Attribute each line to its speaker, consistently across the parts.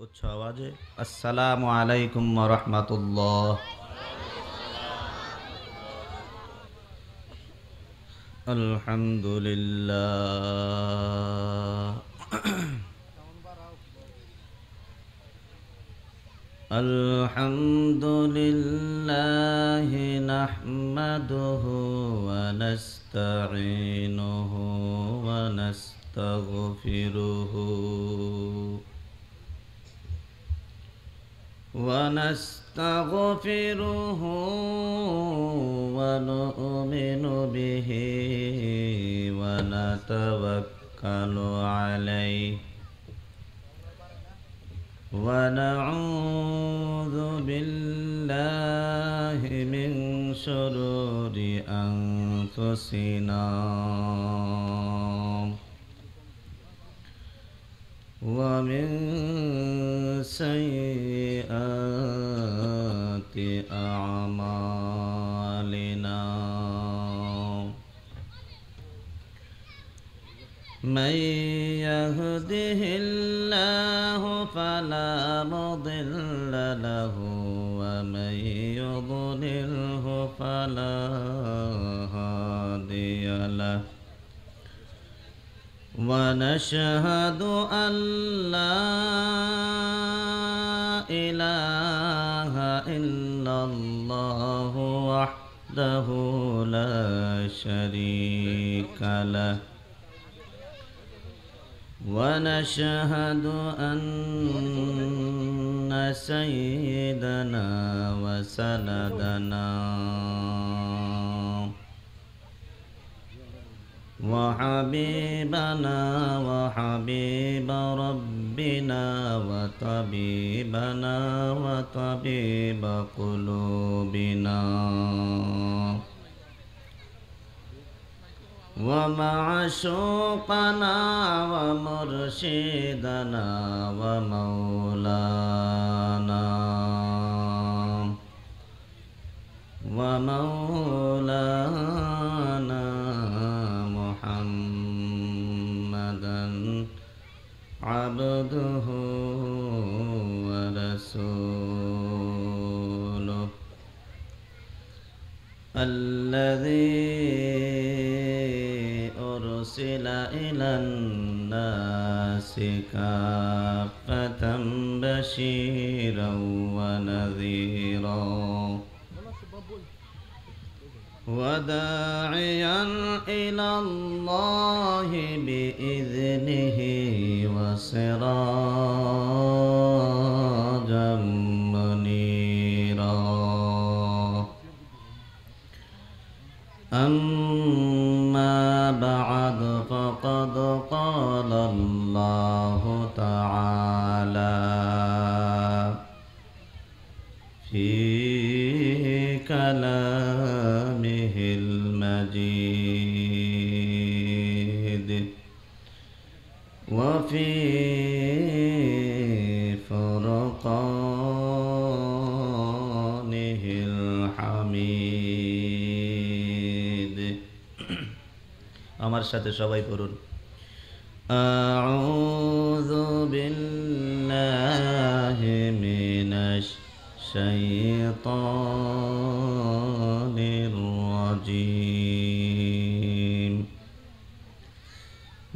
Speaker 1: उच्च आवाज़े अस्सलामु अलैकुम व रहमतुल्लाह। अल्हम्दुलिल्लाह अल्हम्दुलिल्लाहि नहमदुहु व नस्तईनुहु व नस्तगफिरुहु ونستغفره ونؤمن به ونتوكل عليه ونعوذ بالله من شرور أنفسنا ومن سيئات أعمالنا من يهده الله فلا مضل له ومن يضلله فلا هادي له ونشهد أن لا إله إلا الله وحده لا شريك له ونشهد أن سيدنا وسندنا وحبيبنا وحبيب ربنا وطبيبنا وطبيب قلوبنا ومعشوقنا ومرشدنا ومولانا محمدا عبده ورسوله الذي أرسل إلى الناس كافة بشيرا ونذيرا وداعيا إلى الله بإذنه وسراجا منيرا أما بعد فقد قال الله تعالى في كلامه المجيد وفي فرقانه الحميد আমার সাথে সবাই পড়ুন أعوذ بالله من الشيطان الرجيم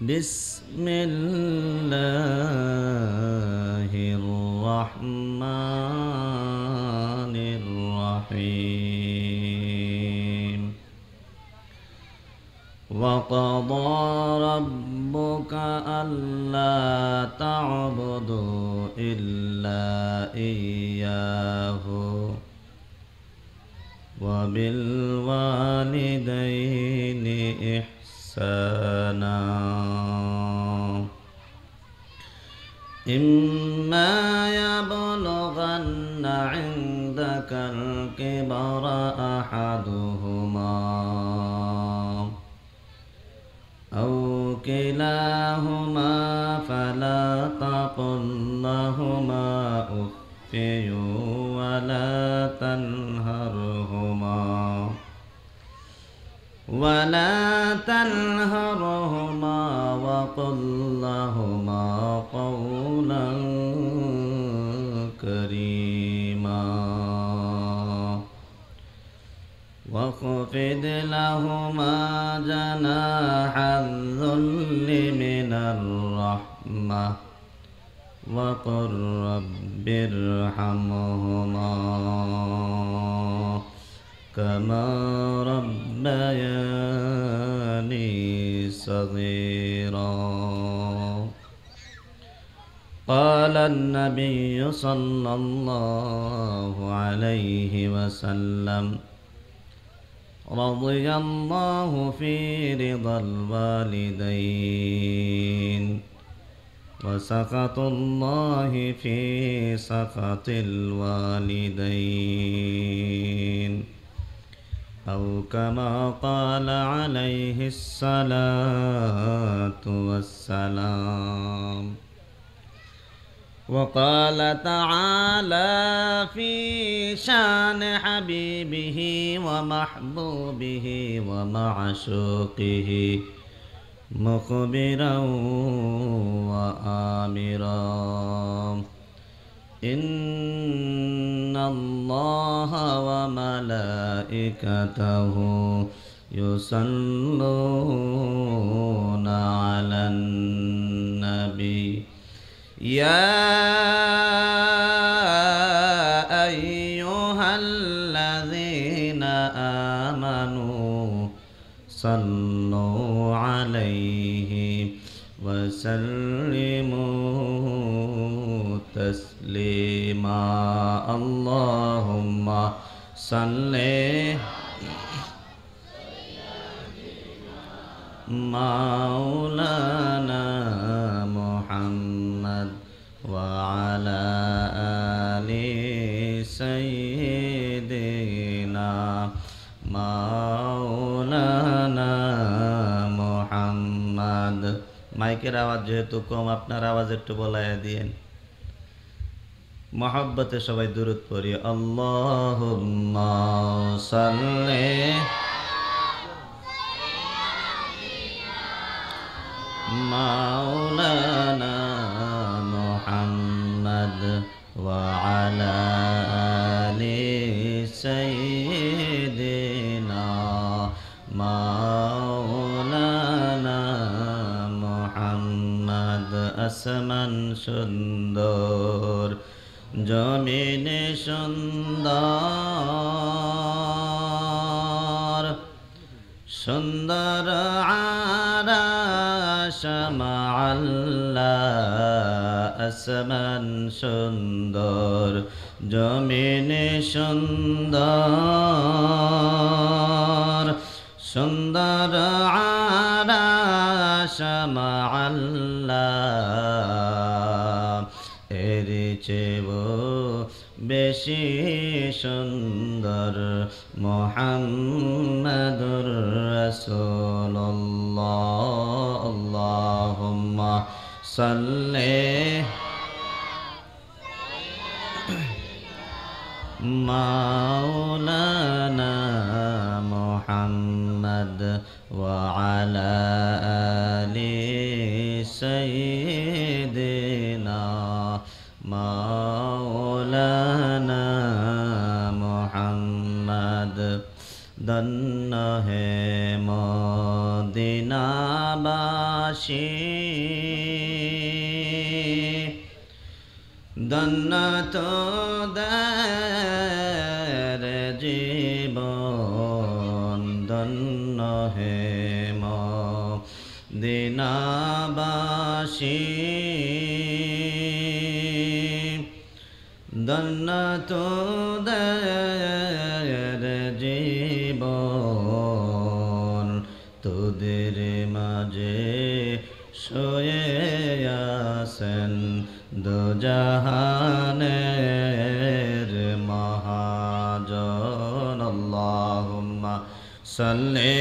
Speaker 1: بسم الله الرحمن الرحيم وقضى ربك ألا تعبدوا إلا إياه وبالوالدين إحسانا إما يبلغن عندك الكبر أحدهما أو كلاهما فلا تقل لهما أف ولا تنهرهما وقل لهما قولا لهما جناح الذل من الرحمة وقل رب ارحمهما كما ربياني صغيرا. قال النبي صلى الله عليه وسلم رضي الله في رضا الوالدين وسخط الله في سخط الوالدين أو كما قال عليه الصلاة والسلام. وقال تعالى في شان حبيبه ومحبوبه ومعشوقه مخبرا وآمرا إن الله وملائكته يصلون على النبي يا أيها الذين آمنوا صلوا عليه وسلموا تسليما. اللهم صل مولانا محمد وعلى آل سيدنا مولانا محمد. মাইকের আওয়াজ যেহেতু কম, আপনার আওয়াজ একটু বলাইয়া দিয়েন। মহব্বতে সবাই দুরূদ পড়ি। আল্লাহুম্মা সাল্লি মাওলানা মুহাম্মদ ওয়া আলা আলি সাইয়্যিদিনা মাওলানা মুহাম্মদ। আসমান সুন্দর, জমিনে সুন্দর, সুন্দর আরশ মা'আল্লাহ। আসমান সুন্দর, জমিনে সুন্দর, সুন্দর আরশ মা'আল্লাহ। এর চেয়েও বেশি সুন্দর মুহাম্মাদুর রাসূলুল্লাহ। আল্লাহুম্মা সাল্লি মাওলানা মুহাম্মদ ওয়া আলা আলি সাইয়্যিদিনা মাওলানা মুহাম্মদ। ধন্য হে মদিনাবাসী, ধন্য তোদের জীবন, ধন্য হে মদিনাবাসী, ধন্য তোদের জীবন। তোদের মাঝে শুয়ে আছেন দুজাহানের মহাজন। আল্লাহুম্মা সাল্লি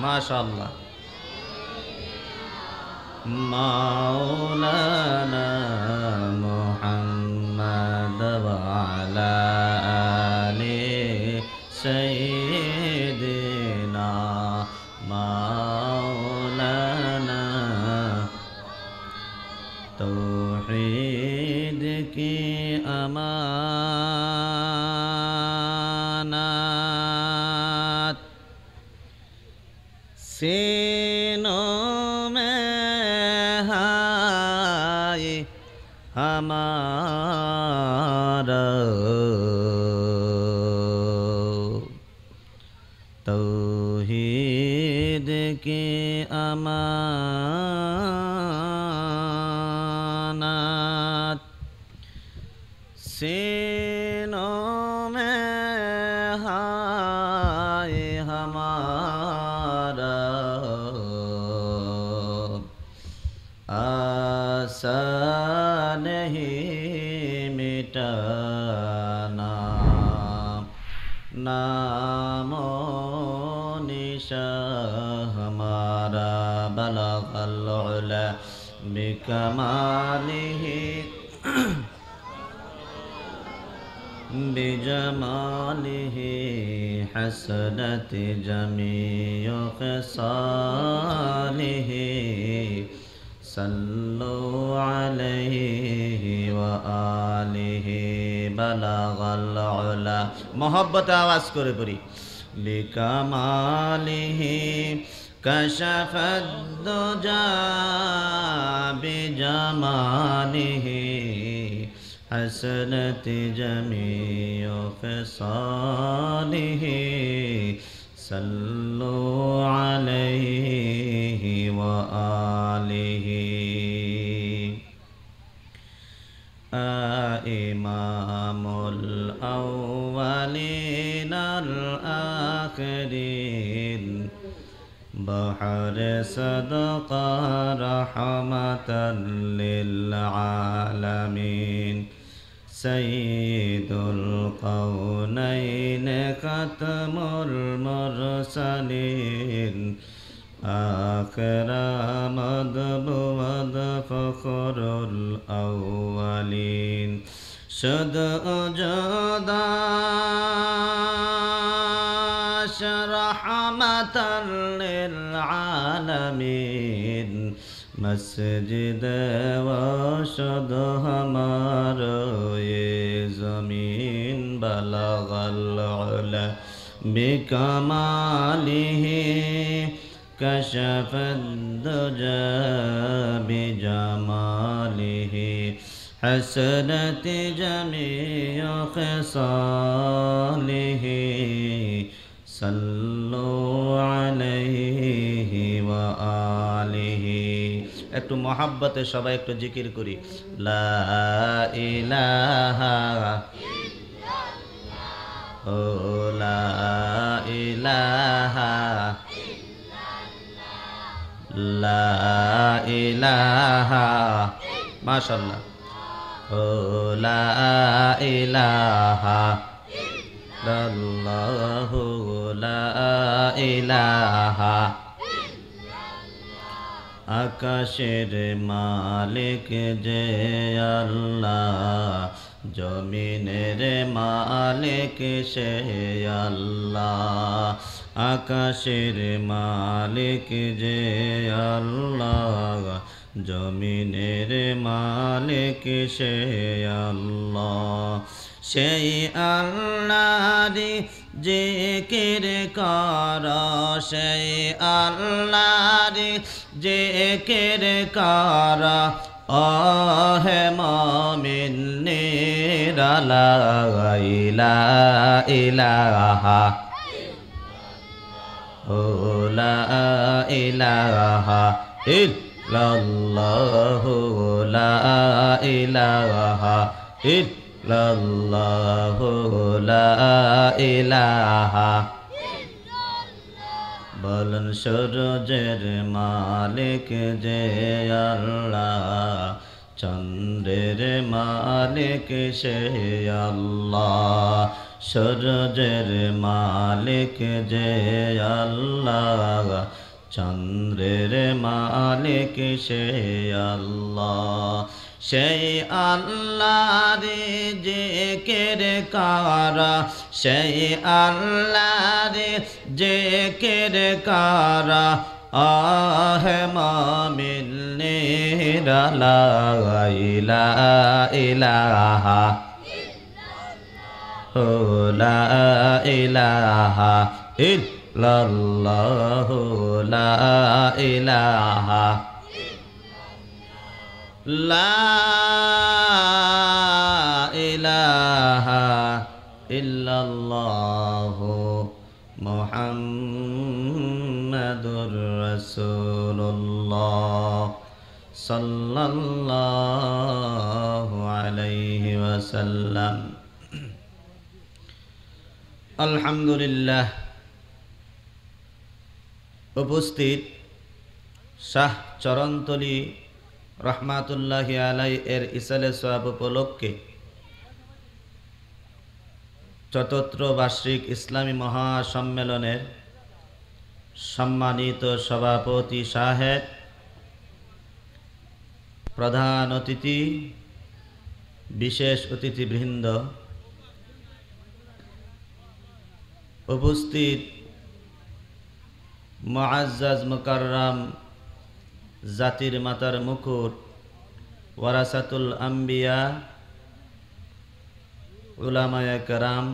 Speaker 1: মাশাআল্লাহ মাওলানা মুহাম্মদ ওয়া আলা আলি সাইয়্যিদিনা মাওলানা। तौहीद की अमानत हमारा तौहीद की अमानत सीनों में हाय हमारा आसा नहीं मिटाना नामो निशा हमारा बलगल उला बिकमालिही बिजमालिही हसनत जमीउ ख़िसालिही सल्लु अलैहि व आलिहि बलगल उला मोहब्बत आवाज़ करे पड़ी लिकमालिहि कशफद्दुजा बिजमालिहि हसनत जमीउ ख़िसालिहि सल्लु अलैहि व आलिहि इमामुल अव्वलीन अल आखिरीन बहर सदक़ा रहमतन लिल आलमीन सय्यिदुल कौनैन खत्मुल मुरसलीन आखिरम मदबुद फ़ख़रुल अव्वलीन शुद जुदाश रहमतन लिल आलमीन मस्जिद व शुद हमारा ये ज़मीन बलगल उला बिकमालिही कशफद्दुजा बिजमालिही हसनत जमीउ ख़िसालिही सल्लु अलैहि व आलिहि একটু মহাব্বতে সবাই একটু জিকির করি লা ইলাহা ইল্লাল্লাহ ও লা ইলাহা লা ইলাহা মাশাআল্লাহ ও লা ইলাহা ইল্লাল্লাহু লা ইলাহা আকাশের মালিক যে আল্লাহ জমিনের মালিক সে আল্লাহ আকাশের মালিক যে আল্লাহ জমিনের মালিক সে আল্লাহ সেই আল্লাহরই জিকির কর সেই আল্লাহরই জিকির কর হে মুমিন নিরালা ইলাহা ও লা ইলাহা ইল্লাল্লাহু লা ইলাহা ইল্লাল্লাহু লা ইলাহা বলেন সূরজের মালিক যে আল্লাহ চন্দ্রের মালিক সে আল্লাহ সূরজের মালিক যে আল্লাহ চন্দ্রের মালিক সে আল্লাহ সেই আল্লাহর জিকির কর সেই আল্লাহর জিকির কর হে মুমিন নিরালা ইলাহা ও লা ইলাহা ইল্লাল্লাহু লা ইলাহা লা وسلم আলহামদুলিল্লাহ। উপস্থিত শাহ চরণতলী রহমাতুল্লাহি আলাই এর ইসালে সওয়াব উপলক্ষে চতুর্থ বার্ষিক ইসলামী মহাসম্মেলনের সম্মানিত সভাপতি সাহেব, প্রধান অতিথি, বিশেষ অতিথিবৃন্দ, উপস্থিত মুআজ্জাজ মুকাররম জাতির মাতার মুকুট ওয়ারাসাতুল আম্বিয়া উলামায়ে কেরাম,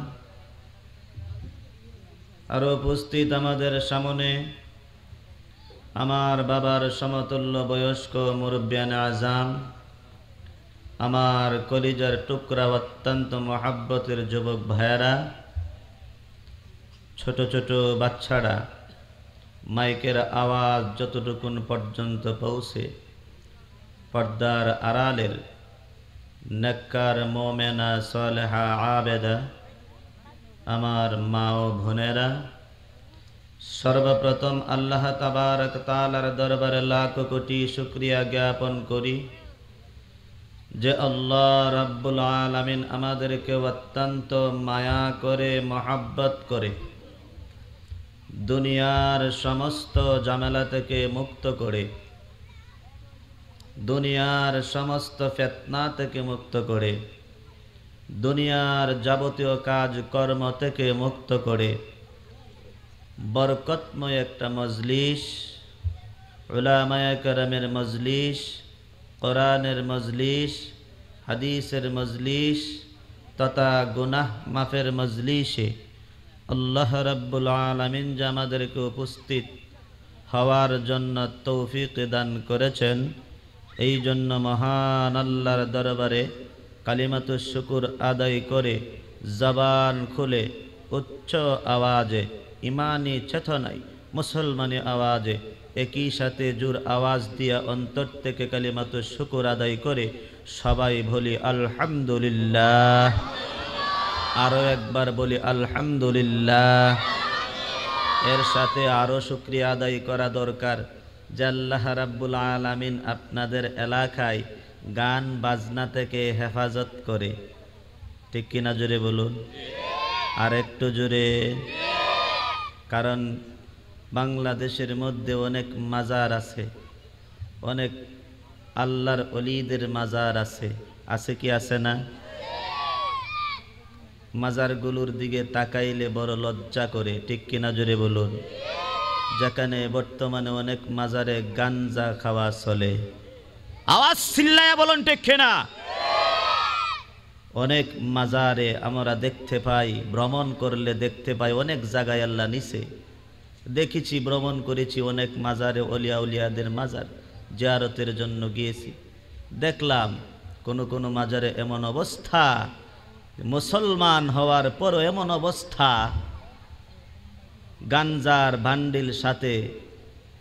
Speaker 1: আর উপস্থিত আমাদের সামনে আমার বাবার সমতুল্য বয়স্ক মুরব্বিয়ান আজম, আমার কলিজার টুকরা অত্যন্ত মহাব্বতের যুবক ভাইয়েরা, ছোট ছোট বাচ্চারা, মাইকের আওয়াজ যতটুকুন পর্যন্ত পৌঁছে পর্দার আড়ালের নেককার মোমেনা সালেহা আবেদা আমার মা ও বোনেরা, সর্বপ্রথম আল্লাহ তাবারক তাআলার দরবারে লাখ কোটি শুকরিয়া জ্ঞাপন করি যে আল্লাহ রাব্বুল আলামিন আমাদেরকে অত্যন্ত মায়া করে, মহাব্বত করে দুনিয়ার সমস্ত ঝামেলা থেকে মুক্ত করে, দুনিয়ার সমস্ত ফিতনা থেকে মুক্ত করে, দুনিয়ার যাবতীয় কাজ কর্ম থেকে মুক্ত করে বরকতময় একটা মজলিস, উলামায়ে কেরামের মজলিস, কোরআনের মজলিস, হাদিসের মজলিস তথা গুনাহ মাফের মজলিসে আল্লাহ রাব্বুল আলামিন যে আমাদেরকে উপস্থিত হওয়ার জন্য তৌফিক দান করেছেন, এই জন্য মহান আল্লাহর দরবারে কালিমাতুশ শুকর আদায় করে জবান খুলে উচ্চ আওয়াজে ইমানি চেতনায় মুসলমানি আওয়াজে একই সাথে জোর আওয়াজ দিয়া অন্তর থেকে কালিমাতুশ শুকর আদায় করে সবাই বলি আলহামদুলিল্লাহ। আরো একবার বলি আলহামদুলিল্লাহ। এর সাথে আরো শুকরিয়া আদায় করা দরকার যে আল্লাহ রাব্বুল আলামিন আপনাদের এলাকায় গান বাজনা থেকে হেফাজত করে, ঠিক কিনা জোরে বলুন, আর একটু জোরে। কারণ বাংলাদেশের মধ্যে অনেক মাজার আছে, অনেক আল্লাহর ওলিদের মাজার আছে, আছে কি আছে না? মাজারগুলোর দিকে তাকাইলে বড় লজ্জা করে, ঠিক কিনা জোরে বলুন। যেখানে বর্তমানে অনেক মাজারে গাঞ্জা খাওয়া চলে, আওয়াজ চিল্লায়া বলুন ঠিক কিনা। অনেক মাজারে আমরা দেখতে পাই, ভ্রমণ করলে দেখতে পাই অনেক জায়গায় আল্লাহ নিছে, দেখেছি, ভ্রমণ করেছি অনেক মাজারে, অলিয়া উলিয়াদের মাজার জিয়ারতের জন্য গিয়েছি, দেখলাম কোনো কোনো মাজারে এমন অবস্থা, মুসলমান হওয়ার পরও এমন অবস্থা, গাঞ্জার বান্ডিল সাথে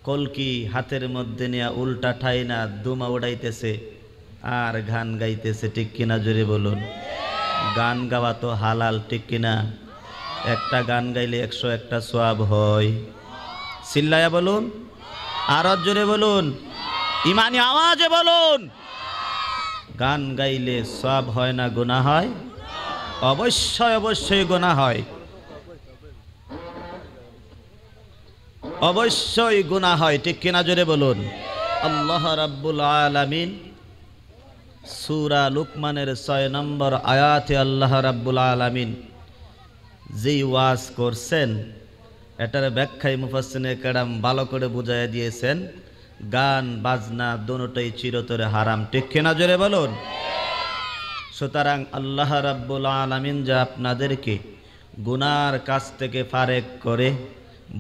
Speaker 1: কলকি হাতের মধ্যে নিয়ে উল্টা ঠাইনা দুমা উড়াইতেছে আর গান গাইতেছে, ঠিক কিনা জোরে বলুন। গান গাওয়া তো হালাল, ঠিক কিনা? একটা গান গাইলে 101টা সওয়াব হয়। চিল্লায়া বলুন, আরো জোরে বলুন, ইমানি আওয়াজে বলুন। গান গাইলে সওয়াব হয় না গুনাহ হয়? অবশ্যই অবশ্যই গুনাহ হয়, অবশ্যই গুনাহ হয়, ঠিক কিনা জোরে বলুন। আল্লাহ রাব্বুল আলামিন সূরা লুকমানের 6 নম্বর আয়াতে আল্লাহ রাব্বুল আলামিন যেই ওয়াজ করছেন, এটার ব্যাখ্যায় মুফাসসিরে কেরাম ভালো করে বুঝাইয়া দিয়েছেন, গান বাজনা দুটোই চিরতরে হারাম, ঠিক কিনা জোরে বলুন। সুতরাং আল্লাহ রাব্বুল আলামিন যা আপনাদেরকে গুনার কাছ থেকে ফারেক করে,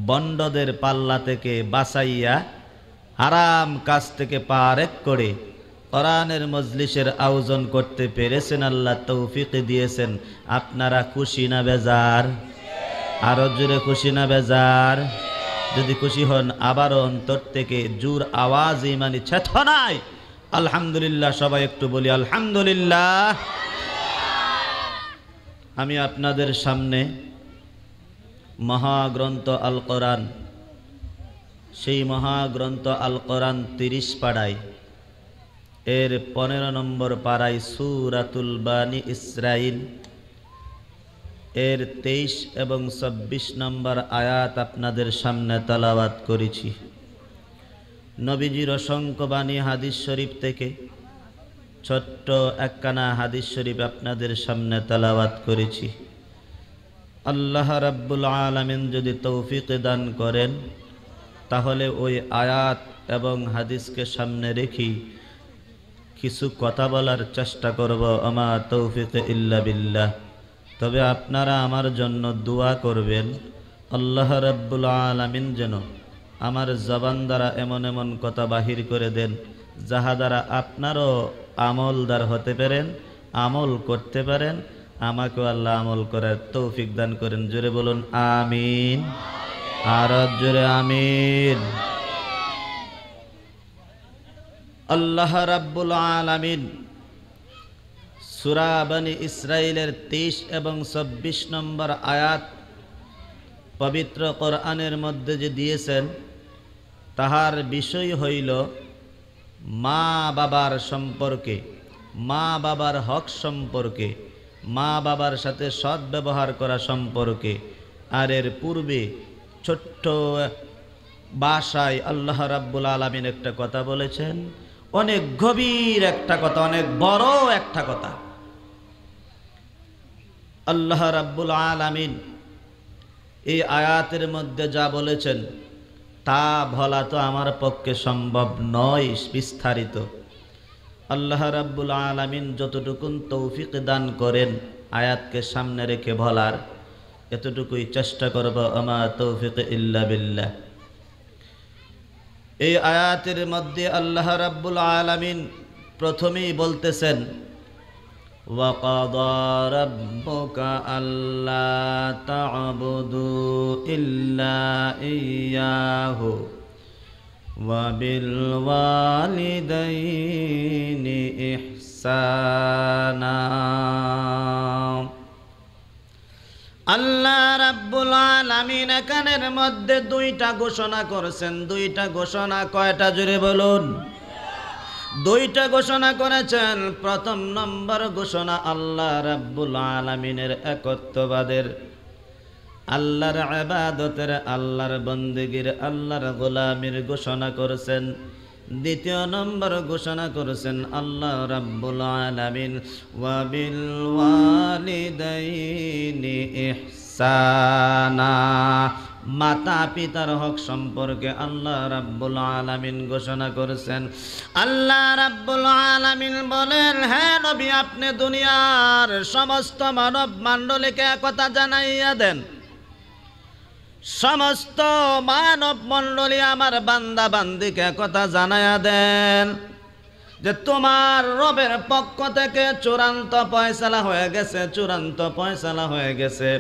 Speaker 1: বন্ডদের পাল্লা থেকে বাঁচাইয়া, হারাম কাজ থেকে ফারেক করে কোরআনের মজলিসের আয়োজন করতে পেরেছেন, আল্লাহ তৌফিক দিয়েছেন। আপনারা খুশি না বেজার? আরো জোরে খুশি না বেজার? যদি খুশি হন আবারও অন্তর থেকে জোর আওয়াজ ইমানি চেতনায় আলহামদুলিল্লাহ সবাই একটু বলি আলহামদুলিল্লাহ। আমি আপনাদের সামনে মহাগ্রন্থ আল কোরআন, সেই মহাগ্রন্থ আল কোরআন 30 পাড়ায় এর 15 নম্বর পাড়ায় সূরাতুল বানি ইসরাইল এর 23 এবং 26 নম্বর আয়াত আপনাদের সামনে তেলাওয়াত করেছি। নবীজির অসংখ্য বাণী হাদিস শরীফ থেকে ছোট্ট একখানা হাদিস শরীফ আপনাদের সামনে তেলাওয়াত করেছি। আল্লাহ রাব্বুল আলামিন যদি তৌফিক দান করেন তাহলে ওই আয়াত এবং হাদিসকে সামনে রেখে কিছু কথা বলার চেষ্টা করব। আমা তৌফিক ইল্লা বিল্লাহ। তবে আপনারা আমার জন্য দোয়া করবেন, আল্লাহ রাব্বুল আলামিন যেন আমার জবান দ্বারা এমন এমন কথা বাহির করে দেন যাহা দ্বারা আপনারও আমলদার হতে পারেন, আমল করতে পারেন। আমাকেও আল্লাহ আমল করার তৌফিক দান করেন। জোরে বলুন আমিন, আর জোরে আমিন। আল্লাহ রাব্বুল আলামিন সূরা বনী ইসরাইলের 23 এবং 26 নম্বর আয়াত পবিত্র কোরআনের মধ্যে যে দিয়েছেন তাহার বিষয় হইল মা বাবার সম্পর্কে, মা বাবার হক সম্পর্কে, মা বাবার সাথে সৎ ব্যবহার করা সম্পর্কে। আর এর পূর্বে ছোট্ট ভাষায় আল্লাহ রাব্বুল আলামিন একটা কথা বলেছেন, অনেক গভীর একটা কথা, অনেক বড় একটা কথা। আল্লাহ রাব্বুল আলামিন এই আয়াতের মধ্যে যা বলেছেন তা বলা তো আমার পক্ষে সম্ভব নয় বিস্তারিত। আল্লাহ রাব্বুল আলামিন যতটুকুন তৌফিক দান করেন আয়াতকে সামনে রেখে বলার, এতটুকুই চেষ্টা করব। আমা তৌফিক ইল্লা বিল্লাহ। এই আয়াতের মধ্যে আল্লাহ রাব্বুল আলামিন প্রথমেই বলতেছেন وَقَضَى رَبُّكَ أَلَّا تَعْبُدُوا إِلَّا إِيَّاهُ وَبِالْوَالِدَيْنِ إِحْسَانًا। আল্লাহ রাব্বুল আলামিন এখানের মধ্যে দুইটা ঘোষণা করেছেন। দুইটা ঘোষণা কয়টা জোরে বলুন? দুইটা ঘোষণা করেছেন। প্রথম নম্বর ঘোষণা আল্লাহ রাব্বুল আলামিনের একত্ববাদের, আল্লাহর ইবাদতের, আল্লাহর বন্দেগীর, আল্লাহর গোলামির ঘোষণা করেছেন। দ্বিতীয় নম্বর ঘোষণা করেছেন আল্লাহ রাব্বুল আলামিন ওয়া বিল ওয়ালিদাইনি ইহসানা, মাতা পিতার হক সম্পর্কে আল্লাহ রাব্বুল আলামিন ঘোষণা করেছেন। আল্লাহ রাব্বুল আলামিন বলেন, হে নবী আপনি দুনিয়ার সমস্ত মানব মণ্ডলীকে একথা জানাইয়া দেন, সমস্ত মানব মণ্ডলী আমার বান্দা বান্দিকে একথা জানাইয়া দেন যে তোমার রবের পক্ষ থেকে চূড়ান্ত ফয়সালা হয়ে গেছে, চূড়ান্ত ফয়সালা হয়ে গেছে।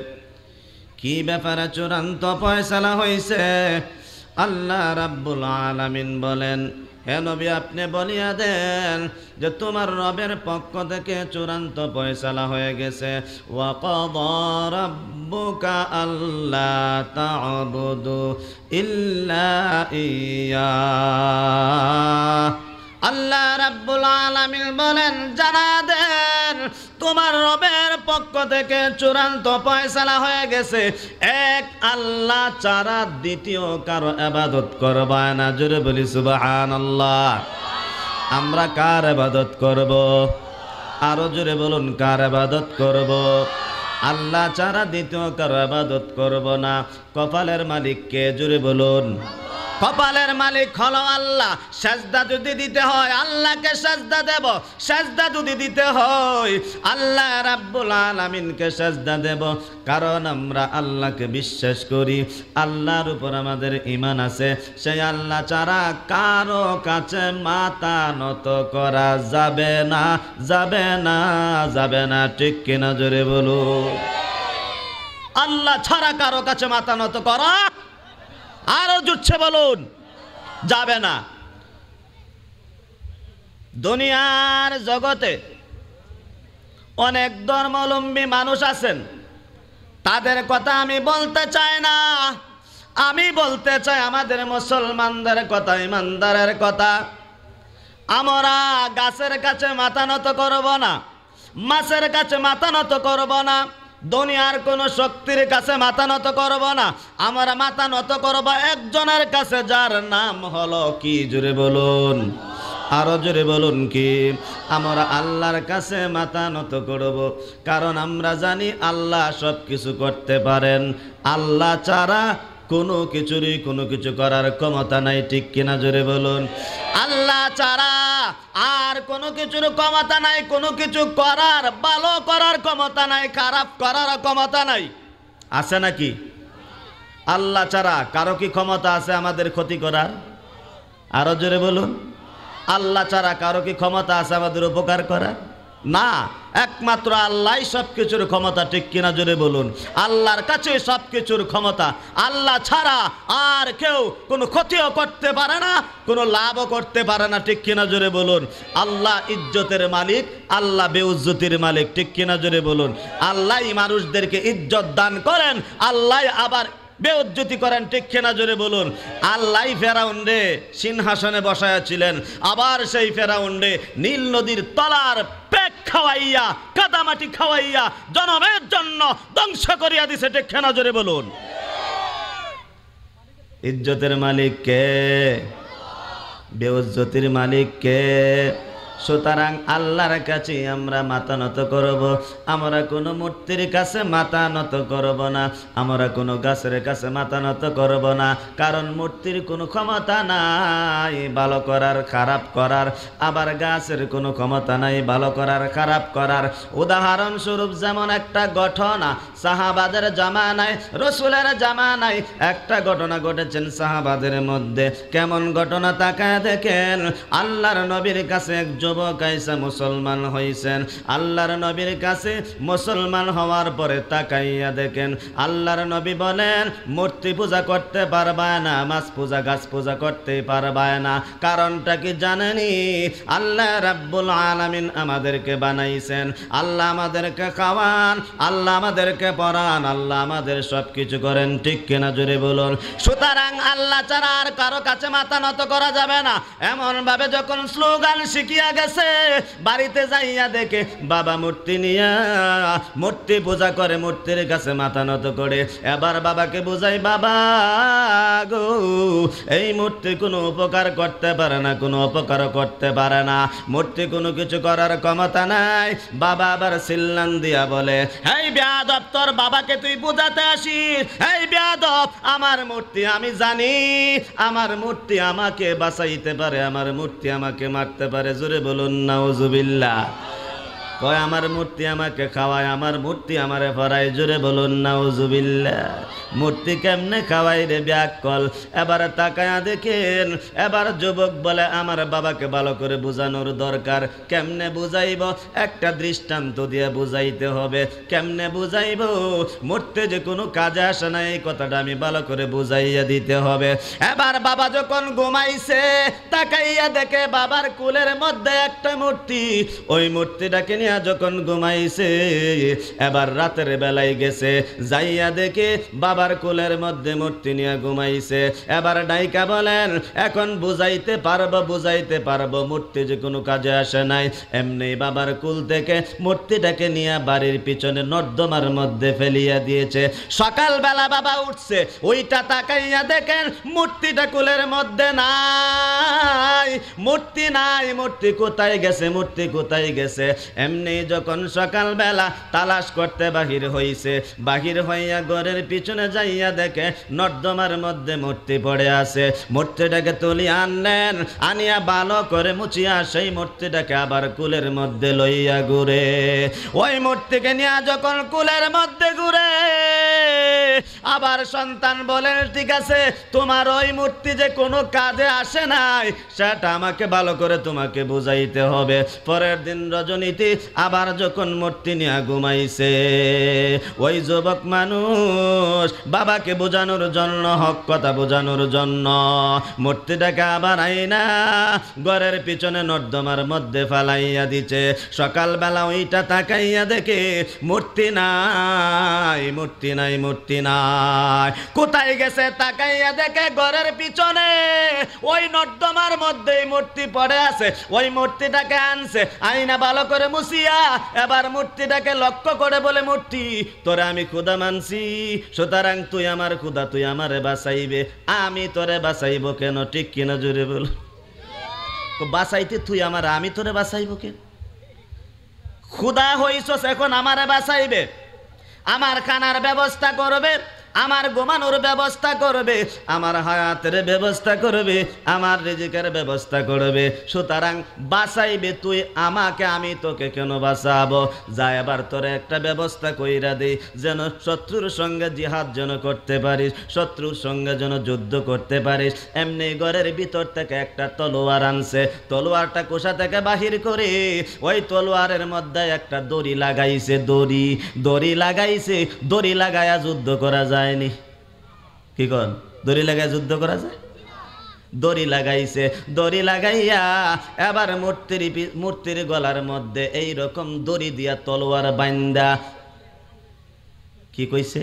Speaker 1: কি ব্যাপারে চূড়ান্ত ফয়সালা হয়েছে? আল্লাহ রাব্বুল আলামিন বলেন, হে নবী আপনি বলিয়া দেন যে তোমার রবের পক্ষ থেকে চূড়ান্ত ফয়সালা হয়ে গেছে। ওয়া ক্বাদা রাব্বুকা আল্লা তা'বুদু ইল্লা ইয়্যাহ। আল্লাহ রাব্বুল আলামিন বলেন জানা দেন তোমার রবের পক্ষ থেকে চূড়ান্ত ফয়সালা হয়ে গেছে, এক আল্লাহ ছাড়া দ্বিতীয় কারো ইবাদত করবা না। জোরে বলি সুবহানাল্লাহ। আমরা কার ইবাদত করব? আরো জোরে বলুন, কার ইবাদত করব? আল্লাহ ছাড়া দ্বিতীয় কারো ইবাদত করব না। কপালের মালিক কে? জোরে বলুন। কপালের মালিক হলো আল্লাহ। সাজদা যদি দিতে হয় আল্লাহকে সাজদা দেব, সাজদা যদি দিতে হয় আল্লাহ রাব্বুল আলামিনকে সাজদা দেব, কারণ আমরা আল্লাহকে বিশ্বাস করি, আল্লাহর উপর আমাদের ঈমান আছে। সেই আল্লাহ ছাড়া কারো কাছে মাথা নত করা যাবে না, যাবে না, যাবে না। ঠিক কিনা জোরে বলুন। আল্লাহ ছাড়া কারো কাছে মাথা নত করা, আরো জুচ্ছে বলুন, যাবে না। দুনিয়ার জগতে অনেক ধর্মাবলম্বী মানুষ আছেন, তাদের কথা আমি বলতে চাই না, আমি বলতে চাই আমাদের মুসলমানদের কথা, ইমানদারের কথা। আমরা গাছের কাছে মাথা নত করব না, মাছের কাছে মাথা নত করব না, দুনিয়ার কোন শক্তির কাছে মাথা নত করব না। আমরা মাথা নত করব একজনের কাছে, যার নাম হলো কি? জোরে বলুন, আরো জোরে বলুন কি? আমরা আল্লাহর কাছে মাথা নত করব, কারণ আমরা জানি আল্লাহ সব কিছু করতে পারেন। আল্লাহ ছাড়া কোনো কিছুরই কোনো কিছু করার ক্ষমতা নাই, ঠিক কিনা? জোরে বলুন। আল্লাহ ছাড়া আর কোনো কিছুর ক্ষমতা নাই, কোনো কিছু করার, ভালো করার ক্ষমতা নাই, খারাপ করার ক্ষমতা নাই। আছে নাকি? আল্লাহ ছাড়া কারো কি ক্ষমতা আছে আমাদের ক্ষতি করার? আরো জোরে বলুন। আল্লাহ ছাড়া কারো কি ক্ষমতা আছে আমাদের উপকার করার? না, একমাত্র আল্লাহই সব কিছুর ক্ষমতা, ঠিক কিনা? জোরে বলুন। আল্লাহর কাছে সব কিছুর ক্ষমতা। আল্লাহ ছাড়া আর কেউ কোনো ক্ষতিও করতে পারে না, কোনো লাভও করতে পারে না, ঠিক কিনা? জোরে বলুন। আল্লাহ ইজ্জতের মালিক, আল্লাহ বেউজ্জতির মালিক, ঠিক কিনা? জোরে বলুন। আল্লাহই মানুষদেরকে ইজ্জত দান করেন, আল্লাহ আবার বেউজ্জতি করেন, ঠিক কিনা? জোরে বলুন। আল্লাহ ফেরাউন রে সিংহাসনে বসায়াছিলেন, আবার সেই ফেরাউন রে নীল নদীর তলার পেট খাওয়াইয়া, কাদামাটি খাওয়াইয়া জনমের জন্য ধ্বংস করিয়া দিছে, ঠিক কিনা? জোরে বলুন। ইজ্জতের মালিক কে? বেউজ্জতির মালিক কে? সুতরাং আল্লাহর কাছে আমরা মাথা নত করব, আমরা কোনো মূর্তির কাছে মাথা নত করব না, আমরা কোনো গাছের কাছে মাথা নত করব না, কারণ মূর্তির কোনো ক্ষমতা নাই ভালো করার, খারাপ করার, আবার গাছের কোনো ক্ষমতা নাই ভালো করার, খারাপ করার। উদাহরণস্বরূপ যেমন একটা ঘটনা সাহাবাদের জামানায়, রসুলের জামানায় একটা ঘটনা ঘটেছেন সাহাবাদের মধ্যে। কেমন ঘটনা? তাকায় দেখেন। আল্লাহর নবীর কাছে এক যুবক আইসা মুসলমান হইছেন। আল্লাহর নবীর কাছে মুসলমান হওয়ার পরে তাকাইয়া দেখেন, আল্লাহর নবী বলেন মূর্তি পূজা করতে পারবা না, মাছ পূজা, গাছ পূজা করতে পারবা না। কারণটা কি জানেনি? আল্লাহ রাব্বুল আলামিন আমাদেরকে বানাইছেন, আল্লাহ আমাদেরকে খাওয়ান, আল্লাহ আমাদেরকে পড়ান, আল্লাহ আমাদের সব কিছু করেন, ঠিক কিনা? জোরে বলুন। সুতরাং আল্লাহ ছাড়া আর কারো কাছে মাথা নত করা যাবে না। এমন ভাবে যখন স্লোগান শিখিয়া গেছে, বাড়িতে যাইয়া দেখে বাবা মূর্তি নিয়া মূর্তি পূজা করে, মূর্তির কাছে মাথা নত করে। এবার বাবাকে বুঝাই, বাবা গো, এই মূর্তি কোনো উপকার করতে পারে না, কোনো অপকার করতে পারে না, মূর্তি কোনো কিছু করার ক্ষমতা নাই। বাবা আবার সিল্লান দিয়া বলে, এই বেয়াদব, তোর বাবাকে তুই বুঝাতে আসিস? এই বেয়াদব, আমার মূর্তি আমি জানি, আমার মূর্তি আমাকে বাঁচাইতে পারে, আমার মূর্তি আমাকে মারতে পারে। জোরে বলুন নাউজুবিল্লাহ। কয় আমার মূর্তি আমাকে খাওয়ায়, আমার মূর্তি আমারে ফরায়। জোরে বলুন নাউজুবিল্লাহ। মূর্তি কেমনে খাওয়াই রে ব্যাকল? এবার তাকায়া দেখেন। এবার যুবক বলে, আমার বাবাকে ভালো করে বুঝানোর দরকার। কেমনে বুঝাইব? একটা দৃষ্টান্ত দিয়ে বুঝাইতে হবে। কেমনে বুঝাইব? মূর্তি যে কোনো কাজে আসে না, এই কথাটা আমি ভালো করে বুঝাইয়া দিতে হবে। এবার বাবা যখন ঘুমাইছে, তাকাইয়া দেখে বাবার কুলের মধ্যে একটা মূর্তি। ওই মূর্তিটাকে নিয়ে যখন ঘুমাইছে, এবার রাতের বেলায় গেছে, যাইয়া দেখে বাবার কোলের মধ্যে মূর্তি নিয়ে ঘুমাইছে। এবার ডাইকা বলেন, এখন বুঝাইতে পারবো, বুঝাইতে পারবো, মূর্তি যে কোনো কাজে আসে নাই। এমনি বাবার কুল থেকে মূর্তিটাকে নিয়ে বাড়ির পিছনে নর্দমার মধ্যে ফেলিয়া দিয়েছে। সকালবেলা বাবা উঠছে, ওইটা তাকাইয়া দেখেন মূর্তিটা কুলের মধ্যে নাই, মূর্তি নাই। মূর্তি কোথায় গেছে? মূর্তি কোথায় গেছে? এমনি যখন সকালবেলা তালাশ করতে বাহির হইছে, বাহির হইয়া ঘরের পিছনে যাইয়া দেখে নর্দমার মধ্যে মূর্তি পড়ে আছে। মূর্তিটাকে তুলি আনলেন, আনিয়া ভালো করে মুছিয়া সেই মূর্তিটাকে আবার কুলের মধ্যে লইয়া ঘুরে। ওই মূর্তিকে নিয়ে যখন কুলের মধ্যে ঘুরে, আবার সন্তান বলেন ঠিক আছে তোমার ওই মূর্তি যে কোনো কাজে আসে নাই সেটা আমাকে ভালো করে তোমাকে বুঝাইতে হবে। পরের দিন রজনীতে আবার যখন মূর্তি নিয়ে ঘুমাইছে, ওই যুবক মানুষ বাবাকে বোঝানোর জন্য, হক কথা বোঝানোর জন্য মূর্তিটাকে আবার আইনা ঘরের পিছনে নর্দমার মধ্যে ফালাইয়া দিছে। সকালবেলা ওইটা তাকাইয়া দেখে মূর্তি নাই, মূর্তি নাই, মূর্তি নাই। কোথায় গেছে তাকাইয়া দেখে ঘরের পিছনে ওই নর্দমার মধ্যেই মূর্তি পড়ে আছে। ওই মূর্তিটাকে আনছে, আইনা ভালো করে মুছিয়া এবার মূর্তিটাকে লক্ষ্য করে বলে মূর্তি তোরে আমি খুদা মানছি, সুতরাং তুই আমার খুদা, তুই আমারে বাঁচাইবে, আমি তোরে বাঁচাইব কেন? ঠিক কিনা জোরে বল। বাঁচাইতে তুই আমার, আমি তোরে বাঁচাইব কেন? খুদা হইছস এখন আমারে বাঁচাইবে, আমার খানার ব্যবস্থা করবে, আমার ঘুমানোর ব্যবস্থা করবে, আমার হায়াতের ব্যবস্থা করবে, আমার রিজিকের ব্যবস্থা করবে, সুতরাং বাঁচাইবে তুই আমাকে, আমি তোকে কেন বাঁচাবো? যা এবার তোরে একটা ব্যবস্থা কইরা দেই, যেন শত্রুর সঙ্গে জিহাদ যেন করতে পারিস, শত্রুর সঙ্গে যেন যুদ্ধ করতে পারিস। এমনি ঘরের ভিতর থেকে একটা তলোয়ার আনছে, তলোয়ারটা কোষা থেকে বাহির করে ওই তলোয়ারের মধ্যে একটা দড়ি লাগাইছে, দড়ি লাগাইছে। দড়ি লাগাইয়া যুদ্ধ করা যায়নি, কি কর? দড়ি লাগাই যুদ্ধ করা যায়? দড়ি লাগাইছে, দড়ি লাগাইয়া এবার মূর্তির গলার মধ্যে এই রকম দড়ি দিয়া তলোয়ার বাইন্দা কি কইছে?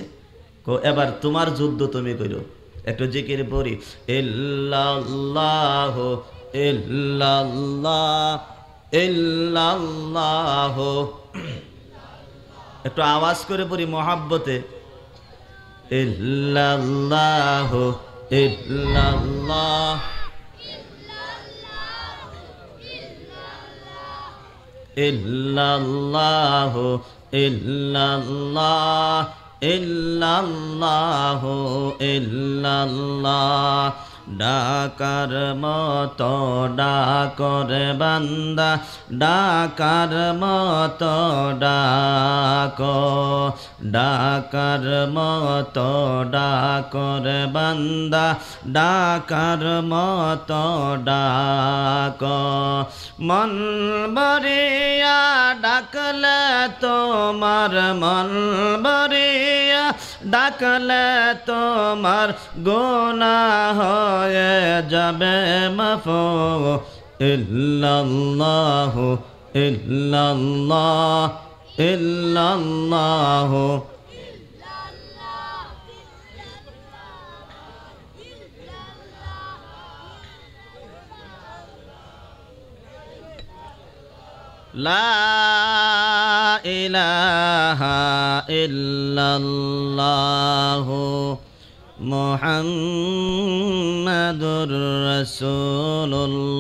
Speaker 1: এবার তোমার যুদ্ধ তুমি কইরো। একটু জিকির পড়ি, ইল্লাল্লাহ ইল্লাল্লাহ ইল্লাল্লাহ। একটু আওয়াজ করে পড়ি মহাব্বতে, ইল্লাল্লাহ ইল্লাল্লাহ ইল্লাল্লাহ ইল্লাল্লাহ ইল্লাল্লাহ ইল্লাল্লাহ। ডাকার মতো ডাকর বান্দা, ডাকার মতো ডাক, ডাকার মতো ডাকর বান্দা, ডাকার মতো ডাক। মন ভরিয়া ডাকলে তোমার, মন ভরিয়া ডাকলে তোমার গুনাহ হয়ে যাবে মাফ। ইল্লাল্লাহ ইল্লাল্লাহ ইল্লাল্লাহ। লা ইলাহা ইল্লাল্লাহ মুহাম্মাদুর রাসূলুল্লাহ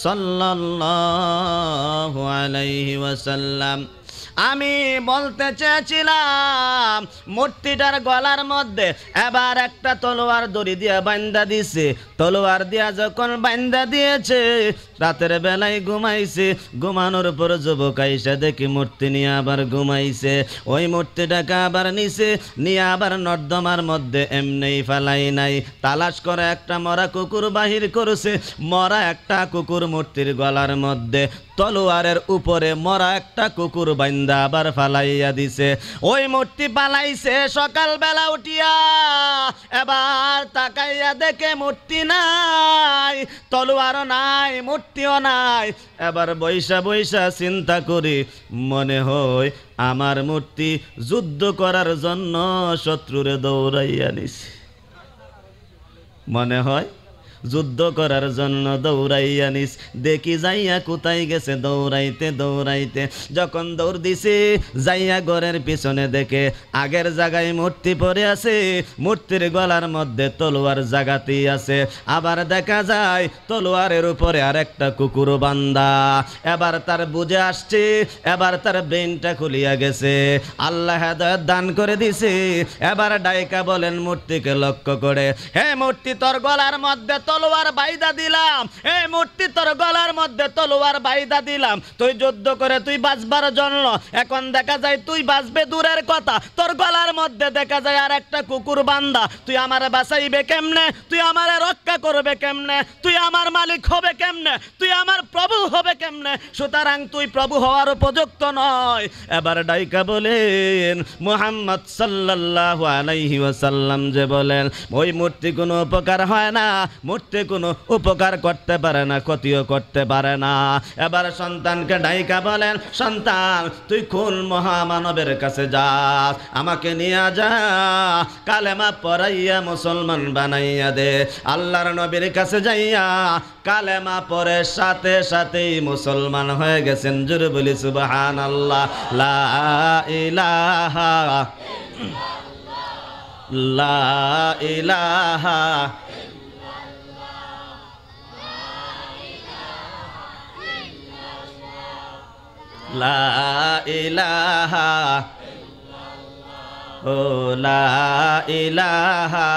Speaker 1: সাল্লাল্লাহু আলাইহি ওয়াসাল্লাম। আমি বলতে চেয়েছিলাম মূর্তিটার গলার মধ্যে এবার একটা তলোয়ার দড়ি দিয়া বান্ধা দিছে। তলোয়ার দিয়া যখন বান্ধা দিয়েছে, রাতের বেলায় ঘুমাইছে, ঘুমানোর পর যুবক আইসা দেখি মূর্তি নিয়ে আবার ঘুমাইছে। ওই মূর্তিটাকে আবার নিছে, নিয়ে আবার নর্দমার মধ্যে এমনি ফেলাই নাই, তালাশ করে একটা মরা কুকুর বাহির করেছে। মরা একটা কুকুর মূর্তির গলার মধ্যে, তলোয়ারের উপরে মরা একটা কুকুর বান্দা আবার ফালাইয়া দিছে। ওই মূর্তি পালাইছে। সকালবেলা উঠিয়া এবার তাকাইয়া দেখে মূর্তি নাই, তলোয়ারও নাই, মূর্তিও নাই। এবার বৈশা বৈশা চিন্তা করি, মনে হয় আমার মূর্তি যুদ্ধ করার জন্য শত্রুরে দৌড়াইয়া নিছে, মনে হয় যুদ্ধ করার জন্য দৌড়াইয়া নিস। দেখি যাইয়া কোথায় গেছে দৌড়াইতে দৌড়াইতে। যখন দৌড় দিছে, যাইয়া ঘরের পিছনে দেখে আগের জায়গায় মূর্তি পড়ে আছে, মূর্তির গলার মধ্যে তলোয়ার জাগাতেই আছে। আবার দেখা যায় তলোয়ারের উপরে আরেকটা কুকুর বান্দা। এবার তার বুঝে আসছে, এবার তার ব্রেনটা খুলিয়া গেছে, আল্লাহ হেদায়েত দান করে দিছে। এবার ডাইকা বলেন মূর্তিকে লক্ষ্য করে, হে মূর্তি, তোর গলার মধ্যে তলোয়ার বাইদা দিলাম, এই মূর্তি তোর গলার মধ্যে তলোয়ার বাইদা দিলাম, তুই যুদ্ধ করে তুই বাঁচবার জন্য। এখন দেখা যায় তুই বাঁচবে দূরের কথা, তোর গলার মধ্যে দেখা যায় আর একটা কুকুর বান্দা। তুই আমারে বাঁচাইবে কেমনে? তুই আমারে রক্ষা করবে কেমনে? তুই আমার মালিক হবে কেমনে? তুই আমার প্রভু হবে কেমনে? সুতরাং তুই প্রভু হওয়ার উপযুক্ত নয়। এবার ডাইকা বলেন মুহাম্মদ সাল্লাল্লাহু আলাইহি ওয়াসাল্লাম যে বলেন ওই মূর্তি কোনো উপকার হয় না, মূর্তি কোনো উপকার করতে পারে না, ক্ষতিও করতে পারে না। এবার সন্তানকে ডাইকা বলেন সন্তান তুই কোন মহামানবের কাছে যাস, আমাকে নিয়ে যা, কালেমা পড়াইয়া মুসলমান বানাইয়া দে। আল্লাহর নবীর কাছে যাইয়া কালেমা পড়ে সাথে সাথেই মুসলমান হয়ে গেছেন। জোরে বলি সুবহানাল্লাহ। লা ইলাহা লা ইলাহা লা ইলাহা ও লা ইলাহা।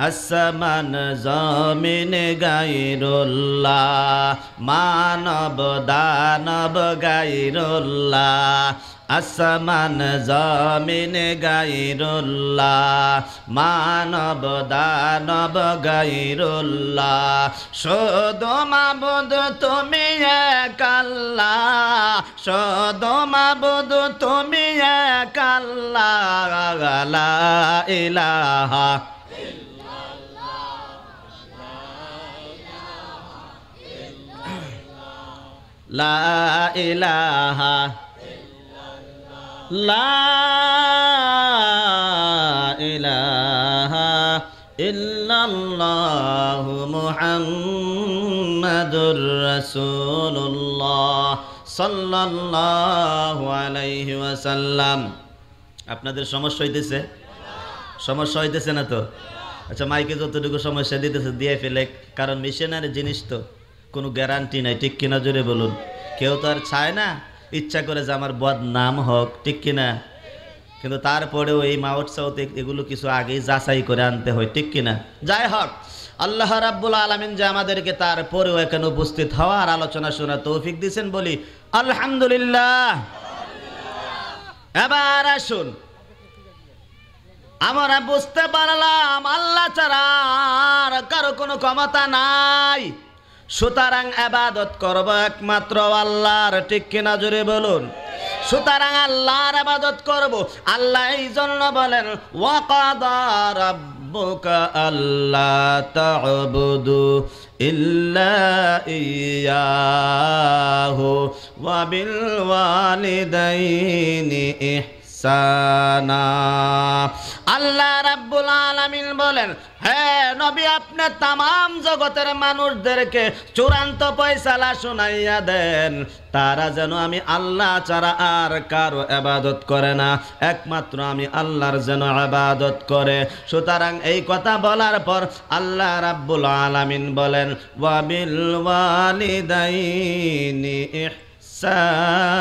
Speaker 1: আসমান জমিন গায়রুল্লাহ, মানব দানব গায়রুল্লাহ। আসমান জমিন গায়রুল্লাহ, মানব দানব গায়রুল্লাহ। শুধু মাবুদ তুমি এক আল্লাহ, শুধু মাবুদ তুমি এক আল্লাহ। লা ইলাহা লা ইলাহা লা ইলাহা ইল্লাল্লাহু মুহাম্মাদুর রাসূলুল্লাহ সাল্লাল্লাহু আলাইহি ওয়াসাল্লাম। আপনাদের সমস্যা হইতেছে? সমস্যা হইতেছে না তো? আচ্ছা, মাইকে যতটুকু সমস্যা দিতেছে দিয়ে ফেলে, কারণ মিশনারি জিনিস তো কোনো গ্যারান্টি নাই, ঠিক কিনা? জোরে বলুন। কেউ তো আর চায় না ইচ্ছা করে যে আমার বদনাম হোক, ঠিক কিনা? কিন্তু তারপরেও এই মাউট সাউথ এগুলো কিছু আগেই যাচাই করে আনতে হয়, ঠিক কিনা? যাই হোক, আল্লাহ রাব্বুল আলামিন যে আমাদেরকে তারপরেও এখানে উপস্থিত হওয়ার আলোচনা শোনার তৌফিক দিয়েছেন, বলি আলহামদুলিল্লাহ। এবার আসুন, আমরা বুঝতে পারলাম আল্লাহ ছাড়া আর কারো কোনো ক্ষমতা নাই, সুতরাং ইবাদত করব একমাত্র আল্লাহর, ঠিক কিনা? জোরে বলুন। সুতরাং আল্লাহর ইবাদত করব। আল্লাহ এই জন্য বলেন ওয়া কাদা রাব্বুকা আল্লা তা'বুদু ইল্লা ইয়াহু ওয়া বিল ওয়ালিদাইনি ইহসানা। আল্লাহ রাব্বুল আলামিন বলেন, হ্যাঁ নবী, আপনি তামাম জগতের মানুষদেরকে চূড়ান্ত ফয়সালা শুনাইয়া দেন, তারা যেন আমি আল্লাহ ছাড়া আর কারো ইবাদত করে না, একমাত্র আমি আল্লাহর যেন ইবাদত করে। সুতরাং এই কথা বলার পর আল্লাহ রাব্বুল আলামিন বলেন ওয়া বিল ওয়ালিদাইনি ইহসানা।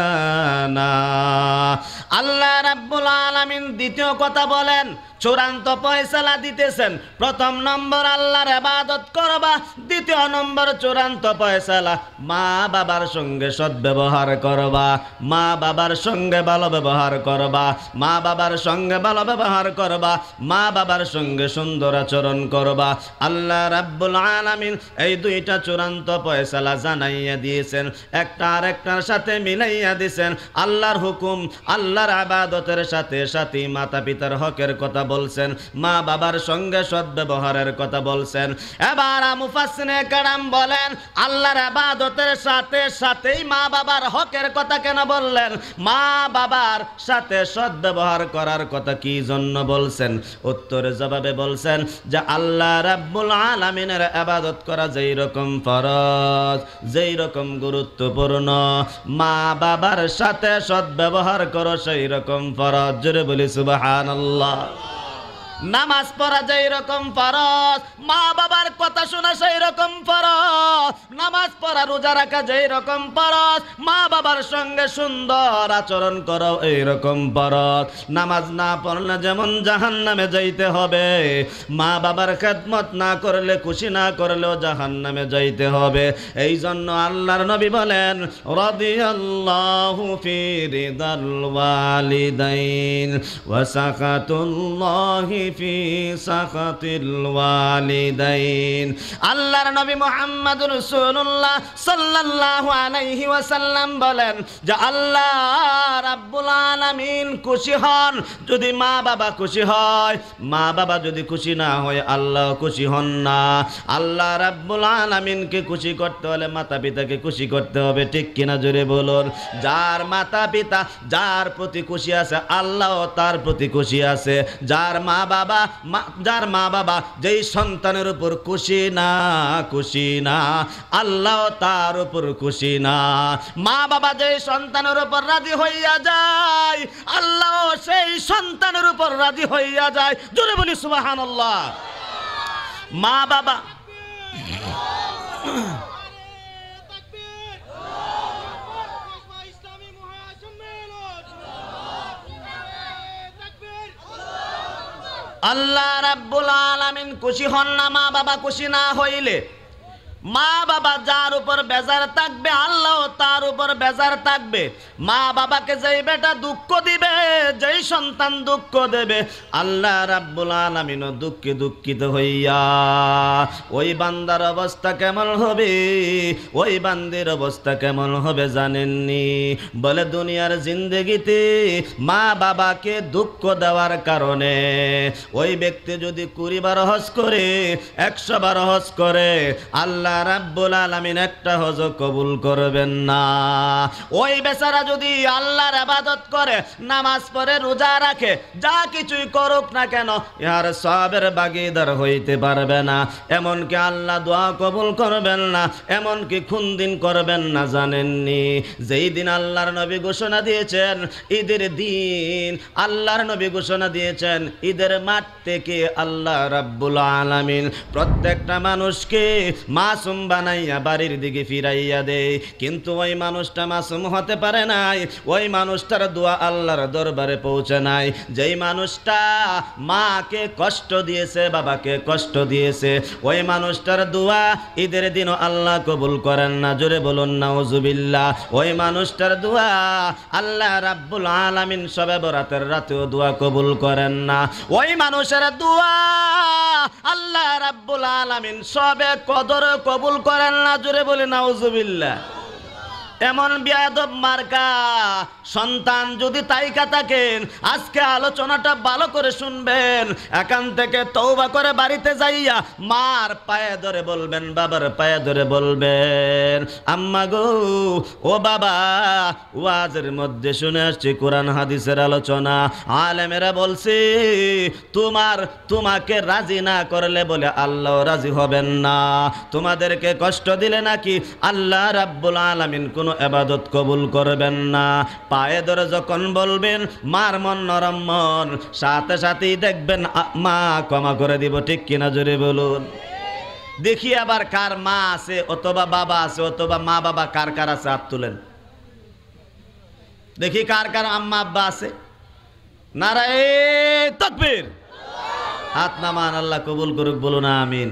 Speaker 1: আল্লাহ রাব্বুল আলামিন দ্বিতীয় কথা বলেন, চূড়ান্ত ফয়সালা দিতেছেন। প্রথম নম্বর আল্লাহর ইবাদত করবা, দ্বিতীয় নম্বর চূড়ান্ত ফয়সালা মা বাবার সঙ্গে সদ্ব্যবহার করবা, মা বাবার সঙ্গে ভালো ব্যবহার করবা, মা বাবার সঙ্গে ভালো ব্যবহার করবা, মা বাবার সঙ্গে সুন্দর আচরণ করবা। আল্লাহ রাব্বুল আলামিন এই দুইটা চূড়ান্ত ফয়সালা জানাইয়া দিয়েছেন, একটা আরেকটার সাথে মিলাইয়া দিয়েছেন। আল্লাহর হুকুম, আল্লাহর ইবাদতের সাথে সাথে মাতা পিতার হকের কথা বলছেন, মা বাবার সঙ্গে সদ্ব্যবহারের কথা বলছেন। এবার মুফাসসিরে কেরাম বলেন আল্লাহর ইবাদতের সাথে সাথেই মা বাবার হকের কথা কেন বললেন? মা বাবার সাথে সদ্ব্যবহার করার কথা কি জন্য বলছেন? উত্তরে জবাবে বলছেন যে আল্লাহ রাব্বুল আলামিনের ইবাদত করা যেই রকম ফরজ, যেই রকম গুরুত্বপূর্ণ, মা বাবার সাথে সদ্ব্যবহার করো সেই রকম ফরজ। জোরে বলি সুবহানাল্লাহ। নামাজ পড়া যেই রকম ফরজ, মা বাবার কথা শোনা সেই রকম ফরজ। নামাজ পড়া রোজা রাখা যেই রকম ফরজ, মা বাবার সঙ্গে সুন্দর আচরণ করো এই রকম ফরজ। নামাজ না পড়লে যেমন জাহান্নামে যাইতে হবে, মা বাবার খেদমত না করলে, খুশি না করলেও জাহান্নামে যাইতে হবে। এই জন্য আল্লাহর নবী বলেন, রাদিয়াল্লাহু ফি রিদাল ওয়ালিদাইন ওয়া সাকাতুল্লাহি ফি সাকাতিল ওয়ালিদাইন। আল্লাহর নবী মুহাম্মদুর রাসূলুল্লাহ সাল্লাল্লাহু আলাইহি ওয়াসাল্লাম বলেন যে আল্লাহ রাব্বুল আলামিন খুশি হন যদি মা বাবা খুশি হয়, মা বাবা যদি খুশি না হয় আল্লাহ খুশি হন না। আল্লাহ রাব্বুল আলামিনকে খুশি করতে হলে মাতা পিতাকে খুশি করতে হবে, ঠিক কিনা জোরে বলুন। যার মাতা পিতা যার প্রতি খুশি আছে আল্লাহ তার প্রতি খুশি আছে। যার মা বাবা যেই সন্তানের উপর খুশি না আল্লাহ তার উপর খুশি না। মা বাবা যেই সন্তানের উপর রাজি হইয়া যায় আল্লাহ সেই সন্তানের উপর রাজি হইয়া যায়। জোরে বলি সুবহানাল্লাহ। মা বাবা আল্লাহ রাব্বুল আলামিন খুশি হন না মা বাবা খুশি না হইলে। মা বাবা যার উপর বেজার থাকবে আল্লাহ তার উপর বেজার থাকবে। মা বাবাকে যেই বেটা দুঃখ দিবে, যেই সন্তান দুঃখ দেবে আল্লাহ রাব্বুল আলামিনও দুঃখিত হইয়া ওই বান্দার অবস্থা কেমন হবে, ওই বান্দির অবস্থা কেমন হবে জানেননি? বলে দুনিয়ার জিন্দেগিতে মা বাবাকে দুঃখ দেওয়ার কারণে ওই ব্যক্তি যদি 20 বার হজ করে, 100 বার হজ করে আল্লাহ রাব্বুল আলামিন একটা হজ কবুল করবেন না। ওই বেচারা যদি আল্লাহর ইবাদত করে, নামাজ পড়ে, রোজা রাখে, যা কিছুই করুক না কেন ইহার সওয়াবের ভাগীদার হইতে পারবে না। এমনকি আল্লাহ দোয়া কবুল করবেন না, এমনকি খুনদিন করবেন না জানেননি? যেই দিন আল্লাহর নবী ঘোষণা দিয়েছেন ঈদের দিন, আল্লাহর নবী ঘোষণা দিয়েছেন ঈদের মাঠ থেকে আল্লাহ রাব্বুল আলামিন প্রত্যেকটা মানুষকে মাসুম বানাইয়া বাড়ির দিকে ফিরাইয়া দেয়। কিন্তু ওই মানুষটা মাসুম হতে পারে নাই, ওই মানুষটার দোয়া আল্লাহর দরবারে পৌঁছে নাই। যেই মানুষটা মাকে কষ্ট দিয়েছে, বাবাকে কষ্ট দিয়েছে, ওই মানুষটার দোয়া ঈদের দিনও আল্লাহ কবুল করেন না। জোরে বলুন নাউজুবিল্লাহ। ওই মানুষটার দোয়া আল্লাহ রাব্বুল আলামিন শবে বরাতের রাতেও দোয়া কবুল করেন না। ওই মানুষের দোয়া আল্লাহ রাব্বুল আলামিন শবে কদর কবুল করেন না। জোরে বলে নাউজুবিল্লাহ। এমন বেয়াদব মার্কা সন্তান যদি তাইকা থাকেন, আজকে আলোচনাটা ভালো করে শুনবেন। এখান থেকে তওবা করে বাড়িতে যাইয়া মার পায়ে ধরে বলবেন, বাবার পায়ে ধরে বলবেন, আম্মা গো, ও বাবা, ওয়াজের মধ্যে শুনে আসছি কোরআন হাদিসের আলোচনা, আলেমেরা বলছে তোমাকে রাজি না করলে বলে আল্লাহ রাজি হবেন না। তোমাদেরকে কষ্ট দিলে নাকি আল্লাহ রাব্বুল আলামিন কোনো ইবাদত কবুল করবেন না। পায়ে ধরে যখন বলবেন, মার মন নরম মন, সাথে সাথেই দেখবেন মা ক্ষমা করে দিব, ঠিক কিনা জোরে বলুন। দেখি আবার কার মা আছে অথবা বাবা আছে অথবা মা বাবা কার কার আছে, হাত তুলেন দেখি কার কার আম্মা আব্বা আছে। নারায়ে তাকবীর। হাত নামান, আল্লাহ কবুল করুক, বলুন আমিন।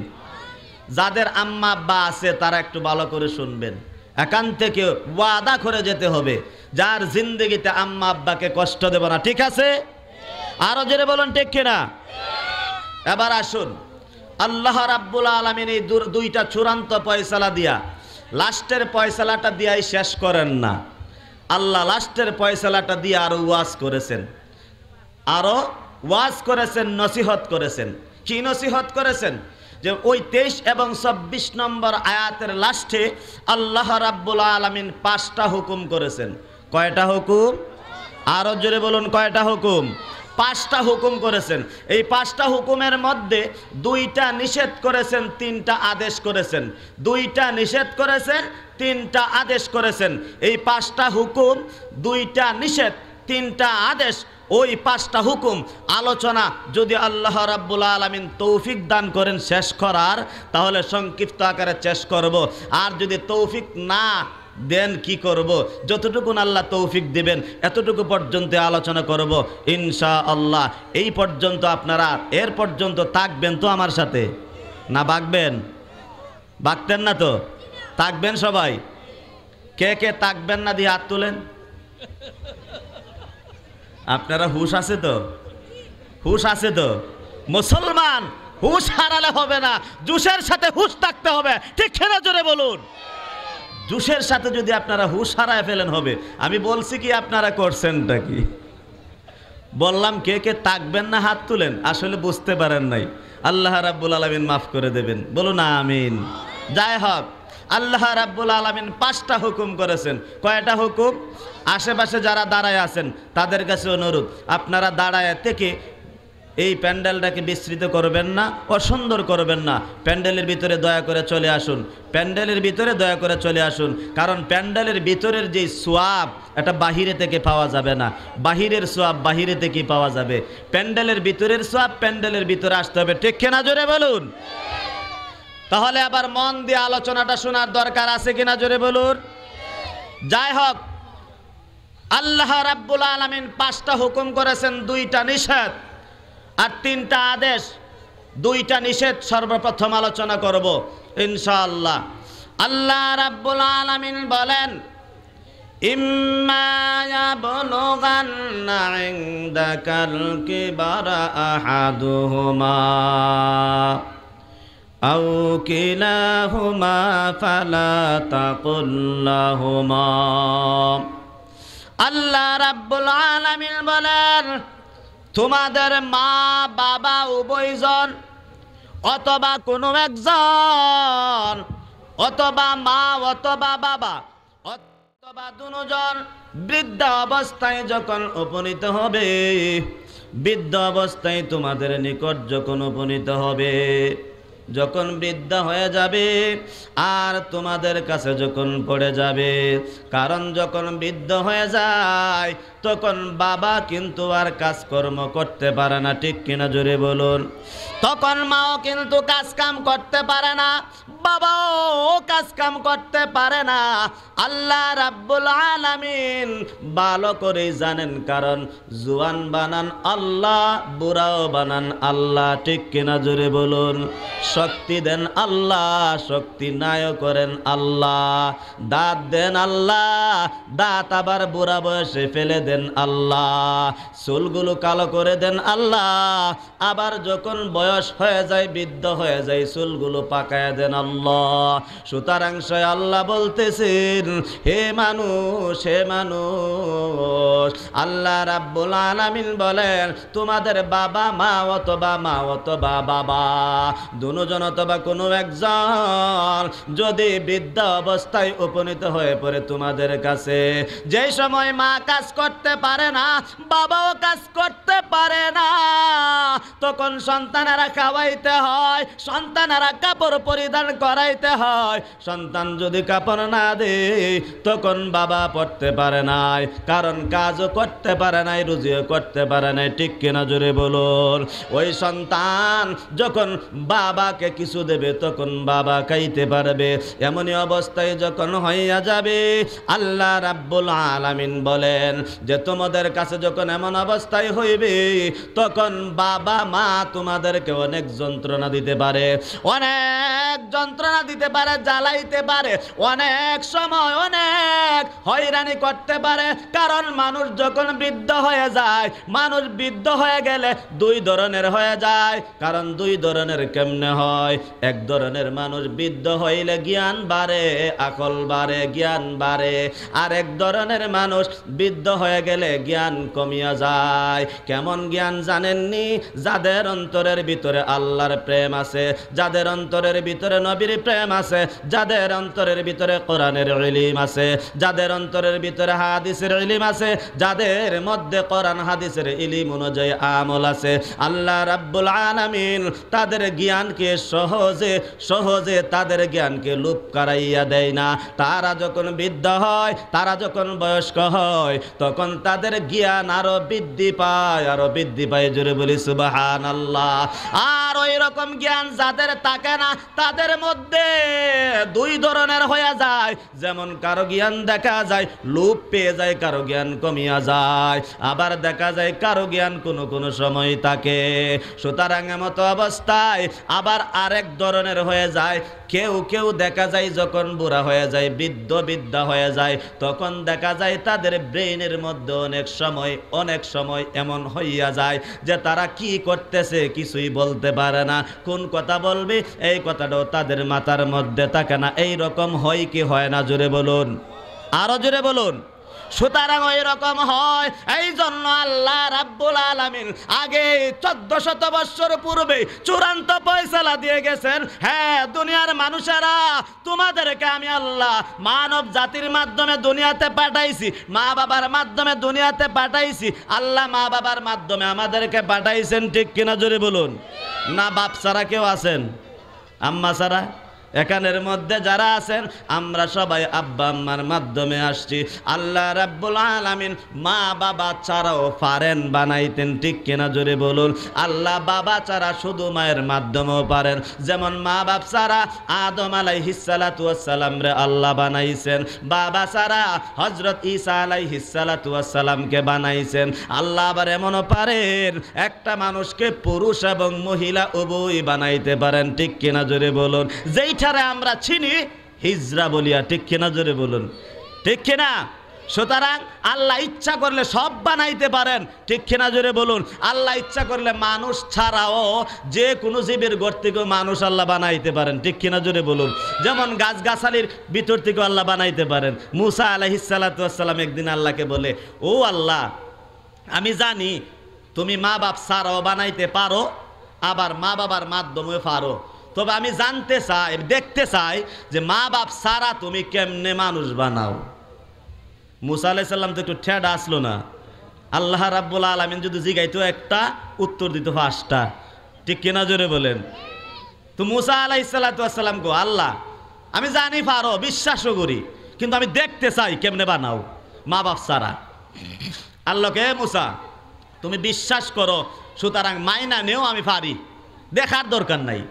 Speaker 1: যাদের আম্মা আব্বা আছে তারা একটু ভালো করে শুনবেন। এখান থেকে ওয়াদা করে যেতে হবে, যার জিন্দেগিতে আম্মা আব্বাকে কষ্ট দেব না, ঠিক আছে? আরো জোরে বলুন ঠিক কিনা? এবার আসুন, আল্লাহ রাব্বুল আলামিন এই দুইটা চূড়ান্ত ফয়সালা দিয়া লাস্টের ফয়সালাটা দিয়াই শেষ করেন না। আল্লাহ লাস্টের ফয়সালাটা দিয়ে আরো ওয়াজ করেছেন, নসিহত করেছেন। কি নসিহত করেছেন? যে ওই 23 এবং 24 নম্বর আয়াতের লাস্টে আল্লাহ রাব্বুল আলামিন 5টা হুকুম করেছেন। কয়টা হুকুম? আরো জোরে বলুন, কয়টা হুকুম? 5টা হুকুম করেছেন। এই 5টা হুকুমের মধ্যে 2টা নিষেধ করেছেন, 3টা আদেশ করেছেন। 2টা নিষেধ করেছেন, 3টা আদেশ করেছেন। এই 5টা হুকুম, 2টা নিষেধ, তিনটা আদেশ, ওই পাঁচটা হুকুম আলোচনা যদি আল্লাহ রাব্বুল আলামিন তৌফিক দান করেন শেষ করার, তাহলে সংক্ষিপ্ত আকারে শেষ করব। আর যদি তৌফিক না দেন কি করব? যতটুকু আল্লাহ তৌফিক দিবেন এতটুকু পর্যন্ত আলোচনা করব ইনশাআল্লাহ। এই পর্যন্ত আপনারা এর পর্যন্ত থাকবেন তো আমার সাথে? না বাগবেন? বাগতেন না তো? থাকবেন সবাই? কে কে থাকবেন না দিয়ে হাত তুলেন। আপনারা হুশ আছে তো? হুশ আছে তো? মুসলমান হুশ হারালে হবে না, জুসের সাথে হুশ থাকতে হবে, ঠিক না? জোরে বলুন। জুসের সাথে যদি আপনারা হুশ হারায় ফেলেন হবে। আমি বলছি কি, আপনারা করছেনটা কি? বললাম কে কে থাকবেন না হাত তুলেন, আসলে বুঝতে পারেন নাই। আল্লাহ রাব্বুল আলামিন মাফ করে দেবেন, বলুন আমিন। যাই হোক, আল্লাহ রাব্বুল আলামিন পাঁচটা হুকুম করেছেন। কয়টা হুকুম? আশেপাশে যারা দাঁড়ায় আছেন তাদের কাছে অনুরোধ, আপনারা দাঁড়ায় থেকে এই প্যান্ডেলটাকে বিস্তৃত করবেন না, অসুন্দর করবেন না। প্যান্ডেলের ভিতরে দয়া করে চলে আসুন, প্যান্ডেলের ভিতরে দয়া করে চলে আসুন। কারণ প্যান্ডেলের ভিতরের যে সোয়াব, এটা বাহিরে থেকে পাওয়া যাবে না। বাহিরের সোয়াব বাহিরে থেকে পাওয়া যাবে। প্যান্ডেলের ভিতরের সোয়াব প্যান্ডেলের ভিতরে আসতে হবে, ঠিক কিনা? জোরে বলুন। তাহলে আবার মন দিয়ে আলোচনাটা শোনার দরকার আছে কিনা? জোরে বলুন। যাই হোক, আল্লাহ রাব্বুল আলামিন পাঁচটা হুকুম করেছেন, দুইটা নিষেধ আর তিনটা আদেশ। দুইটা নিষেধ সর্বপ্রথম আলোচনা করব ইনশাআল্লাহ। আল্লাহ রাব্বুল আলামিন বলেন, ইম্মা ইয়াবলুগান্না ইনদাকাল কিবারা আহাদুহুমা আও কিলাহুমা ফালা তাকুল লাহুমা। আল্লাহ রাব্বুল আলামিন বলেন, তোমাদের মা বাবা উভয়জন অথবা কোনো একজন, অথবা মা অথবা বাবা অথবা দুজন বৃদ্ধ অবস্থায় যখন উপনীত হবে, বৃদ্ধ অবস্থায় তোমাদের নিকট যখন উপনীত হবে, যখন বৃদ্ধ হয়ে যাবে আর তোমাদের কাছে যখন পড়ে যাবে, কারণ যখন বৃদ্ধ হয়ে যায় তখন বাবা কিন্তু আর কাজকর্ম করতে পারে না, ঠিক কিনা? জোরে বলুন। তখন মাও কিন্তু কাজ কাম করতে পারে না, বাবাও কাজ কাম করতে পারে না। আল্লাহ রাব্বুল আলামিন ভালো করে জানেন, কারণ জুয়ান বানান আল্লাহ, বুড়াও বানান আল্লাহ, ঠিক কিনা? জোরে বলুন। শক্তি দেন আল্লাহ, শক্তি নায় করেন আল্লাহ। দাঁত দেন আল্লাহ, দাঁত আবার বুড়া বয়সে ফেলে দেন আল্লাহ। চুলগুলো কালো করে দেন আল্লাহ, আবার যখন বয়স হয়ে যায়, বৃদ্ধ হয়ে যায়, চুলগুলো পাকায় দেন আল্লাহ। সুতরাং আল্লাহ বলতেছেন, হে মানুষ, হে মানুষ, আল্লাহ রাব্বুল আলামিন বলেন, তোমাদের বাবা মা অথবা বাবা দুজন অথবা কোনো একজন যদি বৃদ্ধ অবস্থায় উপনীত হয়ে পড়ে তোমাদের কাছে, যে সময় মা কাজ করতে পারে না, বাবাও কাজ করতে পারে না, তখন সন্তানেরা খাওয়াইতে হয়, সন্তানেরা কাপড় পরিধান করাইতে হয়। সন্তান যদি কাপড় না দেয় তখন বাবা পড়তে পারে নাই, কারণ কাজও করতে পারে নাই, রুজিও করতে পারে নাই, ঠিক কিনা? জোরে বলুন। ওই সন্তান যখন বাবাকে কিছু দেবে তখন বাবা খাইতে পারবে। এমনই অবস্থায় যখন হইয়া যাবে, আল্লাহ রাব্বুল আলামিন বলেন যে তোমাদের কাছে যখন এমন অবস্থায় হইবে, তখন বাবা মা তোমাদেরকে অনেক যন্ত্রণা দিতে পারে, অনেক যন্ত্রণা দিতে পারে, জ্বালাইতে পারে, অনেক সময় অনেক হয়রানি করতে পারে। কারণ মানুষ যখন বৃদ্ধ হয়ে যায়, মানুষ বৃদ্ধ হয়ে গেলে দুই ধরনের হয়ে যায়। কারণ দুই ধরনের কেমনে হয়? এক ধরনের মানুষ বৃদ্ধ হইলে জ্ঞান বাড়ে, আকল বাড়ে, জ্ঞান বাড়ে। আর এক ধরনের মানুষ বৃদ্ধ হয়ে গেলে জ্ঞান কমিয়া যায়। কেমন জ্ঞান জানেননি? যাদের অন্তরের ভিতরে আল্লাহর প্রেম আছে, যাদের অন্তরের ভিতরে নবীর প্রেম আছে, যাদের অন্তরের ভিতরে কোরআনের ইলম আছে, যাদের অন্তরের ভিতরে হাদিসের ইলম আছে, যাদের তাদের মধ্যে কোরআন হাদিসের ইলম অনুযায়ী আমল আছে। আল্লাহ রাব্বুল আলামিন তাদের জ্ঞানকে সহজে সহজে তাদের জ্ঞানকে লুপ করাইয়া দেয় না। তারা যখন বৃদ্ধ হয়, তারা যখন বয়স্ক হয়, তখন তাদের জ্ঞান আরো বৃদ্ধি পায়, আরো বৃদ্ধি পায়। জোরে বলি সুবহানাল্লাহ। আর ওই রকম জ্ঞান যাদের থাকে না, তাদের মধ্যে দুই ধরনের হয়ে যায়। যেমন কারো জ্ঞান দেখা যায় লোপ পেয়ে যায়, কারো জ্ঞান কমিয়া যায়, আবার দেখা যায় কারো জ্ঞান কোনো কোনো সময় থাকে। সুতরাং মতো অবস্থায় আবার আরেক ধরনের হয়ে যায়। কেউ কেউ দেখা যায় যখন বুড়া হয়ে যায়, বৃদ্ধা হয়ে যায়, তখন দেখা যায় তাদের ব্রেইনের মধ্যে অনেক সময় এমন হইয়া যায় যে তারা কি করতেছে কিছুই বলতে পারে না। কোন কথা বলবে এই কথাটাও তাদের মাথার মধ্যে থাকে না। এই রকম হয় কি হয় না? জোরে বলুন, আরো জোরে বলুন। সুতরাং ওই রকম হয়। এই জন্য আল্লাহ রাব্বুল আলামিন আগে 1400 বছর পূর্বে চূড়ান্ত ফয়সালা দিয়ে গেছেন। হ্যাঁ, দুনিয়ার মানুষেরা, তোমাদেরকে আমি আল্লাহ মানব জাতির মাধ্যমে দুনিয়াতে পাঠাইছি, মা বাবার মাধ্যমে দুনিয়াতে পাঠাইছি। আল্লাহ মা বাবার মাধ্যমে আমাদেরকে পাঠাইছেন, ঠিক কিনা? জোরে বলুন। না বাপ ছাড়া কেউ আছেন? আম্মা ছাড়া? এখানের মধ্যে যারা আছেন আমরা সবাই আব্বা আম্মার মাধ্যমে আসছি। আল্লাহ রাব্বুল আলামিন মা বাবা ছাড়াও পারেন বানাইতেন, ঠিক কিনা? জোরে বলুন। আল্লাহ বাবা ছাড়া শুধু মায়ের মাধ্যমেও পারেন। যেমন মা বাপ ছাড়া আদম আলাইহিস সালাতু ওয়াস সালাম রে আল্লাহ বানাইছেন, বাবা ছাড়া হযরত ঈসা আলাইহিস সালাতু ওয়াস সালামকে বানাইছেন। আল্লাহ আবার এমনও পারেন একটা মানুষকে পুরুষ এবং মহিলা উভয় বানাইতে পারেন, ঠিক কিনা? জোরে বলুন। যেইটারে আমরা চিনি হিজরা বলিয়া, ঠিক কিনা? জোরে বলুন, ঠিক কিনা? সুতরাং আল্লাহ ইচ্ছা করলে সব বানাইতে পারেন, ঠিক কিনা? জোরে বলুন। আল্লাহ ইচ্ছা করলে মানুষ ছাড়াও যে কোনো জীবের ঘর থেকেও মানুষ আল্লাহ বানাইতে পারেন, ঠিক কিনা? জোরে বলুন। যেমন গাছগাছালির ভিতর থেকেও আল্লাহ বানাইতে পারেন। মুসা আলাইহিস সালাতু ওয়াস সালাম একদিন আল্লাহকে বলে, ও আল্লাহ, আমি জানি তুমি মা বাপ ছাড়াও বানাইতে পারো, আবার মা বাবার মাধ্যমেও পারো, তবে আমি জানতে চাই, দেখতে চাই যে মা বাপ ছাড়া তুমি কেমনে মানুষ বানাও। মুসা আলাইহিস সালাম তো একটু ঠেডা আসলো না? আল্লাহ রাব্বুল আলামিন যদি জিগাইতো একটা, উত্তর দিত 5টা, ঠিক কিনা? জোরে বলেন। তো মুসা আলাইহিস সালাতু ওয়াস সালাম গো, আল্লাহ আমি জানি পারো, বিশ্বাসও করি, কিন্তু আমি দেখতে চাই কেমনে বানাও মা বাপ ছাড়া। আল্লাহকে, মুসা তুমি বিশ্বাস করো, সুতরাং মাইনা নেও আমি পারি, দেখার দরকার নাই।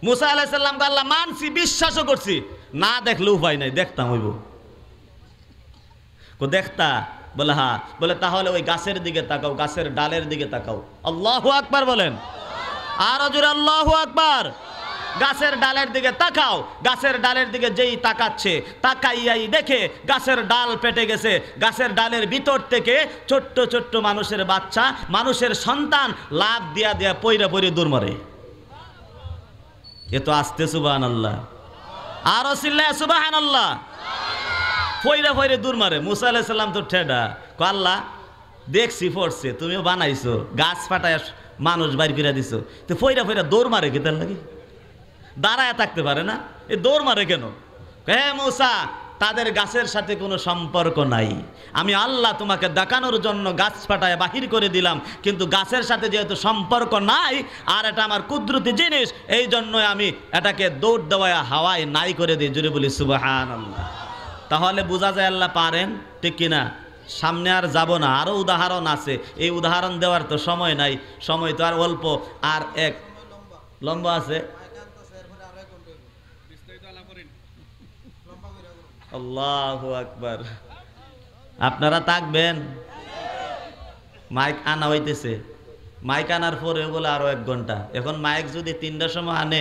Speaker 1: মুসা আলাইহিস সালামকে আল্লাহ মানছি, বিশ্বাসও করছি, না দেখলে উপায় নাই, দেখতাম হইব। দেখতা? বলে হ্যাঁ। বলে তাহলে ওই গাছের দিকে তাকাও, গাছের ডালের দিকে তাকাও। আল্লাহু আকবার বলেন, আরো জোরে আল্লাহু আকবার। গাছের ডালের দিকে তাকাও। গাছের ডালের দিকে যেই তাকাচ্ছে, তাকাইয়াই দেখে গাছের ডাল পেটে গেছে। গাছের ডালের ভিতর থেকে ছোট্ট ছোট্ট মানুষের বাচ্চা, মানুষের সন্তান লাফ দিয়া দিয়া পইরা পইরে দূর মরে। এ তো আসতে সুবহানাল্লাহ, আরো চিল্লায় সুবহানাল্লাহ। পইরা পইরে দূর মারে। মুসা আলাইহিস সালাম তো ঠেডা, আল্লাহ দেখছি পড়ছে, তুমিও বানাইছো, গাছ ফাটায় মানুষ বাইর করে দিছো, তো পইরা পইরা দৌড় মারে কি? তার লাগে দাঁড়ায় থাকতে পারে না, এ দৌড় মারে কেন? হে মুসা, তাদের গাছের সাথে কোনো সম্পর্ক নাই, আমি আল্লাহ তোমাকে দেখানোর জন্য গাছ ফাটায় বাহির করে দিলাম, কিন্তু গাছের সাথে যেহেতু সম্পর্ক নাই আর এটা আমার কুদরতি জিনিস, এই জন্য আমি এটাকে দৌড় দেওয়ায় হাওয়ায় নাই করে দিই। জোরে বলি সুবহানাল্লাহ। তাহলে বোঝা যায় আল্লাহ পারেন, ঠিক কিনা? সামনে আর যাব না, আরো উদাহরণ আছে, এই উদাহরণ দেওয়ার তো সময় নাই, সময় তো আর অল্প, আর এক লম্বা আছে। আল্লাহু আকবার। আপনারা থাকবেন? মাইক আনা হইতেছে, মাইক আনার পরে বলে আরো 1 ঘন্টা। এখন মাইক যদি 3টার সময় আনে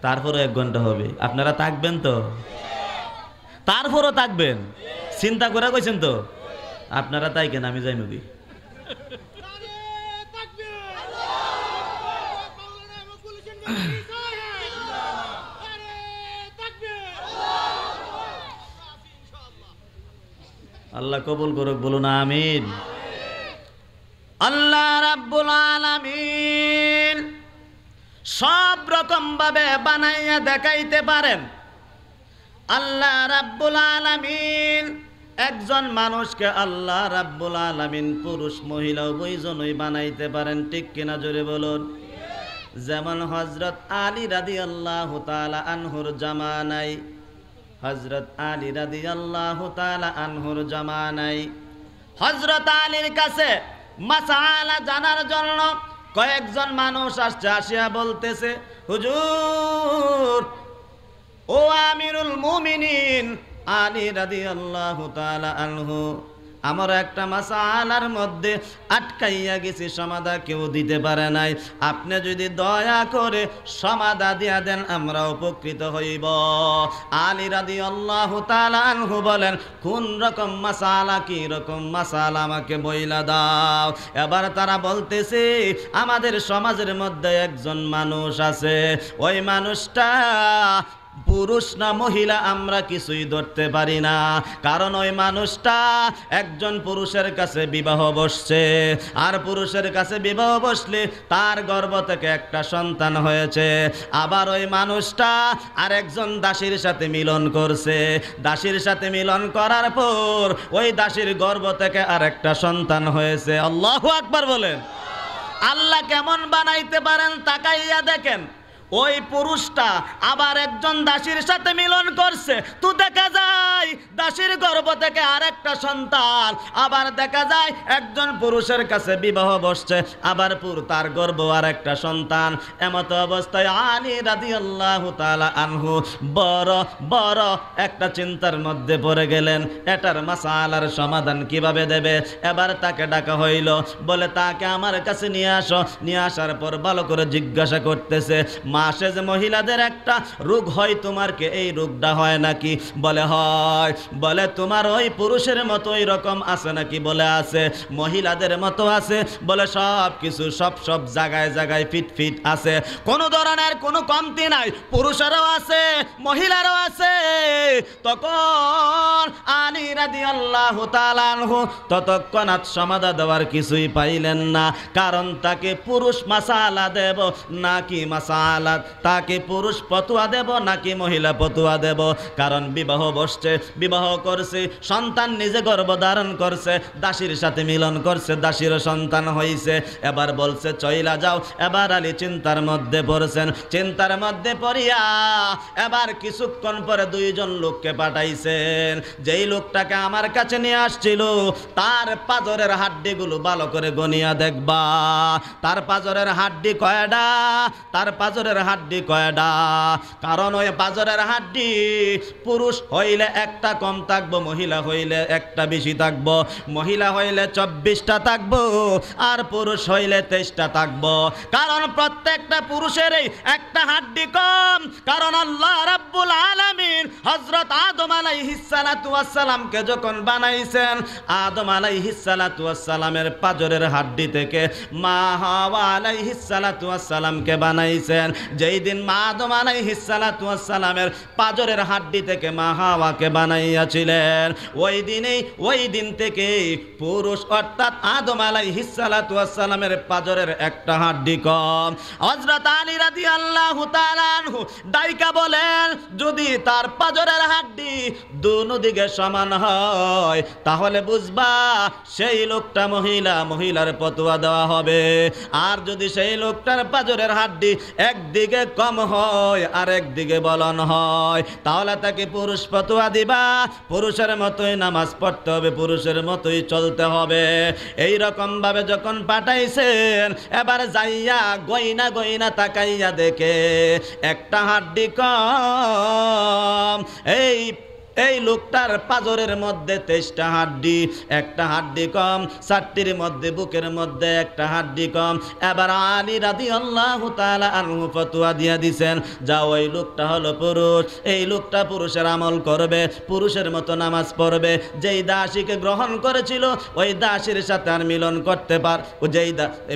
Speaker 1: তারপরে 1 ঘন্টা হবে। আপনারা থাকবেন তো? তারপরও থাকবেন? চিন্তা করে কইছেন তো? আপনারা তাই কেন, আমি যাই নদী। আল্লাহ কবুল করুক, বলুন আমিন। আল্লাহ রাব্বুল আলামিন সব রকম ভাবে বানাইয়া দেখাইতে পারেন। আল্লাহ রাব্বুল আলামিন একজন মানুষকে আল্লাহ রাব্বুল আলামিন পুরুষ মহিলা উভয়জনই বানাইতে পারেন, ঠিক কিনা জোরে বলুন। যেমন হযরত আলী রাদিয়াল্লাহু তাআলা আনহুর জামানায়, হযরত আলী রাদিয়াল্লাহু তাআলা আনহুর জামানায় হযরত আলীর কাছে মাসআলা জানার জন্য কয়েকজন মানুষ আসছে, আসিয়া বলতেছে, হুজুর, ও আমিরুল মুমিনিন আলী রাদিয়াল্লাহু তাআলা আনহু, আমার একটা মাসআলার মধ্যে আটকাইয়া গেছি, সমাধা কেউ দিতে পারে নাই, আপনি যদি দয়া করে সমাধা দিয়া দেন আমরা উপকৃত হইব। আলী রাদিয়াল্লাহু তাআলা আনহু বলেন, কোন রকম মাসআলা, কি রকম মাসআলা আমাকে বইলা দাও। এবার তারা বলতেছে, আমাদের সমাজের মধ্যে একজন মানুষ আছে, ওই মানুষটা পুরুষ না মহিলা আমরা কিছুই ধরতে পারি না, কারণ ওই মানুষটা একজন পুরুষের কাছে বিবাহ বসছে, আর পুরুষের কাছে বিবাহ বসলে তার গর্ভ থেকে একটা সন্তান হয়েছে, আবার ওই মানুষটা আর একজন দাসীর সাথে মিলন করছে, দাসীর সাথে মিলন করার পর ওই দাসীর গর্ভ থেকে আর একটা সন্তান হয়েছে। আল্লাহু আকবার বলেন। আল্লাহ কেমন বানাইতে পারেন তাকাইয়া দেখেন। ওই পুরুষটা আবার একজন দাসীর সাথে মিলন করছে, তো দেখা যায় দাসীর গর্ভ থেকে আরেকটা সন্তান, আবার দেখা যায় একজন পুরুষের কাছে বিবাহ বসছে, আবার তার গর্ভ আরেকটা সন্তান। এমত অবস্থায় আলী রাদিয়াল্লাহু তাআলা আনহু বড় বড় একটা চিন্তার মধ্যে পড়ে গেলেন, এটার মাসআলার সমাধান কিভাবে দেবে। এবার তাকে ডাকা হইল, বলে তাকে আমার কাছে নিয়ে আসো। নিয়ে আসার পর ভালো করে জিজ্ঞাসা করতেছে, মাসে যে মহিলাদের একটা রোগ হয়, তোমার কি এই রোগটা হয় নাকি? বলে হয়। বলে তোমার ওই পুরুষের মতো ওই রকম আছে নাকি? বলে আছে। মহিলাদের মতো আছে? বলে সব কিছু সব জায়গায় জায়গায় ফিট ফিট আছে, কোনো ধরনের কোনো কমতি নাই, পুরুষেরও আছে মহিলারও আছে। তখন আলী রাদিয়াল্লাহু তাআলা আনহু ততক্ষণাৎ সমাধা দেওয়ার কিছুই পাইলেন না, কারণ তাকে পুরুষ মাসআলা দেব নাকি মাসআলা, তাকে পুরুষ ফতোয়া দেব নাকি মহিলা ফতোয়া দেব। কারণ বিবাহ বসছে, বিবাহ করছে, সন্তান নিজে গর্ভধারণ করছে, দাসীর সাথে মিলন করছে, দাসীর সন্তান হইছে। এবার বলছে চইলা যাও। এবার আলী চিন্তার মধ্যে পড়ছেন, চিন্তার মধ্যে পড়িয়া এবার কিছুক্ষণ পরে দুইজন লোককে পাঠাইছেন। যেই লোকটাকে আমার কাছে নিয়ে আসছিল তার পাজরের হাড্ডিগুলো ভালো করে গনিয়া দেখবা, তার পাজরের হাড্ডি কয়ডা, তার পাজরের হাড্ডি কয়ডা। কারণ ওই পাজরের হাড্ডি পুরুষ হইলে একটা কম থাকবো, মহিলা হইলে একটা বেশি থাকবো। মহিলা হইলে 24টা থাকবো, আর পুরুষ হইলে 23টা থাকবো। কারণ প্রত্যেকটা পুরুষেরই একটা হাড্ডি কম। কারণ আল্লাহ রাব্বুল আলামিন হযরত আদম আলাইহিস সালাতু ওয়াস সালামকে যখন বানাইছেন, আদম আলাইহিস সালাতু ওয়াস সালামের পাজরের হাড্ডি থেকে মা হাওয়া আলাইহিস সালাতু ওয়াস সালামকে বানাইছেন। যেই দিন মা আদম আলাইহিস সালাতু ওয়াস সালামের পাজরের হাড্ডি থেকে মা হাওয়াকে বানাইয়াছিলেন, ওই দিন থেকে পুরুষ অর্থাৎ আদম আলাইহিস সালাতু ওয়াস সালামের পাজরের একটা হাড্ডি কম। হযরত আলী রাদিয়াল্লাহু তাআলা আনহু ডাইকা বলেন, যদি তার পাজরের হাড্ডি দুনো দিকে সমান হয় তাহলে বুঝবা সেই লোকটা মহিলা, মহিলার ফতোয়া দেওয়া হবে। আর যদি সেই লোকটার পাজরের হাড্ডি একদিকে কম হয় আর একদিকে বলন হয়, তাহলে তাকে পুরুষ ফতোয়া দিবা, পুরুষের মতোই নামাজ পড়তে হবে, পুরুষের মতোই চলতে হবে। এই রকম ভাবে যখন পাঠাইছেন, এবার যাইয়া গয়না গয়না তাকাইয়া দেখে একটা হাড্ডি কম। এই লোকটার পাজরের মধ্যে 23টা হাড্ডি, একটা হাড্ডি কম, 4টির মধ্যে বুকের মধ্যে একটা হাড্ডি কম। এবার আলী রাদিয়াল্লাহু তাআলা আনহু ফতোয়া দিয়া দিছেন, যা ওই লোকটা হলো পুরুষ, এই লোকটা পুরুষের আমল করবে, পুরুষের মতো নামাজ পড়বে। যেই দাসীকে গ্রহণ করেছিল ওই দাসীর সাথে আর মিলন করতে পার, যেই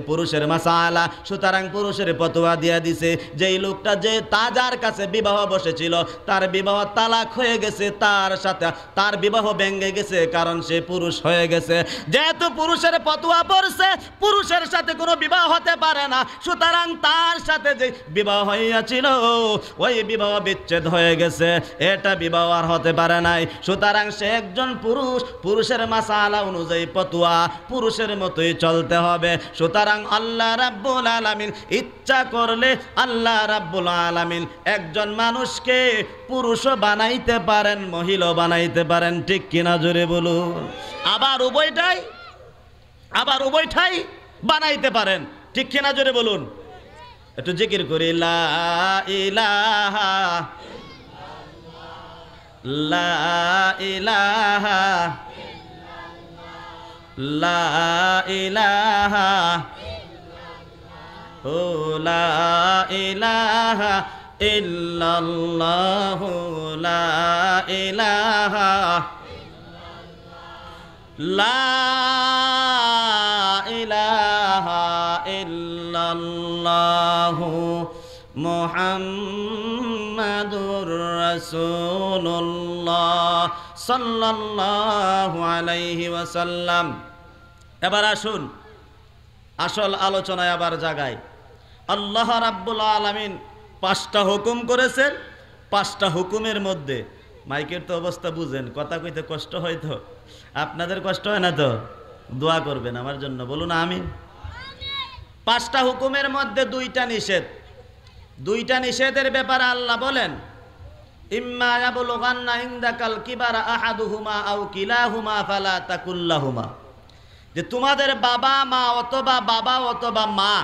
Speaker 1: পুরুষের মাসআলা, সুতরাং পুরুষের ফতোয়া দিয়া দিছে। যেই লোকটা যে যার কাছে বিবাহ বসেছিল তার বিবাহ তালাক হয়ে গেছে, তার সাথে তার বিবাহ ভেঙে গেছে, কারণ সে পুরুষ হয়ে গেছে। যেহেতু পুরুষের ফতোয়া পড়ছে পুরুষের সাথে কোনো বিবাহ হতে পারে না, সুতরাং তার সাথে যে বিবাহ হইয়াছিল ওই বিবাহ বিচ্ছেদ হয়ে গেছে, এটা বিবাহ আর হতে পারে নাই। সুতরাং সে একজন পুরুষ, পুরুষের মাসালা অনুযায়ী ফতোয়া পুরুষের মতোই চলতে হবে। সুতরাং আল্লাহ রাব্বুল আলামিন ইচ্ছা করলে আল্লাহ রাব্বুল আলামিন একজন মানুষকে পুরুষও বানাইতে পারেন, মহিলা বানাইতে পারেন, ঠিক কিনা জোরে বলুন। আবার উভয়টাই বানাইতে পারেন, ঠিক কিনা জোরে বলুন। একটু জিকির করি, লা ইলাহা লা ইলাহা লা ইলাহা ও লা ইলাহা ইল্লাল্লাহু লা ইলাহা লা ইলাহা ইল্লাল্লাহু মুহাম্মাদুর রাসূলুল্লাহ সাল্লাল্লাহু আলাইহি ওয়াসাল্লাম। এবার আসুন আসল আলোচনায় আবার জাগাই। আল্লাহ রাব্বুল আলামিন 5টা হুকুম করেছেন। 5টা হুকুমের মধ্যে মাইকের তো অবস্থা বুঝেন, কথা কইতে কষ্ট হয় তো, আপনাদের কষ্ট হয় না তো? দোয়া করবেন আমার জন্য, বলুন আমিন। 5টা হুকুমের মধ্যে 2টা নিষেধ। 2টা নিষেধের ব্যাপারে আল্লাহ বলেন, ইম্মা ইয়াবলুগান্না ইনদাকাল কিবারা আহাদুহুমা আও কিলাহুমা ফালা তাকুল লাহুমা, যে তোমাদের বাবা মা অথবা বাবা অথবা মা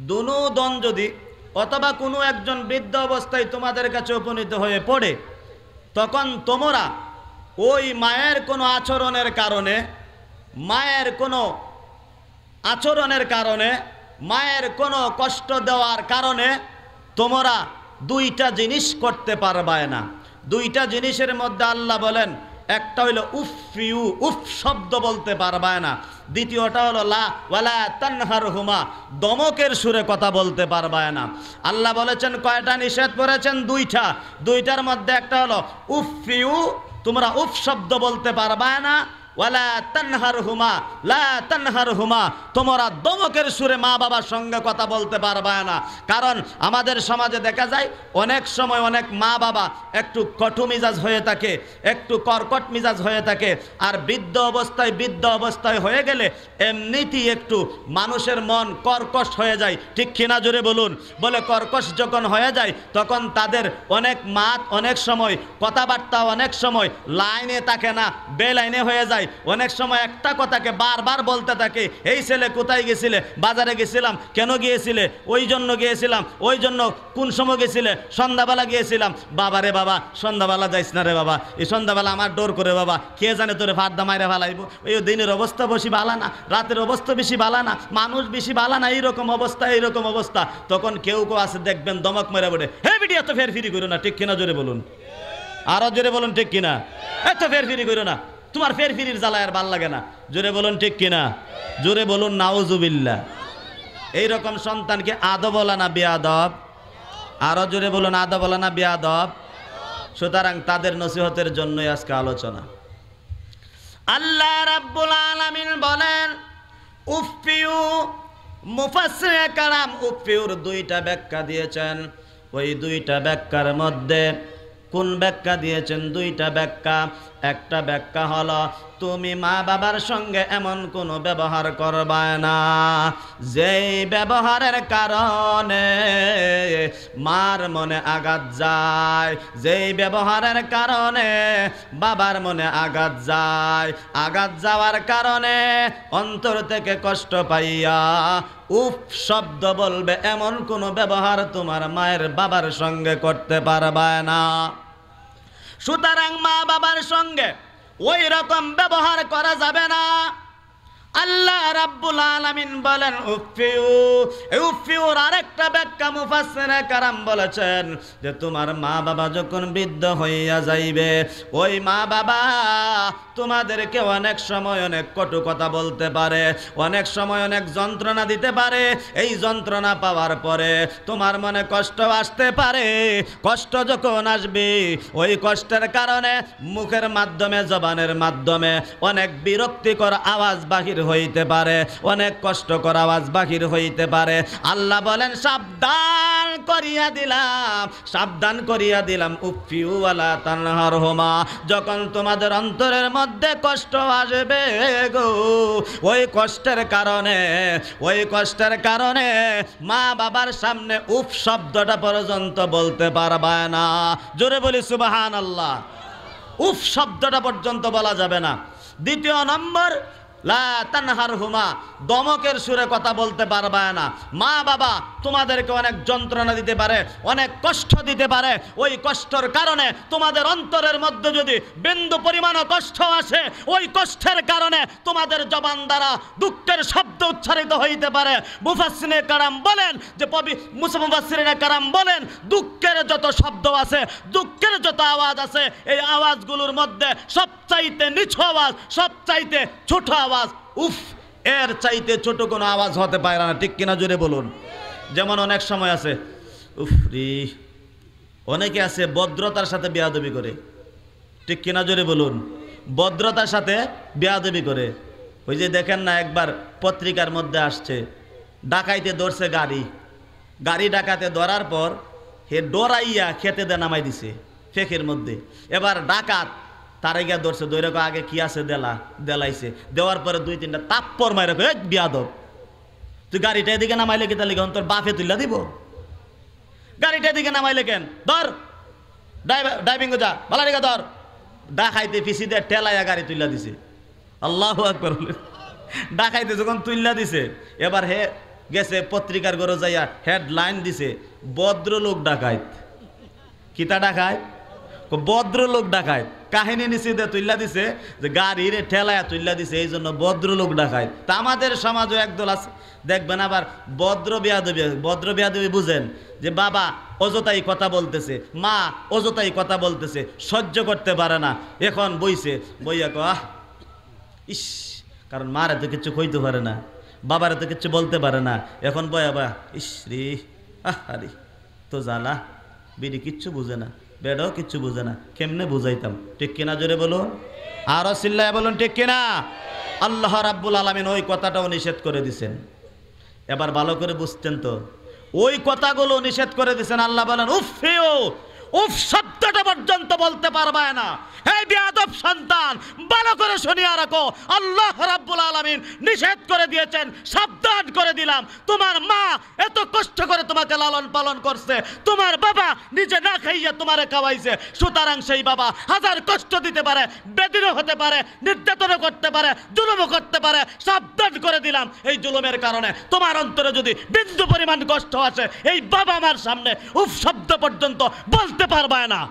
Speaker 1: দুজন যদি অথবা কোনো একজন বৃদ্ধ অবস্থায় তোমাদের কাছে উপনীত হয়ে পড়ে, তখন তোমরা ওই মায়ের কোনো আচরণের কারণে মায়ের কোনো কষ্ট দেওয়ার কারণে তোমরা 2টা জিনিস করতে পারবে না। 2টা জিনিসের মধ্যে আল্লাহ বলেন, একটা হইল উফিউ, উফ শব্দ বলতে পারবে না। দ্বিতীয়টা হলো লা ওয়ালা তানহারহুমা, দমকের সুরে কথা বলতে পারবে না। আল্লাহ বলেছেন কয়টা নিষেধ করেছেন? 2টা। 2টার মধ্যে একটা হলো উফিউ, তোমরা উফ শব্দ বলতে পারবে না। ওয়ালা তানহারহুমা, লা তানহারহুমা, তোমরা দমকের সুরে মা বাবার সঙ্গে কথা বলতে পারবে না। কারণ আমাদের সমাজে দেখা যায় অনেক সময় অনেক মা বাবা একটু কটু মিজাজ হয়ে থাকে, একটু কর্কট মিজাজ হয়ে থাকে, আর বৃদ্ধ অবস্থায় হয়ে গেলে এমনিতেই একটু মানুষের মন কর্কশ হয়ে যায়, ঠিক কিনা জোরে বলুন। বলে কর্কশ যখন হয়ে যায় তখন তাদের অনেক সময় কথাবার্তা অনেক সময় লাইনে থাকে না, বেলাইনে হয়ে যায়। অনেক সময় একটা কথাকে বারবার বলতে থাকে, এই ছেলে কোথায় গেছিলে? বাজারে গেছিলাম। কেন গিয়েছিলে? ওই জন্য গিয়েছিলাম। ওই জন্য কোন সময় গেছিলে? সন্ধ্যাবেলা গিয়েছিলাম। বাবা রে বাবা, সন্ধ্যাবেলা যাইস না রে বাবা, এই সন্ধ্যাবেলা আমার ডোর করে বাবা, কে জানে তোরে ফাঁদা মাইরে ফেলাইব। এই দিনের অবস্থা বেশি ভালো না, রাতের অবস্থা বেশি ভালো না, মানুষ বেশি ভালো না, এইরকম অবস্থা। তখন কেউ আছে দেখবেন দমক মেরে বলে, হে বিটিয়া তো ফের ফিরি করো না, ঠিক কিনা জোরে বলুন। আরো জোরে বলুন ঠিক কিনা। এত ফের ফিরি করো না, তোমার ফের ফিরির জ্বালায় আর ভাল লাগে না। জোরে বলুন ঠিক কিনা, জোরে বলুন নাউজুবিল্লাহ। এইরকম সন্তানকে আদব বলা না বেয়াদব? আরো জোরে বলুন আদব বলা না বেয়াদব? সুতরাং তাদের নসিহতের জন্যই আজকে আলোচনা। আল্লাহ রাব্বুল আলামিন বলেন উফিউ, মুফাসসিরে কালাম উফিউর 2টা ব্যাখ্যা দিয়েছেন। ওই 2টা ব্যাখ্যার মধ্যে কোন ব্যাখ্যা দিয়েছেন? 2টা ব্যাখ্যা। একটা ব্যাখ্যা হলো তুমি মা বাবার সঙ্গে এমন কোনো ব্যবহার করবে না যেই ব্যবহারের কারণে মার মনে আঘাত যায়, যেই ব্যবহারের কারণে বাবার মনে আঘাত যায়, আঘাত যাওয়ার কারণে অন্তর থেকে কষ্ট পাইয়া উফ শব্দ বলবে, এমন কোনো ব্যবহার তোমার মায়ের বাবার সঙ্গে করতে পারবে না। সুতরাং মা বাবার সঙ্গে ওই রকম ব্যবহার করা যাবে না। আল্লাহ রাব্বুল আলামিন বলেন উফিউ। এই উফিউর আরেকটা ব্যাখ্যা মুফাসসিরে কারাম বলেছেন যে তোমার মা বাবা যখন বৃদ্ধ হইয়া যাইবে, ওই মা বাবা তোমাদেরকে অনেক সময় অনেক কটু কথা বলতে পারে, অনেক সময় অনেক যন্ত্রণা দিতে পারে। এই যন্ত্রণা পাওয়ার পরে তোমার মনে কষ্ট আসতে পারে। কষ্ট যখন আসবে, ওই কষ্টের কারণে মুখের মাধ্যমে, জবানের মাধ্যমে অনেক বিরক্তিকর আওয়াজ বাহির হইতে পারে, অনেক কষ্টকর আওয়াজ বাহির হইতে পারে। আল্লাহ বলেন সাবধান করিয়া দিলাম, সাবধান করিয়া দিলাম। উফিউ ওয়ালা তানহারহুমা। যখন তোমাদের অন্তরের মধ্যে কষ্ট আসবে গো, ওই কষ্টের কারণে মা বাবার সামনে উফ শব্দটা পর্যন্ত বলতে পারবে না। জোরে বলি সুবহানাল্লাহ। উফ শব্দটা পর্যন্ত বলা যাবে না। দ্বিতীয় নম্বর, লা তানহারহুমা, দমকের সুরে কথা বলতে পারবে না। মা বাবা তোমাদেরকে অনেক যন্ত্রণা দিতে পারে, অনেক কষ্ট দিতে পারে। ওই কষ্টের কারণে তোমাদের অন্তরের মধ্যে যদি বিন্দু পরিমাণও কষ্ট আসে, ওই কষ্টের কারণে তোমাদের জবান দ্বারা দুঃখের শব্দ উচ্চারিত হইতে পারে। মুফাসসিরে কারাম বলেন যে মুফাসসিরে কারাম বলেন দুঃখের যত শব্দ আছে, দুঃখের যত আওয়াজ আছে, এই আওয়াজগুলোর মধ্যে সবচাইতে নিচু আওয়াজ, সবচাইতে ছোট আওয়াজ উফ, এর চাইতে ছোট কোনো আওয়াজ হতে পারে না। ঠিক কিনা জোরে বলুন। যেমন অনেক সময় আছে উফ রে, অনেকে আছে ভদ্রতার সাথে বেয়াদবি করে। ঠিক কিনা জোরে বলুন। ভদ্রতার সাথে বেয়াদবি করে। ওই যে দেখেন না, একবার পত্রিকার মধ্যে আসছে ডাকাইতে ধরছে গাড়ি ডাকাতে ধরার পর হে ডরাইয়া খেতে দে নামাই দিছে ফেকের মধ্যে। এবার ডাকাত তারে গিয়া ধরছে, দৈরক আগে কি আছে দেলাইছে, দেওয়ার পরে 2-3টা তাপ্পর মাইরে বিয়াদব, তুই গাড়িটা এদিকে নামাইলে কি তাহলে তোর বাপে তুইলা দিব? গাড়িটা এদিকে নামাইলে কেন? ধর, ড্রাইভিং যা, ভালো রেখে ধর। ডাকাইতে পিছি দিয়ে ঠেলাইয়া গাড়ি তুইলা দিছে। আল্লাহু আকবার। ডাকাইতে যখন তুইলা দিছে, এবার হে গেছে পত্রিকার ঘরে যাইয়া হেডলাইন দিছে ভদ্রলোক ডাকাইত। কিতা ডাকাইত? ভদ্রলোক ডাকাইত। কাহিনী নিচে দিয়ে তুইলা দিছে যে গাড়ির ঠেলায়া তুইলা দিছে, এই জন্য ভদ্রলোক ডাকাইত। তা আমাদের সমাজও একদল আছে দেখবেন আবার ভদ্র বেয়াদবি বুঝেন যে বাবা অযথাই কথা বলতেছে, মা অযথাই কথা বলতেছে, সহ্য করতে পারে না। এখন বইয়া আহ ইস, কারণ মারে তো কিছু কইতে পারে না, বাবারে তো কিছু বলতে পারে না। এখন বয়া ইস রে, আরে তো জানা বিড়ি কিচ্ছু বুঝে না, বেডও কিচ্ছু বুঝে না, কেমনে বুঝাইতাম? ঠিক কিনা জোরে বলুন, আরো চিল্লায় বলুন ঠিক কিনা। আল্লাহ রাব্বুল আলামিন ওই কথাটাও নিষেধ করে দিছেন। এবার ভালো করে বুঝতেন তো, ওই কথাগুলো নিষেধ করে দিছেন। আল্লাহ বলেন উফিউ, উফ শব্দটা পর্যন্ত বলতে পারবে না। হে বেয়াদব সন্তান, ভালো করে শুনিয়া রাখো, আল্লাহ রাব্বুল আলামিন নিষেধ করে দিয়েছেন, সাবধান করে দিলাম। তোমার মা এত কষ্ট করে তোমাকে লালন পালন করছে, তোমার বাবা নিজে না খাইয়া তোমারে খাওয়াইছে, সুতরাং সেই বাবা হাজার কষ্ট দিতে পারে, বেদীনও হতে পারে, নির্যাতনও করতে পারে, জুলুমও করতে পারে। সাবধান করে দিলাম, এই জুলুমের কারণে তোমার অন্তরে যদি বিন্দু পরিমাণ কষ্ট আসে, এই বাবা মার সামনে উফ শব্দ পর্যন্ত বলতে পারবে না।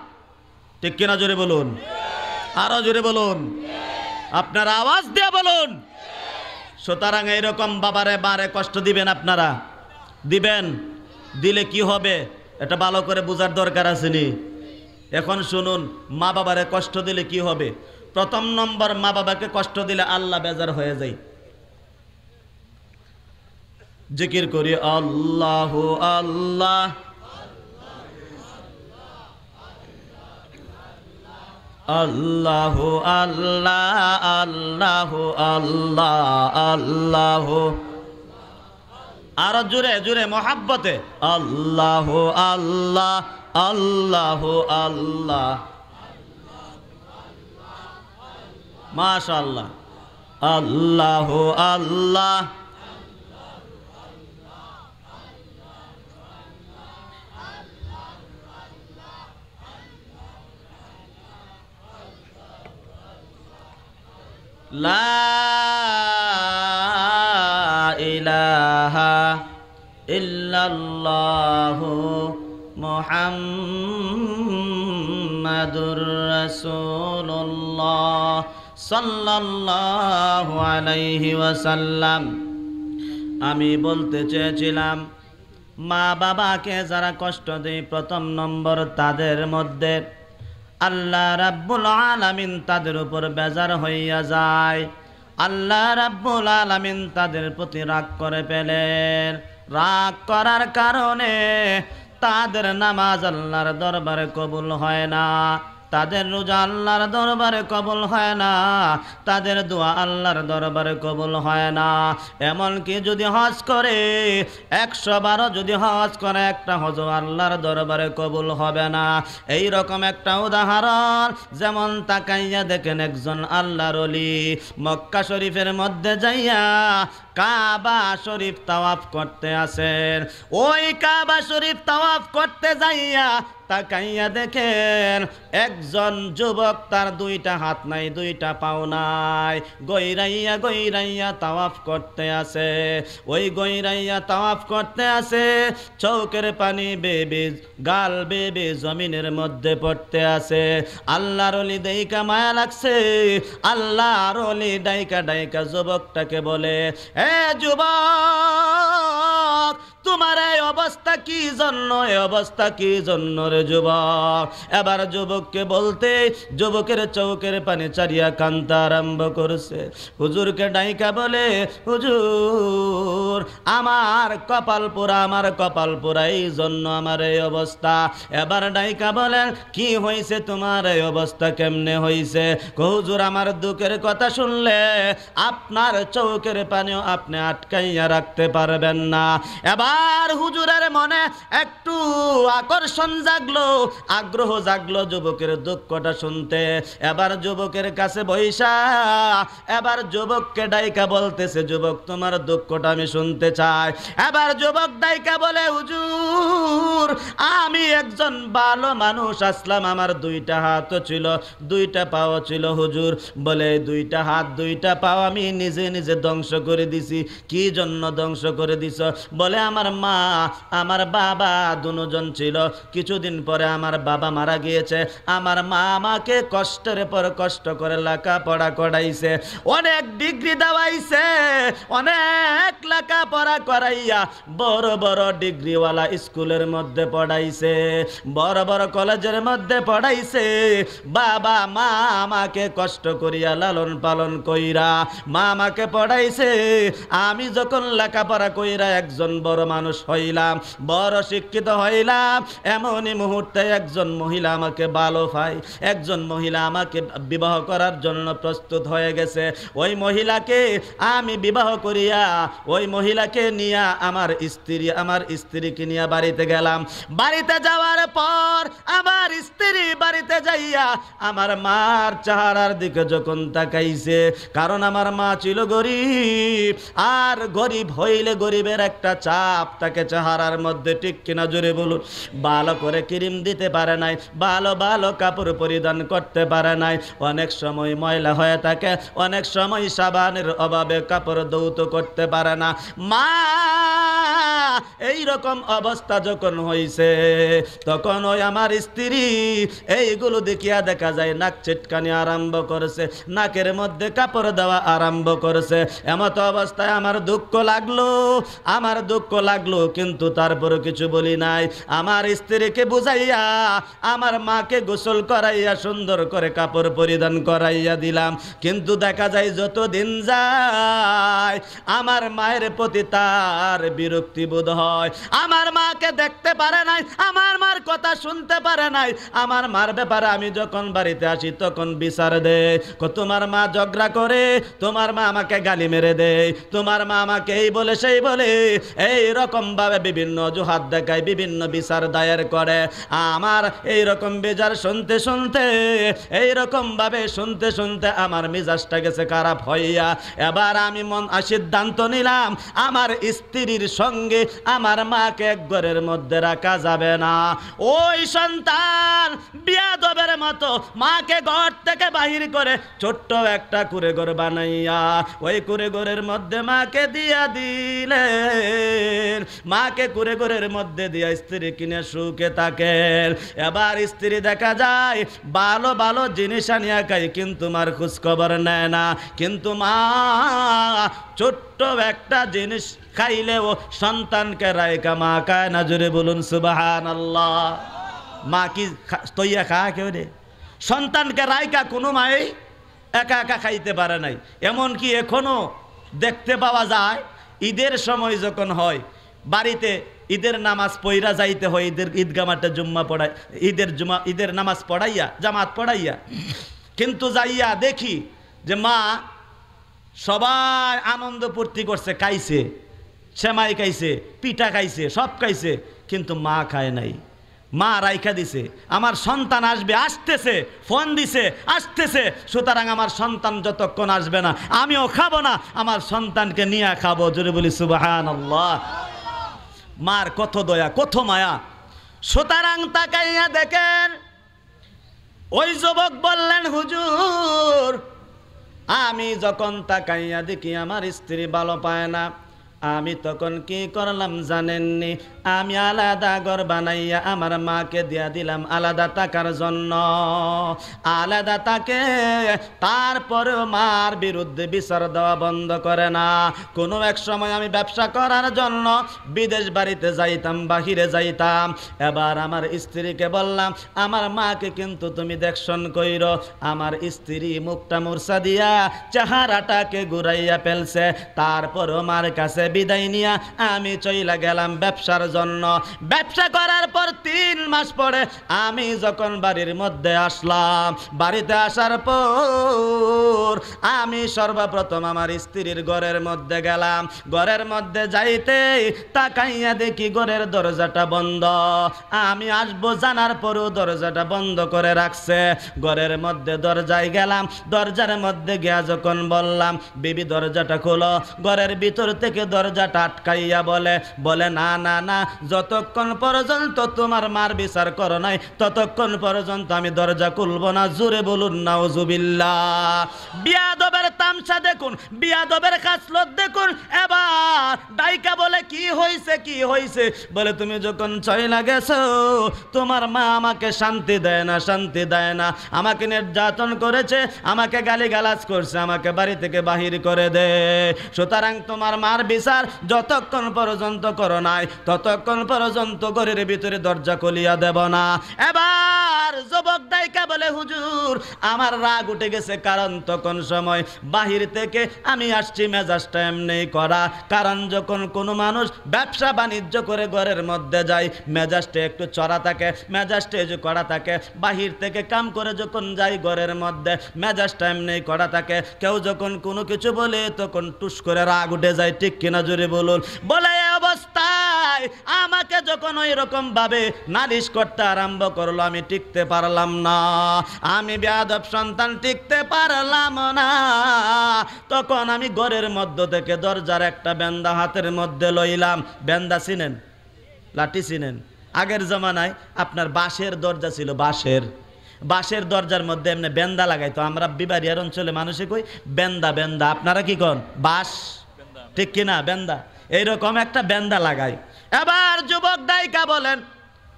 Speaker 1: ঠিক কিনা জোরে বলুন, আরো জোরে বলুন, আপনারা আওয়াজ দিয়ে বলুন। সুতরাং এইরকম বাবারে বারে কষ্ট দিবেন, আপনারা দিবেন, দিলে কি হবে এটা ভালো করে বোঝার দরকার আছে নি। এখন শুনুন, মা বাবারে কষ্ট দিলে কি হবে। প্রথম নম্বর, মা বাবাকে কষ্ট দিলে আল্লাহ বেজার হয়ে যায়। জিকির করি আল্লাহ আল্লাহ, আল্লাহ আল্লাহ, আল্লাহ আল্লাহ, আল্লাহ আরো জোরে জোরে মহাব্বতে আল্লাহ আল্লাহ, আল্লাহ আল্লাহ, মাশাআল্লাহ, আল্লাহ আল্লাহ, লা ইলাহা ইল্লাল্লাহু মুহাম্মাদুর রাসূলুল্লাহ সাল্লাল্লাহু আলাইহি ওয়াসাল্লাম। আমি বলতে চেয়েছিলাম, মা বাবাকে যারা কষ্ট দেয়, প্রথম নম্বর তাদের মধ্যে আল্লাহ রাব্বুল আলামিন তাদের উপর বেজার হইয়া যায়। আল্লাহ রাব্বুল আলামিন তাদের প্রতি রাগ করে ফেলেন। রাগ করার কারণে তাদের নামাজ আল্লাহর দরবারে কবুল হয় না, তাদের রোজা আল্লাহর দরবারে কবুল হয় না, তাদের দোয়া আল্লাহর দরবারে কবুল হয় না। এমনকি যদি হজ করে 112 যদি হজ করে, একটা হজ আল্লাহর দরবারে কবুল হবে না। এই রকম একটা উদাহরণ, যেমন তাকাইয়া দেখেন একজন আল্লাহর ওলি মক্কা শরীফের মধ্যে যাইয়া কাবা শরীফ তাওয়াফ করতে আছেন। ওই কাবা শরীফ তাওয়াফ করতে যাইয়া তাকাইয়া দেখেন একজন যুবক, তার দুইটা হাত নাই, দুইটা পাও নাই, গইরাইয়া গইরাইয়া তাওয়াফ করতে আছে। ওই গইরাইয়া তাওয়াফ করতে আছে, চৌকের পানি বেবে গাল বেবে জমিনের মধ্যে পড়তে আছে। আল্লাহর ওলি দেইকা মায়া লাগছে, আল্লাহর ওলি ডাইকা ডাইকা যুবকটাকে বলে, এ যুবক, তোমার এই অবস্থা কি জন্য, এই অবস্থা কি জন্য রে যুবক? এবার যুবককে বলতে যুবকের চৌকের পানি চারিয়া কান্তা আরম্ভ করছে। হুজুরকে ডাইকা বলে, হুজুর আমার কপাল পোড়া, আমার কপাল পোড়া, এই জন্য আমার এই অবস্থা। এবার ডাইকা বলেন, কি হয়েছে তোমার, এই অবস্থা কেমনে হয়েছে? হুজুর আমার দুঃখের কথা শুনলে আপনার চৌকের পানিও আপনি আটকাইয়া রাখতে পারবেন না। এবার হুজুরের মনে একটু আকর্ষণ জাগলো, আগ্রহ জাগলো যুবকের দুঃখটা শুনতে। এবার যুবকের কাছে বৈশা এবার যুবককে ডাইকা বলতেছে, যুবক তোমার দুঃখটা আমি শুনতে চাই। এবার যুবক ডাইকা বলে, হুজুর আমি একজন ভালো মানুষ আসলাম, আমার দুইটা হাতও ছিল, দুইটা পাও ছিল। হুজুর বলে, দুইটা হাত দুইটা পাও আমি নিজে নিজে ধ্বংস করে দিছি। কি জন্য ধ্বংস করে দিছ? বলে, আমার মা আমার বাবা দুজন ছিল, কিছুদিন পরে আমার বাবা মারা গিয়েছে, আমার মা আমাকে কষ্টের পর কষ্ট করে লেখাপড়া করাইছে, অনেক ডিগ্রি দেওয়াইছে, অনেক লেখাপড়া করাইয়া বড় বড় ডিগ্রিওয়ালা স্কুলের মধ্যে পড়াইছে, বড় বড় কলেজের মধ্যে পড়াইছে। বাবা মা আমাকে কষ্ট করিয়া লালন পালন কইরা মা আমাকে পড়াইছে। আমি যখন লেখাপড়া কইরা একজন বড় মানুষ হইলাম, বড় শিক্ষিত হইলাম, এমনই মুহূর্তে একজন মহিলা আমাকে ভালো পায়, একজন মহিলা আমাকে বিবাহ করার জন্য প্রস্তুত হয়ে গেছে। ওই মহিলাকে আমি বিবাহ করিয়া ওই মহিলাকে নিয়ে আমার স্ত্রীকে নিয়ে বাড়িতে গেলাম। বাড়িতে যাওয়ার পর আমার স্ত্রী বাড়িতে যাইয়া আমার মার চেহারার দিকে যখন তাকাইছে, কারণ আমার মা ছিল গরিব, আর গরিব হইলে গরিবের একটা চাপ তাকে চেহারার মধ্যে, ঠিক কিনা জোরে বলুন? ভালো করে ক্রিম দিতে পারে নাই, ভালো ভালো কাপড় পরিধান করতে পারে নাই, অনেক সময় ময়লা হয়ে থাকে, অনেক সময় সাবানের অভাবে কাপড় ধৌত করতে পারে না। মা এই রকম অবস্থা যখন হইছে, তখন ওই আমার স্ত্রী এইগুলো দেখিয়া দেখা যায় নাক চিটকানি আরম্ভ করেছে, নাকের মধ্যে কাপড় দেওয়া আরম্ভ করেছে। এমত অবস্থায় আমার দুঃখ লাগলো, আমার দুঃখ লাগলো, কিন্তু তারপরে কিছু বলি নাই। আমার স্ত্রীকে বুঝাইয়া আমার মাকে গোসল করাইয়া সুন্দর করে কাপড় পরিধান করাইয়া দিলাম। কিন্তু দেখা যায় যত দিন যায় আমার মায়ের প্রতি তার বিরক্তি বোধ হয়। আমার মাকে দেখতে পারে নাই, আমার মার কথা শুনতে পারে নাই। আমার মার ব্যাপারে আমি যখন বাড়িতে আসি তখন বিচার দেয়, তোমার মা ঝগড়া করে, তোমার মা আমাকে গালি মেরে দেয়, তোমার মা আমাকে এই বলে সেই বলে, এই রকম ভাবে বিভিন্ন অজুহাত দেখায়, বিভিন্ন বিচার দায়ের করে। আমার এই রকম বিচার শুনতে শুনতে, এই রকম ভাবে শুনতে শুনতে আমার মেজাজটা গেছে খারাপ হইয়া। এবার আমি সিদ্ধান্ত নিলাম আমার স্ত্রীর সঙ্গে আমার মাকে এক ঘরের মধ্যে রাখা যাবে না। ওই সন্তান বিয়াদবের মতো মাকে ঘর থেকে বাহির করে ছোট্ট একটা কুঁড়ে ঘর বানাইয়া ওই কুঁড়ে ঘরের মধ্যে মাকে দিয়া দিলেন। মাকে কুঁড়ে ঘরের মধ্যে দিয়া স্ত্রী কিনে সুখে থাকেন। এবার স্ত্রী দেখা যায় ভালো ভালো জিনিস আনিয়া খাই, কিন্তু মার খোঁজ খবর নেয় না। কিন্তু মা ছোট্ট একটা জিনিস খাইলেও সন্তানকে রায়কা মা খায় না। জোরে বলুন সুবহানাল্লাহ। মা কি তৈয়া খায় কেউ রে? সন্তানকে রায়কা কোনো মাই একা একা খাইতে পারে নাই। এমনকি এখনো দেখতে পাওয়া যায় ঈদের সময় যখন হয় বাড়িতে ঈদের নামাজ পড়া যাইতে হয়, ঈদগাহ মাঠে জুম্মা পড়ায়, ঈদের নামাজ পড়াইয়া জামাত পড়াইয়া, কিন্তু যাইয়া দেখি যে মা সবাই আনন্দ ফুর্তি করছে, খাইছে, সেমাই খাইছে, পিঠা খাইছে, সব খাইছে, কিন্তু মা খায় নাই। মা রাইখা দিছে। আমার সন্তান আসবে, আসতেছে, ফোন দিছে, আসতেছে, সুতরাং আমার সন্তান যতক্ষণ আসবে না আমিও খাবো না, আমার সন্তানকে নিয়ে খাবো। জোরে বলি সুবহানাল্লাহ। মার কত দয়া, কত মায়া। সুতরাং তাকাইয়া দেখেন ওই যুবক বললেন, হুজুর আমি যখন তাকাইয়া দেখি আমার স্ত্রী ভালো পায় না, আমি তখন কি করলাম জানেননি? আমি আলাদা ঘর বানাইয়া আমার মাকে দিয়া দিলাম আলাদা থাকার জন্য, আলাদা থাকে। তারপরেও মার বিরুদ্ধে বিচার দেওয়া বন্ধ করে না। কোনো এক সময় আমি ব্যবসা করার জন্য বিদেশ বাড়িতে যাইতাম, বাহিরে যাইতাম। এবার আমার স্ত্রীকে বললাম, আমার মাকে কিন্তু তুমি দেখশন কইরো। আমার স্ত্রী মুখটা মুরসা দিয়া চেহারাটাকে ঘুরাইয়া ফেলছে। তারপরও মার কাছে বিদায় নিয়া আমি চইলা গেলাম ব্যবসার জন্য। ব্যবসা করার পর 3 মাস পরে আমি যখন বাড়ির মধ্যে আসলাম, বাড়িতে আসার পর আমি সর্বপ্রথম আমার স্ত্রীর ঘরের মধ্যে গেলাম। ঘরের মধ্যে যাইতে তাকাইয়া দেখি ঘরের দরজাটা বন্ধ। আমি আসবো জানার পরও দরজাটা বন্ধ করে রাখছে। ঘরের মধ্যে দরজায় গেলাম, দরজার মধ্যে গিয়া যখন বললাম বিবি দরজাটা খোলো, ঘরের ভিতর থেকে দরজাটা আটকাইয়া বলে না না না, যতক্ষণ পর্যন্ত তোমার মার বিচার করো নাই ততক্ষণ পর্যন্ত আমি দরজা খুলবো না। জোরে বলুন নাউজুবিল্লাহ। বিয়াদবের তামসা দেখুন, বিয়াদবের খাসলত দেখুন। এবার ডাইকা বলে কি হইছে, কি হইছে? বলে তুমি যখন চইলা গেছো তোমার মা আমাকে শান্তি দেয় না, শান্তি দেয় না, আমাকে নির্যাতন করেছে, আমাকে গালিগালাজ করছে, আমাকে বাড়ি থেকে বাহির করে দে। সুতরাং তোমার মার বিচার যতক্ষণ পর্যন্ত করো নাই ততক্ষণ পর্যন্ত ঘরের ভিতরে দরজা খুলিয়া দেব না। এবার যুবক ডাইকা বলে, হুজুর আমার রাগ উঠে গেছে, কারণ তখন সময় বাহির থেকে আমি আসছি মেজাজটা এমনি করা। কারণ যখন কোনো মানুষ ব্যবসা বাণিজ্য করে ঘরের মধ্যে যায় মেজাজটা একটু চড়া থাকে, মেজাজটা যে করা থাকে। বাহির থেকে কাম করে যখন যাই ঘরের মধ্যে মেজাজটা এমনি করা থাকে। কেউ যখন কোনো কিছু বলে তখন টুস করে রাগ উঠে যায়, ঠিক কিনা জোরে বলুন। বলে এই অবস্থায় আমাকে যখন ওই রকম ভাবে নালিশ করতে আরম্ভ করলো আমি টিকতে পারলাম না, আমি বেয়াদব সন্তান টিকতে পারলাম না। তখন আমি ঘরের মধ্য থেকে দরজার একটা বেন্দা হাতের মধ্যে লইলাম। বেন্দা চিনেন? লাঠি চিনেন? আগের জমানায় আপনার বাঁশের দরজা ছিল, বাঁশের দরজার মধ্যে এমনি বেন্দা লাগাইতো। আমরা বিবাড়িয়ার অঞ্চলে মানুষে কই বেন্দা, বেন্দা। আপনারা কি কন? বাঁশ, ঠিক কিনা? বেন্দা। এইরকম একটা বেন্দা লাগাই। এবার যুবক ডাইকা বলেন,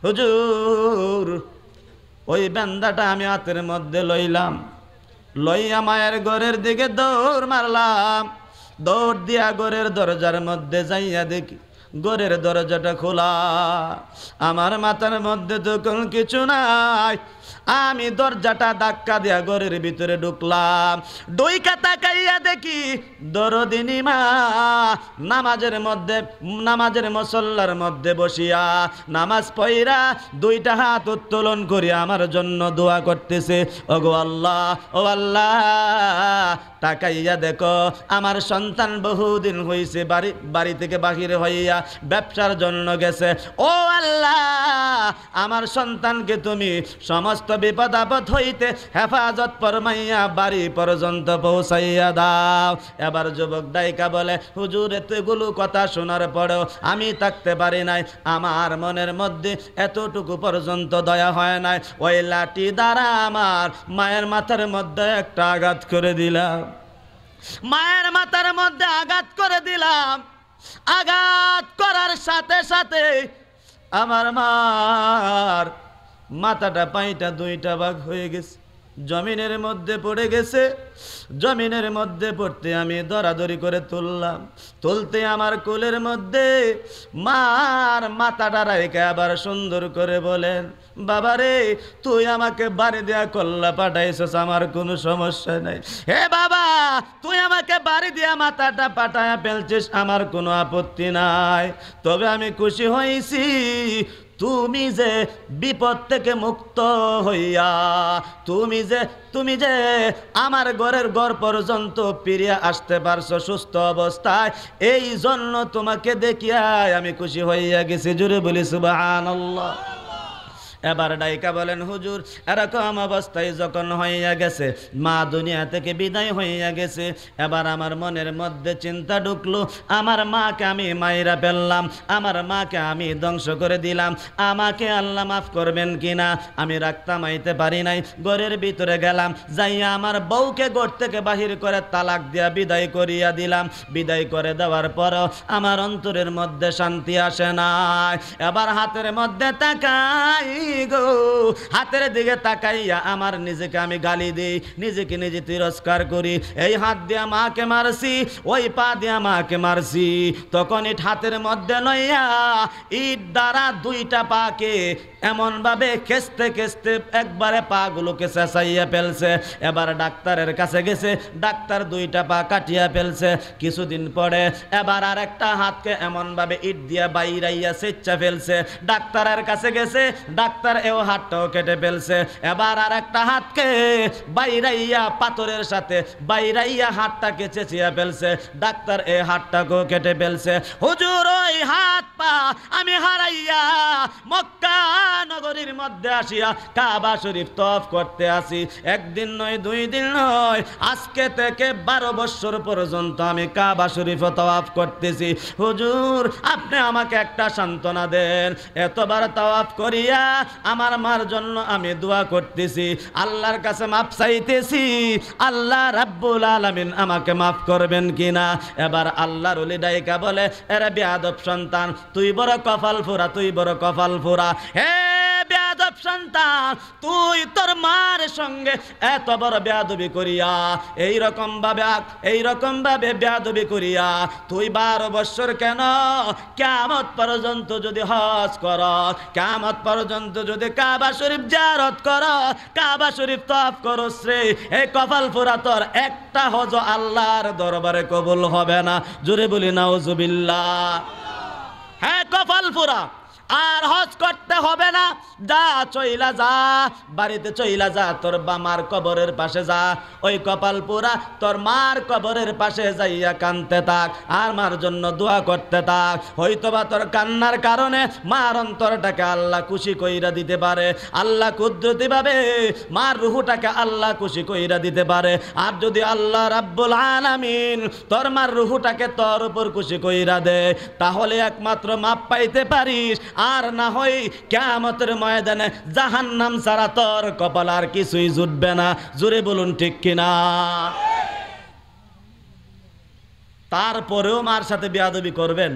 Speaker 1: হুজুর ওই বেন্দাটা আমি হাতের মধ্যে লইলাম, লইয়া মায়ের ঘরের দিকে দৌড় মারলাম। দৌড় দিয়া ঘরের দরজার মধ্যে যাইয়া দেখি ঘরের দরজাটা খোলা। আমার মাথার মধ্যে তখন কিছু নাই। আমি দরজাটা ধাক্কা দিয়া ঘরের ভিতরে ঢুকলাম। ডইকা তাকাইয়া দেখি দরদিনী মা নামাজের মুসল্লার মধ্যে বসিয়া নামাজ পড়া 2টা হাত উত্তোলন করিয়া আমার জন্য দোয়া করতেছে। ওগো আল্লাহ, ও আল্লাহ, তাকাইয়া দেখো আমার সন্তান বহুদিন হইছে বাড়ি থেকে বাহির হইয়া ব্যবসার জন্য গেছে। ও আল্লাহ, আমার সন্তানকে তুমি সমস্ত সমস্ত বিপদ আপদ হইতে হেফাজত ফরমাইয়া বাড়ি পর্যন্ত পৌঁছাইয়া দাও। এবার যুবক ডাইকা বলে, হুজুর এতগুলো কথা শোনার পরেও আমি থাকতে পারি নাই, আমার মনের মধ্যে এতটুকু পর্যন্ত দয়া হয় নাই। ওই লাঠি দ্বারা আমার মায়ের মাথার মধ্যে একটা আঘাত করে দিলাম, মায়ের মাথার মধ্যে আঘাত করে দিলাম। আঘাত করার সাথে সাথে আমার মার মাথাটা পাইটা দুইটা ভাগ হয়ে গেছে, জমিনের মধ্যে পড়ে গেছে। জমিনের মধ্যে পড়তে আমি দরাদরি করে তুললাম, তুলতে আমার কোলের মধ্যে মার মাথাটা রাইখে আবার সুন্দর করে বলেন, বাবারে তুই আমাকে বাড়ি দেয়া কল্লা পাঠাইছস, আমার কোনো সমস্যা নাই। হে বাবা, তুই আমাকে বাড়ি দিয়া মাথাটা পাঠায়া ফেলছিস, আমার কোনো আপত্তি নাই। তবে আমি খুশি হয়েছি তুমি যে বিপদ থেকে মুক্ত হইয়া তুমি যে আমার ঘরের ঘর পর্যন্ত ফিরিয়া আসতে পারছো সুস্থ অবস্থায়, এই জন্য তোমাকে দেখিয়া আমি খুশি হইয়া গেছি। জোরে বলি সুবহানাল্লাহ। এবার ডাইকা বলেন, হুজুর এরকম অবস্থায় যখন হইয়া গেছে, মা দুনিয়া থেকে বিদায় হইয়া গেছে, এবার আমার মনের মধ্যে চিন্তা ঢুকলো, আমার মাকে আমি মাইরা ফেললাম, আমার মাকে আমি ধ্বংস করে দিলাম, আমাকে আল্লাহ মাফ করবেন কিনা আমি রাখতাম আইতে পারি নাই। ঘরের ভিতরে গেলাম, যাইয়া আমার বউকে ঘর থেকে বাহির করে তালাক দিয়া বিদায় করিয়া দিলাম। বিদায় করে দেওয়ার পরও আমার অন্তরের মধ্যে শান্তি আসে নাই। এবার হাতের মধ্যে তাকাই গো, হাতের দিকে তাকাইয়া আমার নিজেকে আমি গালি দিই, নিজেকে নিজে তিরস্কার করি। এই হাত দিয়া মাকে মারছি, ওই পা দিয়া মাকে মারছি। তখন ইট হাতের মধ্যে লইয়া ইট দ্বারা দুইটা পাকে এমন ভাবে খেসতে খেসতে একবারে পা গুলোকে চেঁচাইয়া ফেলছে। এবার ডাক্তারের কাছে গেছে, ডাক্তার দুইটা পা কাটিয়া ফেলছে। কিছুদিন পরে এবার আর একটা হাতকে এমন ভাবে ইট দিয়া বাইরাইয়া সেচ্চা ফেলছে। ডাক্তারের কাছে গেছে, ডাক্তার এও হাতটাও কেটে ফেলছে। এবার আর একটা হাতকে বাইরাইয়া পাথরের সাথে বাইরাইয়া হাতটাকে চেঁচিয়া ফেলছে। ডাক্তার এ হাতটাকেও কেটে ফেলছে। হুজুর ওই হাত পা আমি হারাইয়া মক্কা নগরীর মধ্যে আসিয়া কাবা শরীফ তওয়াফ করতে আসি। একদিন নয়, দুই দিন নয়, আজকে থেকে 12 বছর পর্যন্ত আমি কাবা শরীফ তওয়াফ করতেছি। হুজুর আপনি আমাকে একটা সান্ত্বনা দেন, এতবার তওয়াফ করিয়া আমার মার জন্য আমি দোয়া করতেছি, আল্লাহর কাছে মাফ চাইতেছি, আল্লাহ রাব্বুল আলামিন আমাকে মাফ করবেন কিনা। এবার আল্লাহর ওলি ডাইকা বলে, এরে বেয়াদব সন্তান, তুই বড় কপাল ফোরা, তুই বড় কপাল ফোরা। হে বেয়াদব সন্তান, তুই তোর মার সঙ্গে এত বড় বেয়াদবি করিয়া এইরকম ভাবে বেয়াদবি করিয়া তুই 12 বছর কেন, কিয়ামত পর্যন্ত যদি হজ কর, কিয়ামত পর্যন্ত যদি কাবা শরীফ জিয়ারত কর, কাবা শরীফ তওয়াফ করস রে, এই কপাল ফোরা তোর একটা হজ আল্লাহর দরবারে কবুল হবে না। জোরে বলি নাউজুবিল্লাহ। হ্যাঁ কপাল ফোরা, আর হজ করতে হবে না, যা চইলা যা, বাড়িতে চইলা যা, তোর মার কবরের পাশে যা, ওই কপাল পুরা তোর মার কবরের পাশে যাইয়া কানতে থাক, আর মার জন্য দোয়া করতে থাক। হয়তোবা তোর কান্নার কারণে মার অন্তরটাকে আল্লাহ খুশি কইরা দিতে পারে, আল্লাহ কুদরতি ভাবে মার রুহুটাকে আল্লাহ খুশি কইরা দিতে পারে। আর যদি আল্লাহ রাব্বুল আলামিন তোর মার রুহুটাকে তোর উপর খুশি কইরা দে, তাহলে একমাত্র মাপ পাইতে পারিস, আর না হয় কিয়ামতের ময়দানে জাহান্নাম ছাড়া তোর কপাল আর কিছুই জুটবে না। জোরে বলুন ঠিক কিনা। তারপরেও মার সাথে বেয়াদবি করবেন,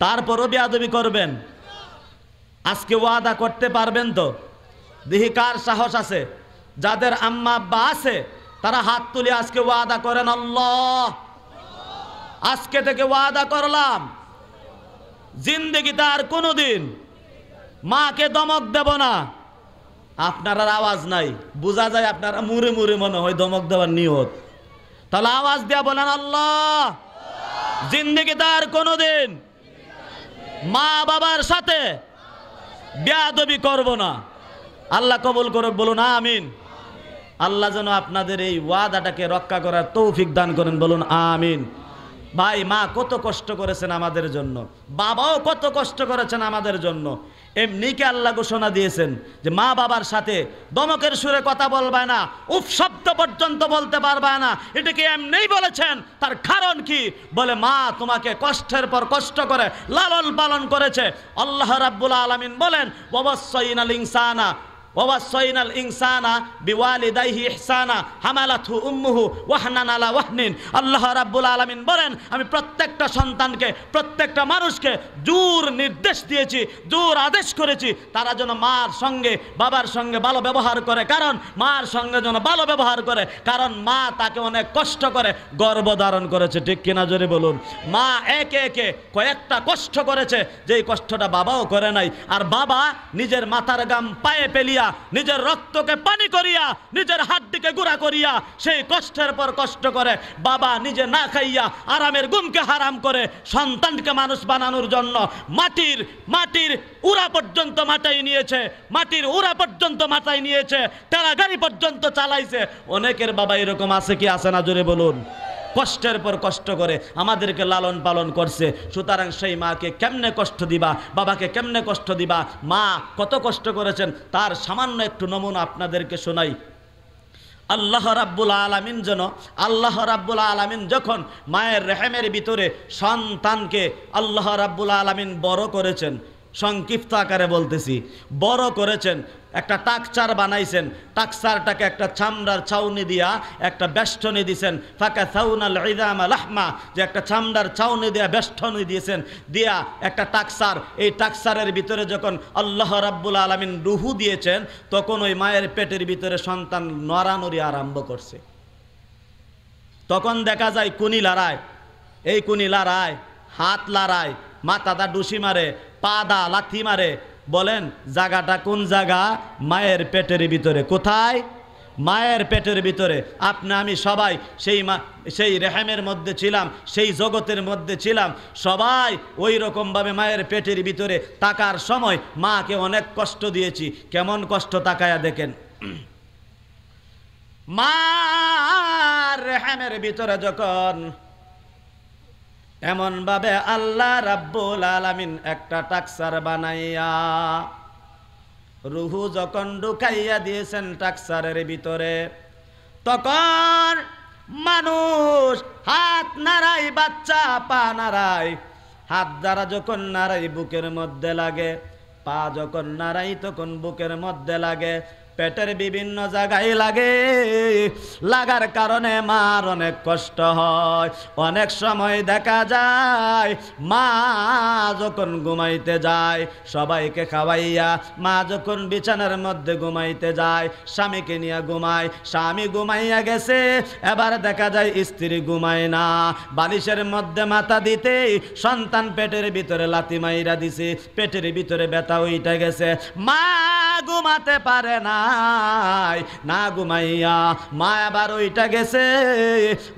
Speaker 1: তারপরেও বেয়াদবি করবেন। আজকে ওয়াদা করতে পারবেন তো? দেখি কার সাহস আছে, যাদের আম্মা আব্বা আছে তারা হাত তুলে আজকে ওয়াদা করেন, আল্লাহ আজকে থেকে ওয়াদা করলাম জিন্দেগিতে আর কোনোদিন মাকে দমক দেব না। আপনার আর আওয়াজ নাই, বোঝা যায় আপনারা মুড়ে মুড়ে মনে হয় দমক দেওয়ার নিয়ত। তাহলে আওয়াজ দিয়া বলেন, আল্লাহ জিন্দেগিতে আর কোনোদিন মা বাবার সাথে বেয়াদবি করব না। আল্লাহ কবুল করুক, বলুন আমিন। আল্লাহ যেন আপনাদের এই ওয়াদাটাকে রক্ষা করার তৌফিক দান করেন, বলুন আমিন। ভাই মা কত কষ্ট করেছেন আমাদের জন্য, বাবাও কত কষ্ট করেছেন আমাদের জন্য। এমনি কি আল্লাহ ঘোষণা দিয়েছেন যে মা বাবার সাথে দমকের সুরে কথা বলবে না, উফ শব্দ পর্যন্ত বলতে পারবে না? এটা কি এমনিই বলেছেন? তার কারণ কি? বলে মা তোমাকে কষ্টের পর কষ্ট করে লালন পালন করেছে। আল্লাহ রাব্বুল আলামিন বলেন ওয়াসাইনাল ইনসানা ওয়াসাইনাল ইনসানা বিওয়ালিদাইহি ইহসানা হামালাতহু উম্মুহু ওয়াহনান আলা ওয়াহনিন। আল্লাহ রাব্বুল আলামিন বলেন আমি প্রত্যেকটা সন্তানকে, প্রত্যেকটা মানুষকে জোর নির্দেশ দিয়েছি, জোর আদেশ করেছি তারা যেন মার সঙ্গে বাবার সঙ্গে ভালো ব্যবহার করে। কারণ মার সঙ্গে যেন ভালো ব্যবহার করে, কারণ মা তাকে অনেক কষ্ট করে গর্ভধারণ করেছে। ঠিক কিনা জোরে বলুন? মা একে একে কয়েকটা কষ্ট করেছে, যেই কষ্টটা বাবাও করে নাই। আর বাবা নিজের মাথার গাম পায়ে পেলিয়া, নিজের রক্তকে পানি করিয়া, নিজের হাড্ডিকে গুঁড়া করিয়া সেই কষ্টের পর কষ্ট করে বাবা নিজে না খাইয়া আরামের ঘুমকে হারাম করে সন্তানকে মানুষ বানানোর জন্য মাটির উড়া পর্যন্ত মাথায় নিয়েছে, মাটির উড়া পর্যন্ত মাথায় নিয়েছে, টেরা গাড়ি পর্যন্ত চালাইছে। অনেকের বাবা এরকম আছে কি আছে না জোরে বলুন? কষ্টের পর কষ্ট করে আমাদেরকে লালন পালন করছে। সুতরাং সেই মাকে কেমনে কষ্ট দিবা, বাবাকে কেমনে কষ্ট দিবা? মা কত কষ্ট করেছেন তার সামান্য একটু নমুনা আপনাদেরকে শোনাই। আল্লাহ রাব্বুল আলামিন যখন মায়ের রেহেমের ভিতরে সন্তানকে আল্লাহ রাব্বুল আলামিন বড় করেছেন, সংক্ষিপ্ত আকারে বলতেছি, বড় করেছেন, একটা টাকচার বানাইছেন, টাকচারটাকে একটা চামড়ার ছাউনি দিয়া একটা বেষ্টনী দিয়েছেন, ফাঁকা ছাউনাল ইদামা লাহমা, যে একটা চামড়ার ছাউনি দিয়া বেষ্টনী দিয়েছেন, দিয়া একটা টাকচার, এই টাকচারের ভিতরে যখন আল্লাহ রাব্বুল আলামিন রুহু দিয়েছেন তখন ওই মায়ের পেটের ভিতরে সন্তান নড়ানড়ি আরম্ভ করছে। তখন দেখা যায় কুনি লড়ায়, এই কুনি লড়ায়, হাত লড়ায়, মাথাটা ডুসি মারে, পা দা লাথি মারে। বলেন জায়গাটা কোন জায়গা? মায়ের পেটের ভিতরে। কোথায়? মায়ের পেটের ভিতরে। আপনি আমি সবাই সেই রেহেমের মধ্যে ছিলাম, সেই জগতের মধ্যে ছিলাম, সবাই ওই রকমভাবে মায়ের পেটের ভিতরে থাকার সময় মাকে অনেক কষ্ট দিয়েছি। কেমন কষ্ট তাকায়া দেখেন। মার রেহেমের ভিতরে যখন এমন ভাবে আল্লাহ রাব্বুল আলামিন একটা টাকচার বানাইয়া রুহু যখন ঢুকাইয়া দিয়েছেন টাকচারের ভিতরে, তখন মানুষ হাত নাড়াই, বাচ্চা পা নাড়াই, হাত দ্বারা যখন নাড়াই বুকের মধ্যে লাগে, পা যখন নাড়াই তখন বুকের মধ্যে লাগে, পেটের বিভিন্ন জায়গায় লাগে। লাগার কারণে মার অনেক কষ্ট হয়। অনেক সময় দেখা যায় মা যখন ঘুমাইতে যায়, সবাইকে খাওয়াইয়া মা যখন বিছানার মধ্যে ঘুমাইতে যায়, স্বামীকে নিয়ে ঘুমায়, স্বামী ঘুমাইয়া গেছে, এবার দেখা যায় স্ত্রী ঘুমায় না, বালিশের মধ্যে মাথা দিতেই সন্তান পেটের ভিতরে লাথি মাইরা দিছে, পেটের ভিতরে ব্যথা উঠে গেছে, মা ঘুমাতে পারে না ঘুমাইয়া মা আবার ওইটা গেছে।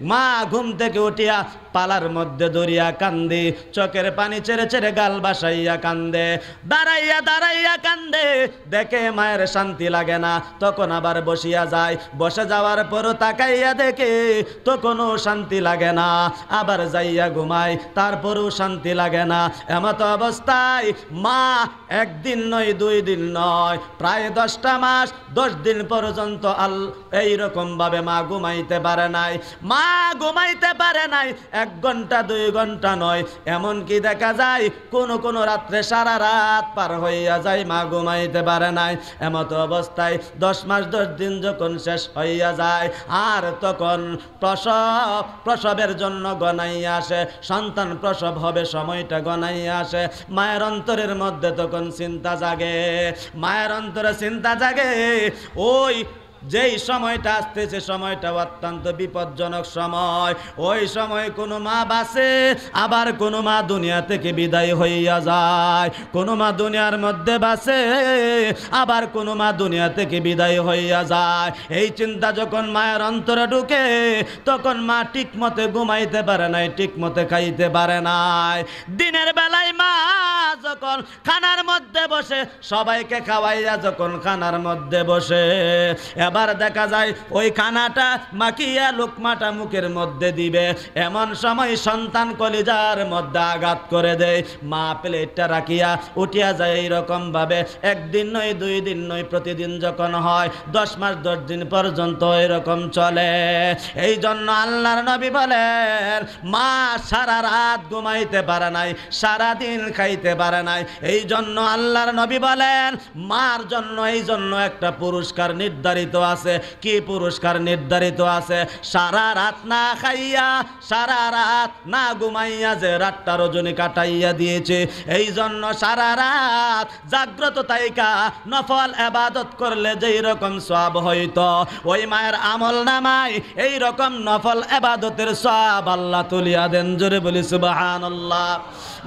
Speaker 1: মা ঘুম থেকে উঠিয়া পালার মধ্যে দরিয়া কান্দে, চোখের পানি ছেড়ে ছেড়ে গাল বাসাইয়া কান্দে, দাঁড়াইয়া কান্দে, দেখে মায়ের শান্তি লাগে না, তখন আবার বসিয়া যায়, বসে যাওয়ার পরও তাকাইয়া দেখে তখনও শান্তি লাগে না, আবার যাইয়া ঘুমায়, তারপরও শান্তি লাগে না। এমত অবস্থায় মা একদিন নয়, 2 দিন নয়, প্রায় 10টা মাস 10 দিন পর্যন্ত এইরকম ভাবে মা ঘুমাইতে পারে নাই, মা ঘুমাইতে পারে নাই। 1 ঘন্টা 2 ঘন্টা নয়, এমনকি দেখা যায় কোন রাত্রে সারা রাত পার হইয়া যায়, মা ঘুমাইতে পারে নাই। এমত অবস্থায় 10 মাস 10 দিন যখন শেষ হইয়া যায়, আর তখন প্রসবের জন্য গনাইয়া আসে, সন্তান প্রসব হবে সময়টা গনাইয়া আসে, মায়ের অন্তরের মধ্যে তখন চিন্তা জাগে, মায়ের অন্তরে চিন্তা জাগে। ওই যেই সময়টা আসতেছে সময়টা অত্যন্ত বিপজ্জনক সময়, ওই সময় কোনো মা বাঁচে, আবার কোনো মা দুনিয়া থেকে বিদায় হইয়া যায়, কোনো মা দুনিয়ার মধ্যে বাঁচে, আবার কোনো মা দুনিয়া থেকে বিদায় হইয়া যায়। এই চিন্তা যখন মায়ের অন্তরে ঢুকে, তখন মা ঠিক মতে ঘুমাইতে পারে নাই, ঠিক মতে খাইতে পারে নাই। দিনের বেলায় মা যখন যখন খানার মধ্যে বসে সবাইকে খাওয়াইয়া যখন খানার মধ্যে বসে এবার দেখা যায় ওই খানাটা মাখিয়া লোকমাটা মুখের মধ্যে দিবে, এমন সময় সন্তান কলিজার মধ্যে আঘাত করে দেয়। মা প্লেটটা রাখিয়া উঠিয়া যায়। এইরকম ভাবে একদিন নয়, 2 দিন নয়, প্রতিদিন যখন হয় 10 মাস 10 দিন পর্যন্ত এরকম চলে। এই জন্য আল্লাহর নবী বলেন মা সারা রাত ঘুমাইতে পারে নাই, সারা দিন খাইতে পারে নাই। এই জন্য আল্লাহর নবী বলেন মার জন্য এই জন্য একটা পুরস্কার নির্ধারিত আছে। কি পুরস্কার নির্ধারিত আছে? সারা রাত না খাইয়া, সারা রাত না ঘুমাইয়া যে রাতটা রজনী কাটাইয়া দিয়েছে, এই জন্য সারা রাত জাগ্রত তাইকা নফল ইবাদত করলে যেই রকম সওয়াব হইতো, ওই মায়ের আমল নামায় এই রকম নফল ইবাদতের সওয়াব আল্লাহ তুলিয়া দেন। জোরে বলি সুবহানাল্লাহ।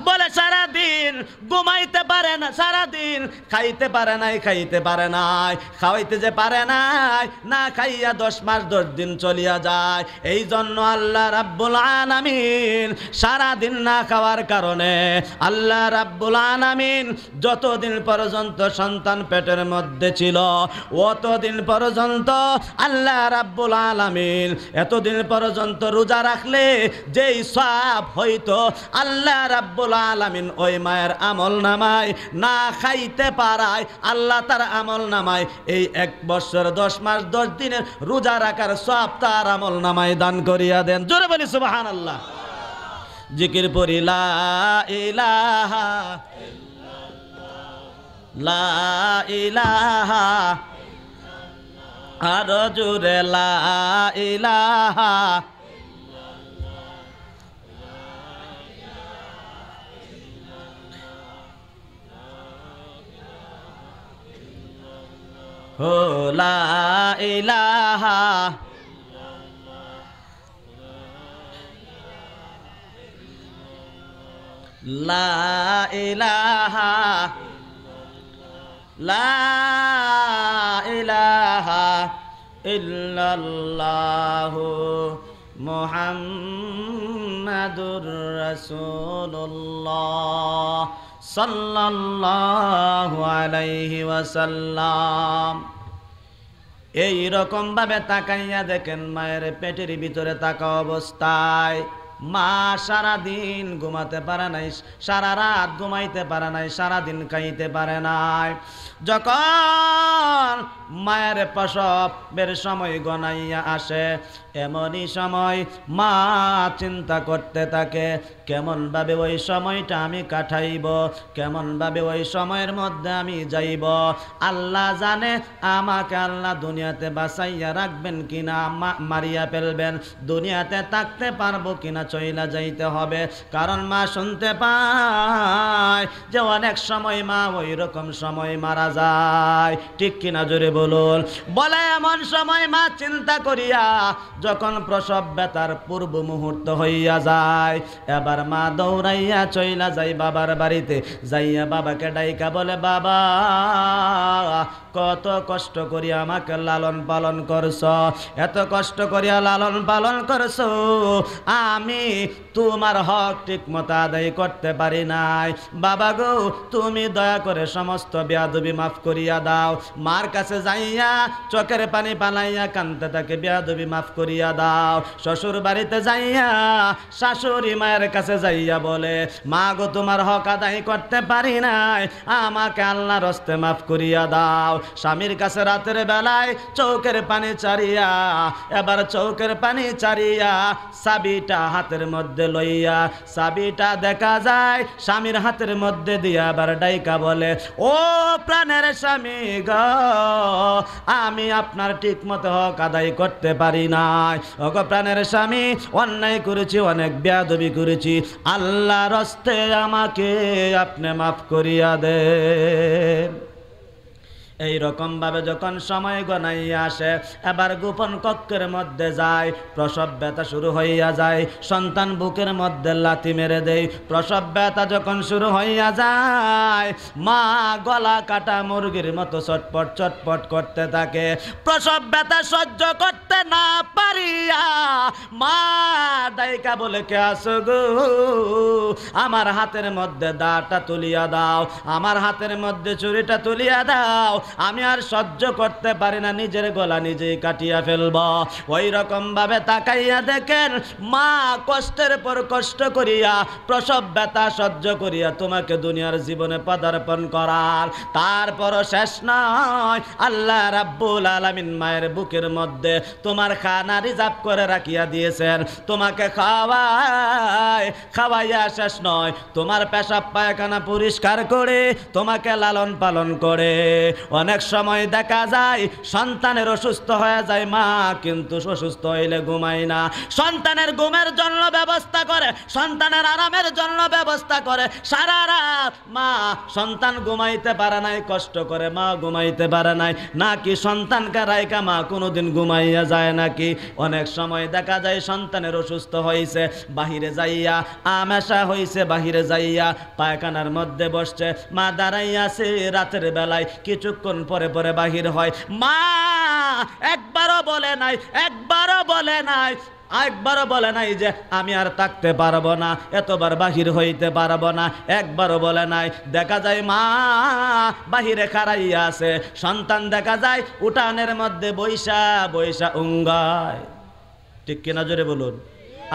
Speaker 1: বলে সারা দিন ঘুমাইতে পারে না, সারা দিন খাইতে পারে নাই, খাইতে পারে নাই, খাওয়াইতে যে পারে নাই, না খাইয়া 10 মাস 10 দিন চলিয়া যায়। এই জন্য আল্লাহ রাব্বুল আলামিন সারা দিন না খাওয়ার কারণে আল্লাহ রাব্বুল আলামিন যতদিন পর্যন্ত সন্তান পেটের মধ্যে ছিল অতদিন পর্যন্ত আল্লাহ রাব্বুল আলামিন এতদিন পর্যন্ত রোজা রাখলে যেই সওয়াব হইতো আল্লাহ রাব্বুল আলামিন ওই মায়ের আমল নামায় না খাইতে পারায় আল্লাহ তার আমল নামায় এই 1 বছর 10 মাস 10 দিনের রোজা রাখার সওয়াব তার আমল নামায় দান করিয়া দেন। জোরে বলি সুবহানাল্লাহ। জিকির পড়ি লা ইলাহা লা ইলাহা, আর জোরে লা ইলাহা হো লা ইলাহা লা ইলাহা লা ইলাহা ইল্লাল্লাহু মুহাম্মাদুর রাসূলুল্লাহ সাল্লাল্লাহু আলাইহি ওয়াসাল্লাম। এই রকম ভাবে তাকাইয়া দেখেন মায়ের পেটের ভিতরে থাকা অবস্থায় মা সারা দিন ঘুমাতে পারে নাই, সারা রাত ঘুমাইতে পারে নাই, সারা দিন খাইতে পারে নাই। যখন মায়ের প্রসবের সময় গনাইয়া আসে এমনই সময় মা চিন্তা করতে থাকে কেমন ভাবে ওই সময়টা আমি কাটাইব, কেমন ভাবে ওই সময়ের মধ্যে আমি যাইব। আল্লাহ জানে আমাকে আল্লাহ দুনিয়াতে বাঁচাইয়া রাখবেন কিনা, মারিয়া ফেলবেন, দুনিয়াতে থাকতে পারবো কিনা, চইলা যাইতে হবে। কারণ মা শুনতে পায় যে অনেক সময় মা ওই রকম সময় মারা যায়। ঠিক কিনা জোরে বলুন। বলে এমন সময় মা চিন্তা করিয়া যখন প্রসব ব্যথার পূর্ব মুহূর্ত হইয়া যায়, এবার মা দৌড়াইয়া চইলা যায় বাবার বাড়িতে। যাইয়া বাবাকে ডাইকা বলে বাবা কত কষ্ট করিয়া আমাকে লালন পালন করছ, এত কষ্ট করিয়া লালন পালন করছ, আমি তোমার হক ঠিক মতো আদায় করতে পারি নাই। বাবা গো তুমি দয়া করে সমস্ত বেয়াদবি মাফ করিয়া দাও। মার কাছে যাইয়া চোখের পানি পালাইয়া কানতে তাকে বেয়াদবি মাফ করিয়া দাও। শ্বশুর বাড়িতে যাইয়া শাশুড়ি মায়ের কাছে যাইয়া বলে মা গো তোমার হক আদায় করতে পারি নাই, আমাকে আল্লাহর হস্তে মাফ করিয়া দাও। স্বামীর কাছে রাতের বেলায় চৌকের পানি চারিয়া, এবার চৌকের পানি চারিয়া চাবিটা হাতের মধ্যে লইয়া, চাবিটা দেখা যায় স্বামীর হাতের মধ্যে দিয়া আবার ডাইকা বলে ও প্রাণের স্বামী গো আমি আপনার ঠিক মতো হক আদায় করতে পারি নাই। ওগো প্রাণের স্বামী অন্যায় করেছি, অনেক বেয়াদবি করেছি, আল্লাহর হস্তে আমাকে আপনি মাফ করিয়া দেন। এই রকম ভাবে যখন সময় গনাইয়া আসে এবার গোপন কক্ষের মধ্যে যায়, প্রসব ব্যথা শুরু হইয়া যায়, সন্তান বুকের মধ্যে লাথি মেরে দেয়। প্রসব ব্যথা যখন শুরু হইয়া যায় মা গলা কাটা মুরগির মতো চটপট চটপট করতে থাকে। প্রসব ব্যথা সহ্য করতে না পারিয়া মা ডাইকা বলে কে আসো গো, আমার হাতের মধ্যে দাটা তুলিয়া দাও, আমার হাতের মধ্যে ছুরিটা তুলিয়া দাও, আমি আর সহ্য করতে পারি না, নিজের গলা নিজেই কাটিয়া ফেলব। ওই রকম ভাবে তাকাইয়া দেখেন মা কষ্টের পর কষ্ট করিয়া, প্রসব ব্যথা সহ্য করিয়া তোমাকে দুনিয়ার জীবনে পদার্পণ করার, তারপরও শেষ নয়, আল্লাহ রাব্বুল আলামিন মায়ের বুকের মধ্যে তোমার খানা রিজার্ভ করে রাখিয়া দিয়েছেন। তোমাকে খাওয়াইয়া শেষ নয়, তোমার পেশাব পায়খানা পরিষ্কার করে তোমাকে লালন পালন করে। অনেক সময় দেখা যায় সন্তানের অসুস্থ হয়ে যায় মা, কিন্তু অসুস্থ হইলে ঘুমায় না, সন্তানের ঘুমের জন্য ব্যবস্থা করে, সন্তানের আরামের জন্য ব্যবস্থা করে। সারা রাত মা সন্তান ঘুমাইতে পারে নাই, কষ্ট করে মা ঘুমাইতে পারে নাই, নাকি সন্তানকে রাইকা মা কোনোদিন ঘুমাইয়া যায় নাকি? অনেক সময় দেখা যায় সন্তানের অসুস্থ হয়েছে, বাহিরে যাইয়া আমেশা হয়েছে, বাহিরে যাইয়া পায়খানার মধ্যে বসছে, মা দাঁড়াইয়াছে রাতের বেলায়, কিছুক্ষণ পরে পরে বাহির হয়। মা একবারও বলে নাই, একবারও বলে নাই যে আমি আর থাকতে পারবো না, এতবার বাহির হইতে পারবো না, একবারও বলে নাই। দেখা যায় মা বাহিরে খাড়াইয়া আছে, সন্তান দেখা যায় উঠানের মধ্যে বৈশা বৈশা উঙ্গায়। ঠিক কিনা জোরে বলুন,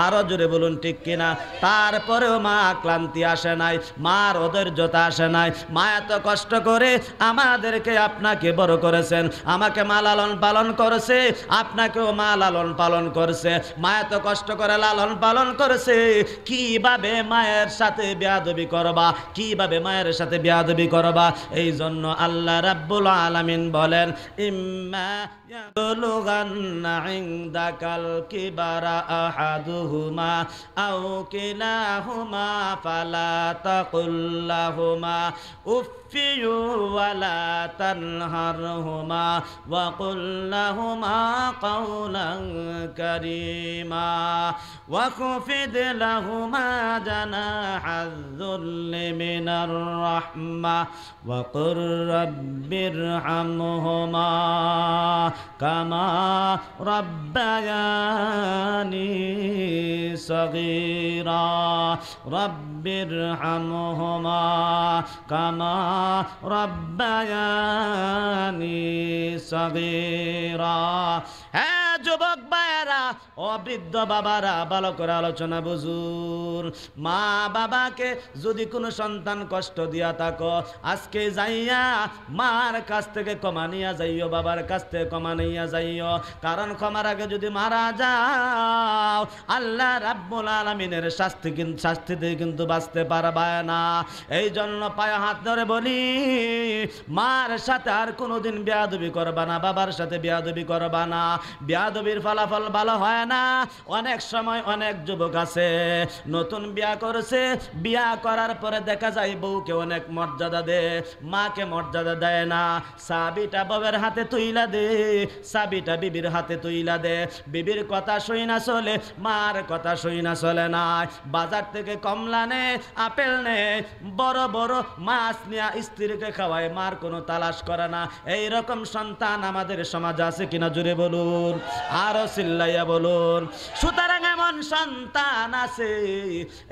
Speaker 1: আরো জোরে বলুন ঠিক কিনা? তারপরেও মা ক্লান্তি আসে নাই, মার অধৈর্যতা আসে নাই। মা এত কষ্ট করে আমাদেরকে আপনাকে বড় করেছেন, আমাকে মা লালন পালন করেছে, আপনাকেও মা লালন পালন করছে। মা এত কষ্ট করে লালন পালন করেছে, কিভাবে মায়ের সাথে বেয়াদবি করবা, কিভাবে মায়ের সাথে বেয়াদবি করবা? এই জন্য আল্লাহ রাব্বুল আলামিন বলেন, ইম্মা ইয়াবলুগান্না ইনদাকাল কিবারা আহাদুহুমা আও কিলাহুমা ফালা তাকুল লাহুমা উফফিয়ু ওয়ালা তানহারহুমা ওয়া কুল লাহুমা কাওলান কারীমা ওয়া খুফিদ লাহুমা জানাহায যুল্লি মিনার রাহমা ওয়া কুর রাব্বিরহামহুমা কামা রাব্বায়ানি সগীরা রাব্বিরহামহুমা কামা রাব্বায়ানি সগীরা। হ্যাঁ যুবক ভাইয়েরা ও বৃদ্ধ বাবারা, ভালো করে আলোচনা বুঝুন। মা বাবাকে যদি কোনো সন্তান কষ্ট দিয়া থাকো, আজকে যাইয়া মার কাছ থেকে ক্ষমা নিয়া যাইও, বাবার কাছ থেকে ক্ষমা নিয়া যাইও। কারণ ক্ষমার আগে যদি মারা যাও, আল্লাহ রাব্বুল আলামিনের শাস্তি থেকে কিন্তু বাঁচতে পারবে না। এই জন্য পায়ে হাত ধরে বলি, মার সাথে আর কোনোদিন বেয়াদবি করবা না, বাবার সাথে বেয়াদবি করবা না। বেয়াদবির ফলাফল ভালো হয় না। অনেক সময় অনেক যুবক আছে নতুন বিয়া করেছে, বিয়া করার পরে দেখা যায় বউকে অনেক মর্যাদা দেয়, মাকে মর্যাদা দেয় না। চাবিটা বউয়ের হাতে তুইলা দে, চাবিটা বিবির হাতে তুইলা দে, বিবির কথা শুই না চলে, মার কথা শুই না চলে না। বাজার থেকে কমলা নে, আপেল নে, বড় বড় মাছ নিয়ে স্ত্রীকে খাওয়ায়, মার কোনো তালাশ করে না। এই রকম সন্তান আমাদের সমাজে আছে কিনা জুড়ে বলুন, আরো চিল্লাইয়া বলুন। সুতরাং এমন সন্তান আছে।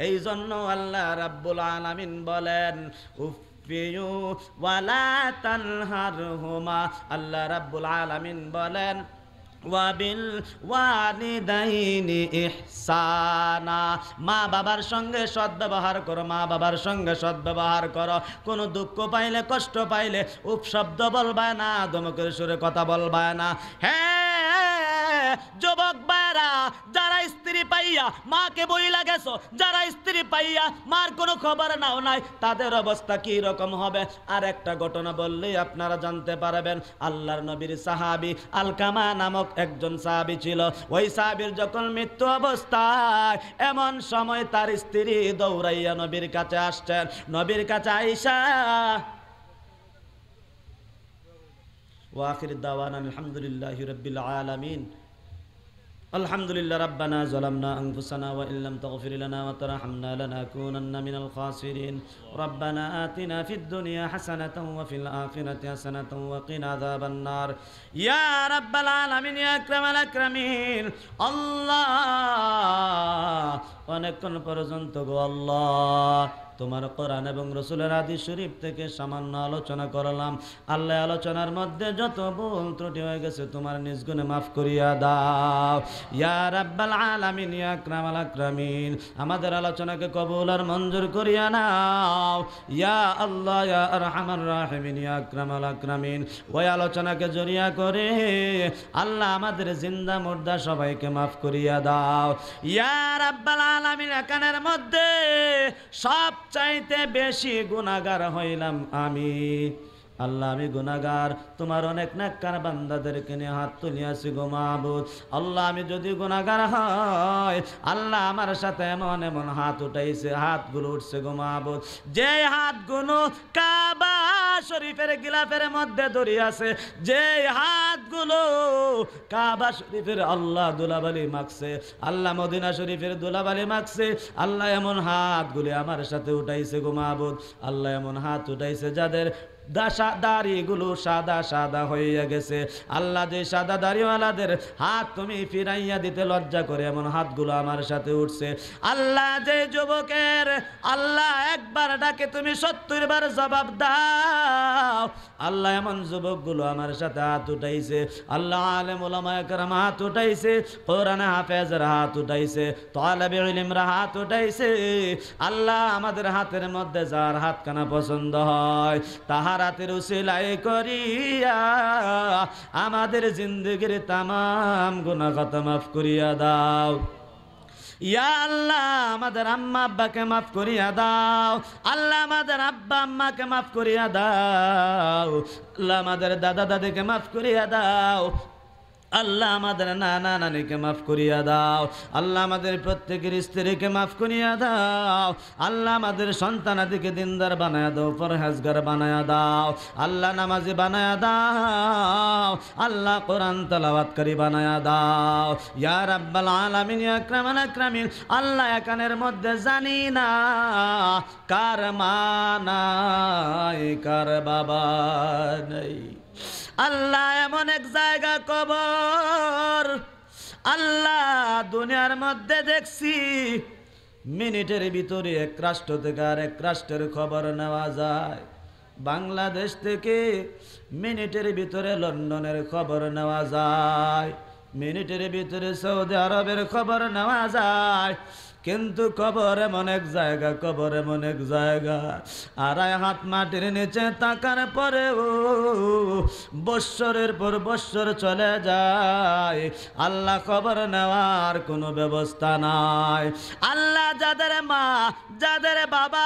Speaker 1: এই জন্য আল্লাহ রাব্বুল আলামিন বলেন, উফফিয়ু ওয়ালা তানহারহুমা। আল্লাহ রাব্বুল আলামিন বলেন, ওয়াবিল ওয়ালিদাইনি ইহসানা। মা বাবার সঙ্গে সদ্ব্যবহার করো, মা বাবার সঙ্গে সদ্ব্যবহার করো। কোনো দুঃখ পাইলে, কষ্ট পাইলে উপশব্দ বলবা না, ধমকের সুরে কথা বলবা না। হ্যাঁ যুবক ভাইরা, যারা স্ত্রী পাইয়া মাকে বইলা গেছো, যারা স্ত্রী পাইয়া মার কোনো খবর নাও নাই, তাদের অবস্থা কি রকম হবে? আর একটা ঘটনা বললেই আপনারা জানতে পারবেন। আল্লাহর নবীর সাহাবী আলকামা নামক একজন সাহাবী ছিল। ওই সাহাবীর যখন মৃত্যু অবস্থায়, এমন সময় তার স্ত্রী দৌড়াইয়া নবীর কাছে আসছেন। নবীর কাছে আইসা ওয়া আখির দাওয়ানা আলহামদুলিল্লাহি রাব্বিল আলামিন। আলহামদুলিল্লাহ রাব্বানা যালামনা আনফুসানা ওয়া ইল্লাম তাগফির লানা ওয়া তারহামনা লানাকুনান্না মিনাল খাসিরিন। রাব্বানা আতিনা ফিদ দুনিয়া হাসানাতাও ওয়া ফিল আখিরাতি হাসানাতাও ওয়া কিনা আযাবান নার। ইয়া রাব্বাল আলামিন, ইয়া আকরামাল আকরামিন। আল্লাহ অনেকক্ষণ পর্যন্ত গো আল্লাহ তোমার কোরআন এবং রসুলের হাদিস শরীফ থেকে সামান্য আলোচনা করলাম। আল্লাহ আলোচনার মধ্যে যত ভুল ত্রুটি হয়ে গেছে তোমার নিজ গুণে মাফ করিয়া দাও ইয়া রাব্বাল আলামিন ইয়া আকরামাল আকরামিন। আমাদের আলোচনাকে কবুল আর মঞ্জুর করিয়া নাও ইয়া আল্লাহ ইয়া আরহামার রাহিমিন ইয়া আকরামাল আকরামিন। ওই আলোচনাকে জড়িয়া করে আল্লাহ আমাদের জিন্দা মুর্দা সবাইকে মাফ করিয়া দাও ইয়া রাব্বাল আলামিন। এখানের মধ্যে সব চাইতে বেশি গুনাহগার হইলাম আমি আল্লাহ, আমি গুনাহগার। তোমার অনেক নেককার বান্দাদেরকে নিয়ে হাত তুলিয়াছি গো মাবুদ। আল্লাহ আমি যদি গুনাহগার হয় আল্লাহ আমার সাথে এমন এমন হাত উঠাইছে, হাতগুলো উঠছে গো মাবুদ, যে হাতগুলো কাবা শরীফের গিলাফের মধ্যে ধরিয়াছে, যে হাতগুলো কাবা শরীফের আল্লাহ দুলাবালি মাখছে, আল্লাহ মদিনা শরীফের দুলাবালি মাখছে, আল্লাহ এমন হাতগুলি আমার সাথে উঠাইছে গো মাবুদ। আল্লাহ এমন হাত উঠাইছে যাদের দাড়িগুলো সাদা সাদা হইয়া গেছে। আল্লাহ যে সাদা দাড়িওয়ালাদের হাত তুমি ফিরাইয়া দিতে লজ্জা করে এমন হাতগুলো আমার সাথে উঠছে। আল্লাহ যে যুবকের আল্লাহ একবার ডাকে তুমি 70 বার জবাব দাও, আল্লাহ এমন যুবকগুলো আমার সাথে হাত উঠাইছে। আল্লাহ আলেম উলামায়ে কেরাম হাত উঠাইছে, কোরআন হাফেজের হাত উঠাইছে, তালেবে ইলমরা হাত উঠাইছে। আল্লাহ আমাদের হাতের মধ্যে যার হাতখানা পছন্দ হয় তাহার হাতের উসিলায় করিয়া আমাদের জিন্দগির তামাম গুনাহ খাতা মাফ করিয়া দাও ইয়া আল্লাহ। আমাদের আম্মা আব্বাকে মাফ করিয়া দাও আল্লাহ, আমাদের আব্বা আম্মাকে মাফ করিয়া দাও আল্লাহ, আমাদের দাদা দাদিকে মাফ করিয়া দাও আল্লাহ, আমাদের নানা নানিকে মাফ করিয়া দাও আল্লাহ, আমাদের প্রত্যেকের স্ত্রীকে মাফ করিয়া দাও আল্লাহ, আমাদের সন্তানাদিকে দিনদার বানায়া দাও, পরহেজগার বানায়া দাও আল্লাহ, নামাজি বানায়া দাও আল্লাহ, কোরআন তেলাওয়াতকারী বানায়া দাও ইয়া রাব্বাল আলামিন ইয়া আকরামাল আকরামিন। আল্লাহ এখানের মধ্যে জানি না কার মা নাই, কার বাবা নাই। আল্লাহ এমন এক জায়গা কবর, আল্লাহ দুনিয়ার মধ্যে দেখছি মিনিটের ভিতরে এক রাষ্ট্র থেকে আর এক রাষ্ট্রের খবর নেওয়া যায়। বাংলাদেশ থেকে মিনিটের ভিতরে লন্ডনের খবর নেওয়া যায়, মিনিটের ভিতরে সৌদি আরবের খবর নেওয়া যায়। কিন্তু কবর এমন এক জায়গা, কবর এমন এক জায়গা 2.5 হাত মাটির নিচে তাকার পরেও বৎসরের পর বৎসর চলে যায়, আল্লাহ খবর নেওয়ার কোনো ব্যবস্থা নাই। আল্লাহ যাদের মা যাদের বাবা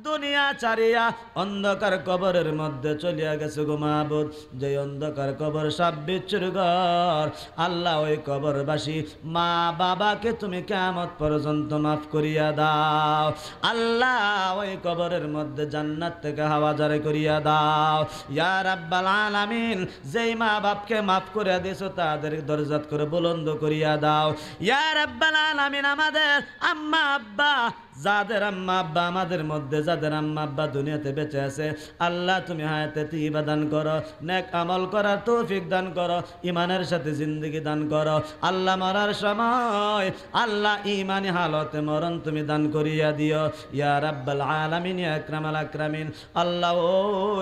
Speaker 1: দুনিয়া ছাড়িয়া অন্ধকার কবরের মধ্যে চলিয়া গেছে গো মাবুদ, যে অন্ধকার কবর সাপ বিচ্ছুর ঘর, আল্লাহ ওই কবরবাসী মা বাবাকে তুমি কিয়ামত পর্যন্ত মাফ করিয়া দাও আল্লাহ, ওই কবরের মধ্যে জান্নাত থেকে হাওয়া জারি করিয়া দাও ইয়া রাব্বাল আলামিন। যেই মা বাপকে মাফ করে দিয়েছো তাদের দরজাত করে বুলন্দ করিয়া দাও ইয়া রাব্বাল আলামিন। আমাদের আম্মা আব্বা যাদের আম্মা আব্বা আমাদের মধ্যে যাদের আম্মা আব্বা দুনিয়াতে বেঁচে আছে, আল্লাহ তুমি হায়াতে তৈয়বা দান করো, নেক আমল করার তৌফিক দান করো, ইমানের সাথে জিন্দেগি দান করো আল্লাহ। মরার সময় আল্লাহ ঈমানি হালতে মরণ তুমি দান করিয়া দিও ইয়া রাব্বাল আলামিন ইয়া আকরামাল আকরামিন। আল্লাহ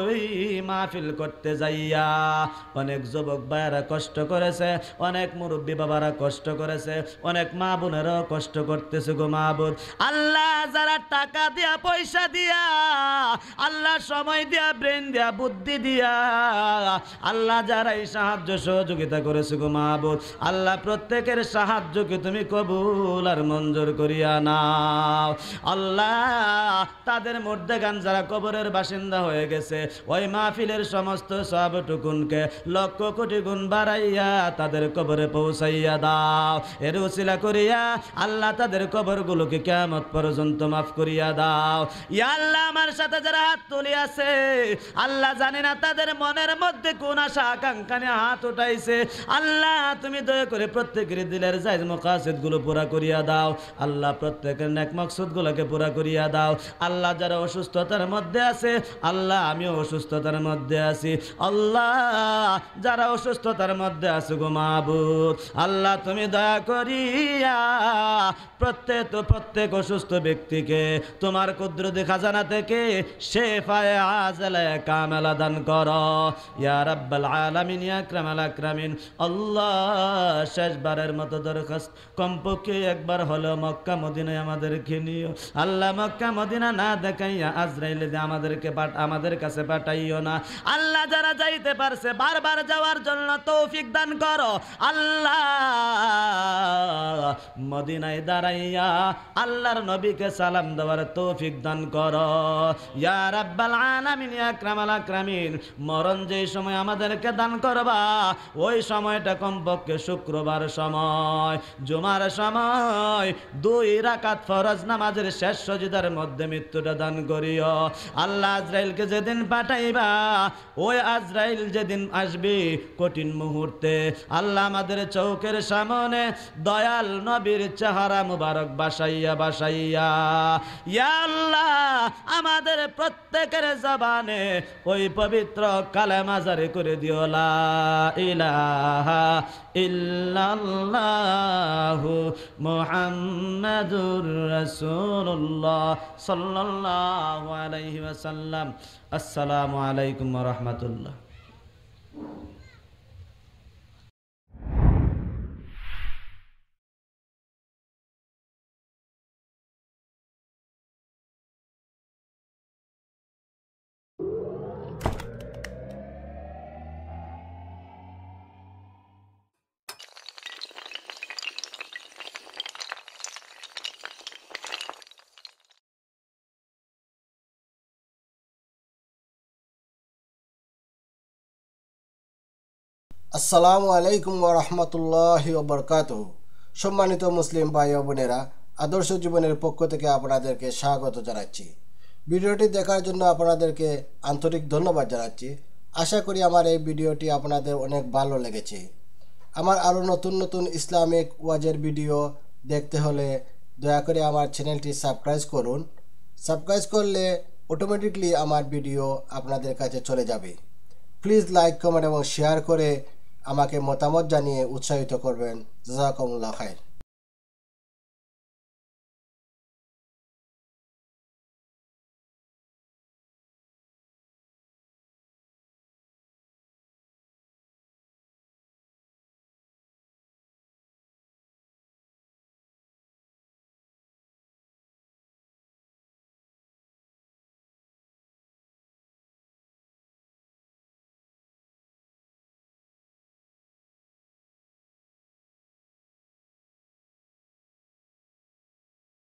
Speaker 1: ওই মাহফিল করতে যাইয়া অনেক যুবক ভাইয়েরা কষ্ট করেছে, অনেক মুরব্বী বাবারা কষ্ট করেছে, অনেক মা বোনেরও কষ্ট করতেছে গো মাবুদ। আল্লাহ যারা টাকা দিয়া পয়সা দিয়া আল্লাহ সময় দিয়া ব্রেন দিয়া বুদ্ধি দিয়া আল্লাহ যারা এই সাহায্য সহযোগিতা করেছে গো মাবুদ, আল্লাহ প্রত্যেকের সাহায্যকে তুমি কবুল আর মঞ্জুর করিয়া নাও আল্লাহ। তাদের মধ্যেখান যারা কবরের বাসিন্দা হয়ে গেছে ওই মাহফিলের সমস্ত সবটুকুনকে লক্ষ কোটি গুণ বাড়াইয়া তাদের কবরে পৌঁছাইয়া দাও। এর উসিলা করিয়া আল্লাহ তাদের কবরগুলোকে কিয়ামত পর্যন্ত পর্যন্ত মাফ করিয়া দাও। ইয়া আল্লাহ আমার সাথে যারা হাত তুলে আছে আল্লাহ জানি না তাদের মনের মধ্যে কোন আশা আকাঙ্ক্ষা নিয়ে হাত উঠাইছে, আল্লাহ তুমি দয়া করে প্রত্যেকের দিলের জায়েজ মাকাসিদ গুলো পুরা করিয়া দাও। আল্লাহ প্রত্যেকের নেক মাকসুদ গুলোকে পুরা করিয়া দাও। আল্লাহ যারা অসুস্থতার মধ্যে আছে আল্লাহ আমিও অসুস্থতার মধ্যে আছি, আল্লাহ যারা অসুস্থতার মধ্যে আছে গো মাবুদ আল্লাহ তুমি দয়া করিয়া প্রত্যেক অসুস্থ ব্যক্তিকে তোমার কুদরতি খাজানা থেকে শেফায়ে আজলে কামেলা দান করো ইয়া রাব্বাল আলামিন ইয়া আকরামাল আকরামিন। আল্লাহ শেষবারের মতো দরখাস্ত কমপক্ষে একবার হলো মক্কা মদিনায় আমাদেরকে নিও আল্লাহ। মক্কা মদিনা না দেখাইয়া আজরাইল আমাদের কাছে পাঠাইও না আল্লাহ। যারা যাইতে পারছে বারবার যাওয়ার জন্য তৌফিক দান করো আল্লাহ। মদিনায় দাঁড়াইয়া আল্লাহর নবীকে সালাম দেওয়ার তৌফিক দান করো ইয়া রাব্বাল আলামিন ইয়া আকরামাল আকরামিন। মরণ যেই সময় আমাদেরকে দান করবা ওই সময়টা কমপক্ষে শুক্রবার সময়, জুমার সময় 2 রাকাত ফরজ নামাজের শেষ সজদার মধ্যে মৃত্যুটা দান করিও আল্লাহ। আজরাইলকে যেদিন পাঠাইবা ওই আজরাইল যেদিন আসবে কঠিন মুহূর্তে আল্লাহ আমাদের চৌকের সামনে দয়াল নবীর চেহারা মুবারক বাসাইয়া ইয়া আল্লাহ আমাদের প্রত্যেকের জবানে ওই পবিত্র কালেমা জারি করে দিও লা ইলাহা ইল্লাল্লাহু মুহাম্মাদুর রাসূলুল্লাহ সাল্লাল্লাহু আলাইহি ওয়াসাল্লাম। আসসালামু আলাইকুম ওয়া রাহমাতুল্লাহ।
Speaker 2: আসসালামু আলাইকুম ওয়া রাহমাতুল্লাহি ওয়া বারাকাতুহু। সম্মানিত মুসলিম ভাই ও বোনেরা, আদর্শ জীবনের পক্ষ থেকে আপনাদেরকে স্বাগত জানাচ্ছি। ভিডিওটি দেখার জন্য আপনাদেরকে আন্তরিক ধন্যবাদ জানাচ্ছি। আশা করি আমার এই ভিডিওটি আপনাদের অনেক ভালো লেগেছে। আমার আরও নতুন নতুন ইসলামিক ওয়াজের ভিডিও দেখতে হলে দয়া করে আমার চ্যানেলটি সাবস্ক্রাইব করুন। সাবস্ক্রাইব করলে অটোমেটিকলি আমার ভিডিও আপনাদের কাছে চলে যাবে। প্লিজ লাইক, কমেন্ট এবং শেয়ার করে আমাকে মতামত জানিয়ে উৎসাহিত করবেন। জাযাকুমুল্লাহ খাইর।